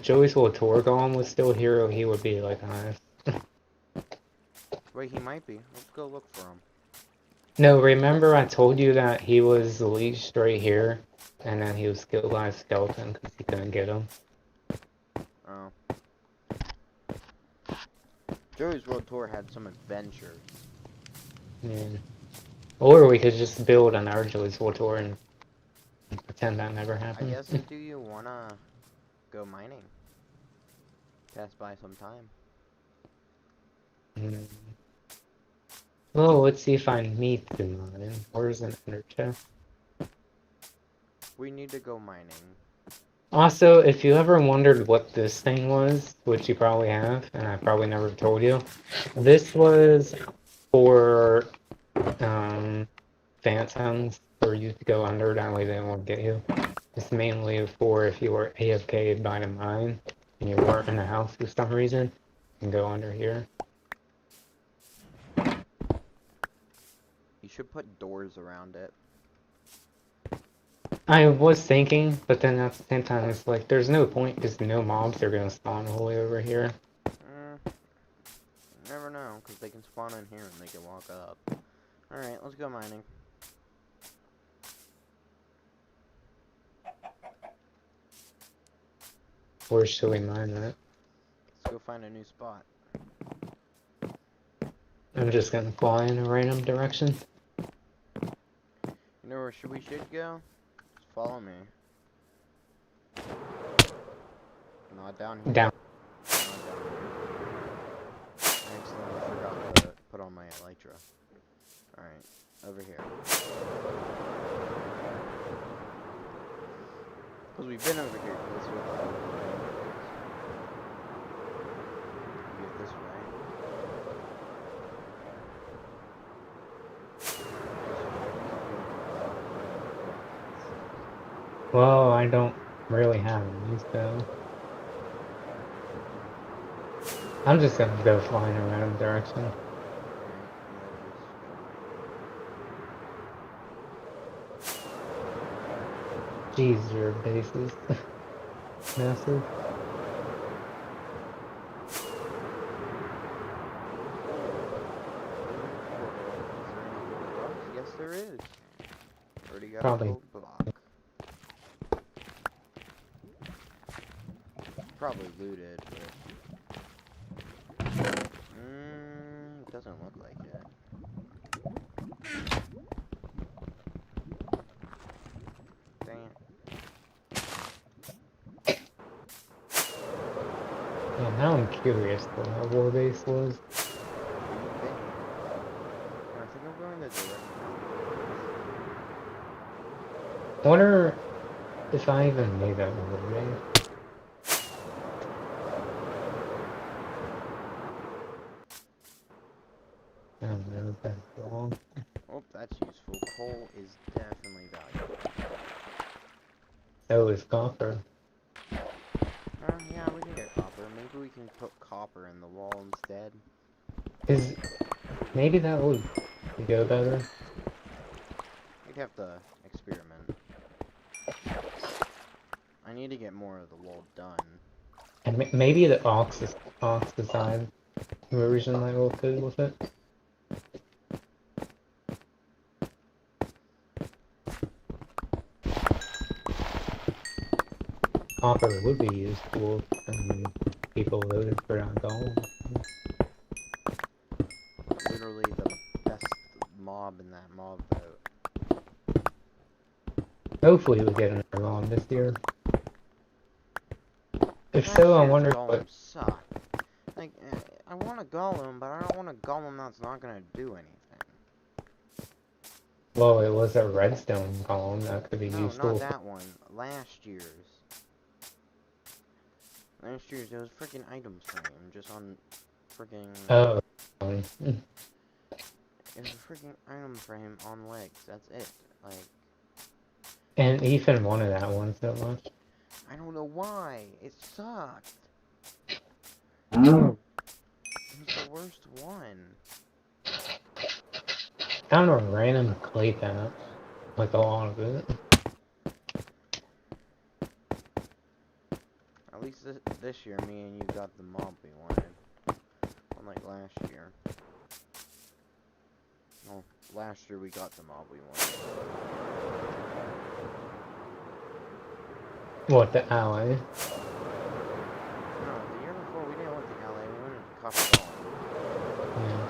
Joey's little tour golem was still here, he would be like nice. Wait, he might be. Let's go look for him. No, remember I told you that he was leashed right here, and then he was killed by a skeleton because he couldn't get him. Oh. Joey's World Tour had some adventures. Yeah. Or we could just build an our Joey's World Tour and pretend that never I happened. guess, do you wanna go mining? Pass by some time. Mm. Well, let's see if I meet the mine. Where's an ender chest? We need to go mining. Also, if you ever wondered what this thing was, which you probably have, and I probably never told you, this was for phantoms for you to go under, that way they won't get you. It's mainly for if you were AFK by the mine and you weren't in the house for some reason, you can go under here. You should put doors around it. I was thinking, but then at the same time, it's like, there's no point because no mobs are going to spawn all the way over here. Never know, because they can spawn in here and they can walk up. Alright, let's go mining. Where should we mine that? Let's go find a new spot. I'm just going to fly in a random direction. You know where we should go? Just follow me. Not down here. Down. Not down here. I accidentally forgot to put on my elytra. Alright, over here. Because we've been over here. This way. Get this way. Well, I don't really have any, so... I'm just going to go fly in a random direction. Jeez, your base is massive. Yes, there is. Already got Probably. a gold block. Probably looted, but... doesn't look like it. Dang it. Yeah, now I'm curious what that war base was. You've been here. I think I'm going the direct. I wonder if I even made that war base. I don't know if that's wrong. Oh, that's useful. Coal is definitely valuable. So is copper. Yeah, we can get copper. Maybe we can put copper in the wall instead. Is maybe that would go better. We'd have to experiment. I need to get more of the wall done. And maybe the ox design version might look good with it. Copper would be useful. People voted for that goal. Literally the best mob in that mob vote. Hopefully we get another one this year. If Last so, I year's wonder golem what. sucked. Like, I want a golem, but I don't want a golem that's not gonna do anything. Well, it was a redstone column that could be No, useful. not that one. Last year's. Last year's, it was freaking items frame, just on freaking. Oh. It was a freaking item frame on legs. That's it. Like, And Ethan wanted that one so much. I don't know why. It sucked. Oh. It was the worst one. Found a random clay patch. Like a lot of it. At least this year, me and you got the mob we wanted. Unlike last year. Well, last year we got the mob we wanted. What, the ally? No, the year before we didn't want the LA, we wanted the copper ball. Yeah.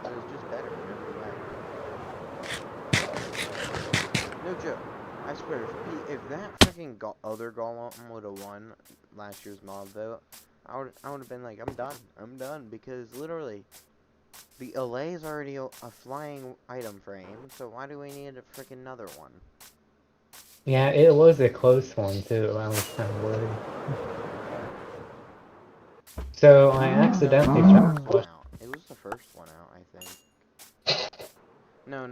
It was just better in every way. No joke. I swear, if that freaking other golem would have won last year's mob vote, I would have been like, I'm done, because literally, the LA is already a flying item frame, so why do we need a freaking another one? Yeah, it was a close one too. I was kind of worried. So I accidentally tried. It was the first one out, I think. No,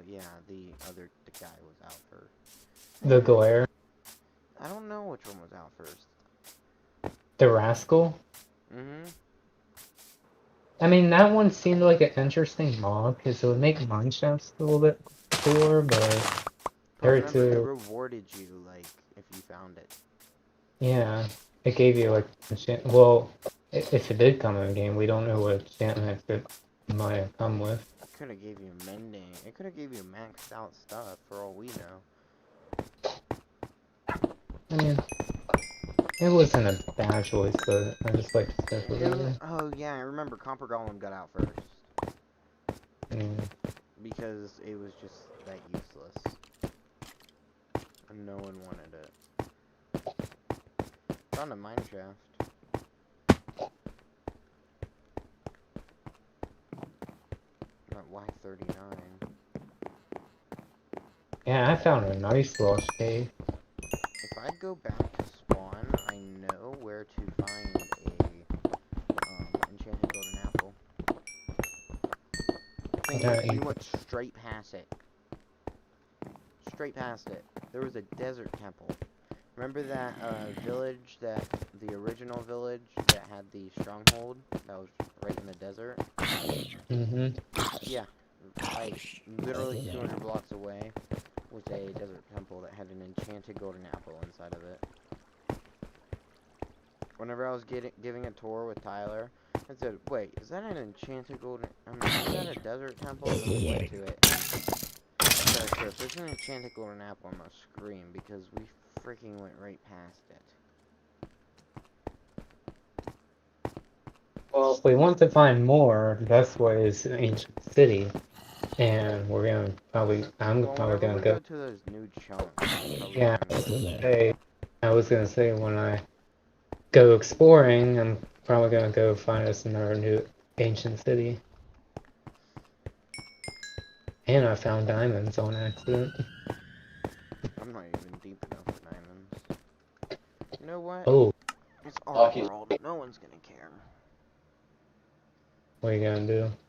yeah, the guy was out first. The glare. I don't know which one was out first. The rascal. Mm-hmm. I mean, that one seemed like an interesting mob because it would make mine shafts a little bit cooler, but Remember, too. it rewarded you, like, if you found it. Yeah, it gave you like well, if it did come in the game, we don't know what enchantments it might have come with. It could have gave you mending. It could have gave you maxed out stuff for all we know. I mean, it wasn't a bad choice, but I just like to stick with it. Oh yeah, I remember Copper Golem got out first. Yeah. Because it was just that useless. And no one wanted it. Found a mine shaft. At Y39. Yeah, I found a nice lost cave. If I go back to spawn, I know where to find a enchanted golden apple. We went straight past it. Straight past it. There was a desert temple. Remember that village, the original village that had the stronghold that was right in the desert? Mm-hmm. Yeah, like literally 200 blocks away was a desert temple that had an enchanted golden apple inside of it. Whenever I was giving a tour with Tyler, I said, "Wait, is that an enchanted golden? is that a desert temple?" And we went to it. And I said, "Sure, if there's an enchanted golden apple, I'm gonna scream because we freaking went right past it." Well, if we want to find more, the best way is ancient city, and we're gonna probably, I'm Well, probably whenever gonna we go. go to those new chunks, we'll probably Yeah, find more. I was gonna say when I go exploring, I'm probably gonna go find us another new ancient city. And I found diamonds on accident. I'm not even deep enough for diamonds. You know what? Oh, It's our Talking world. No one's gonna care. what are you gonna do?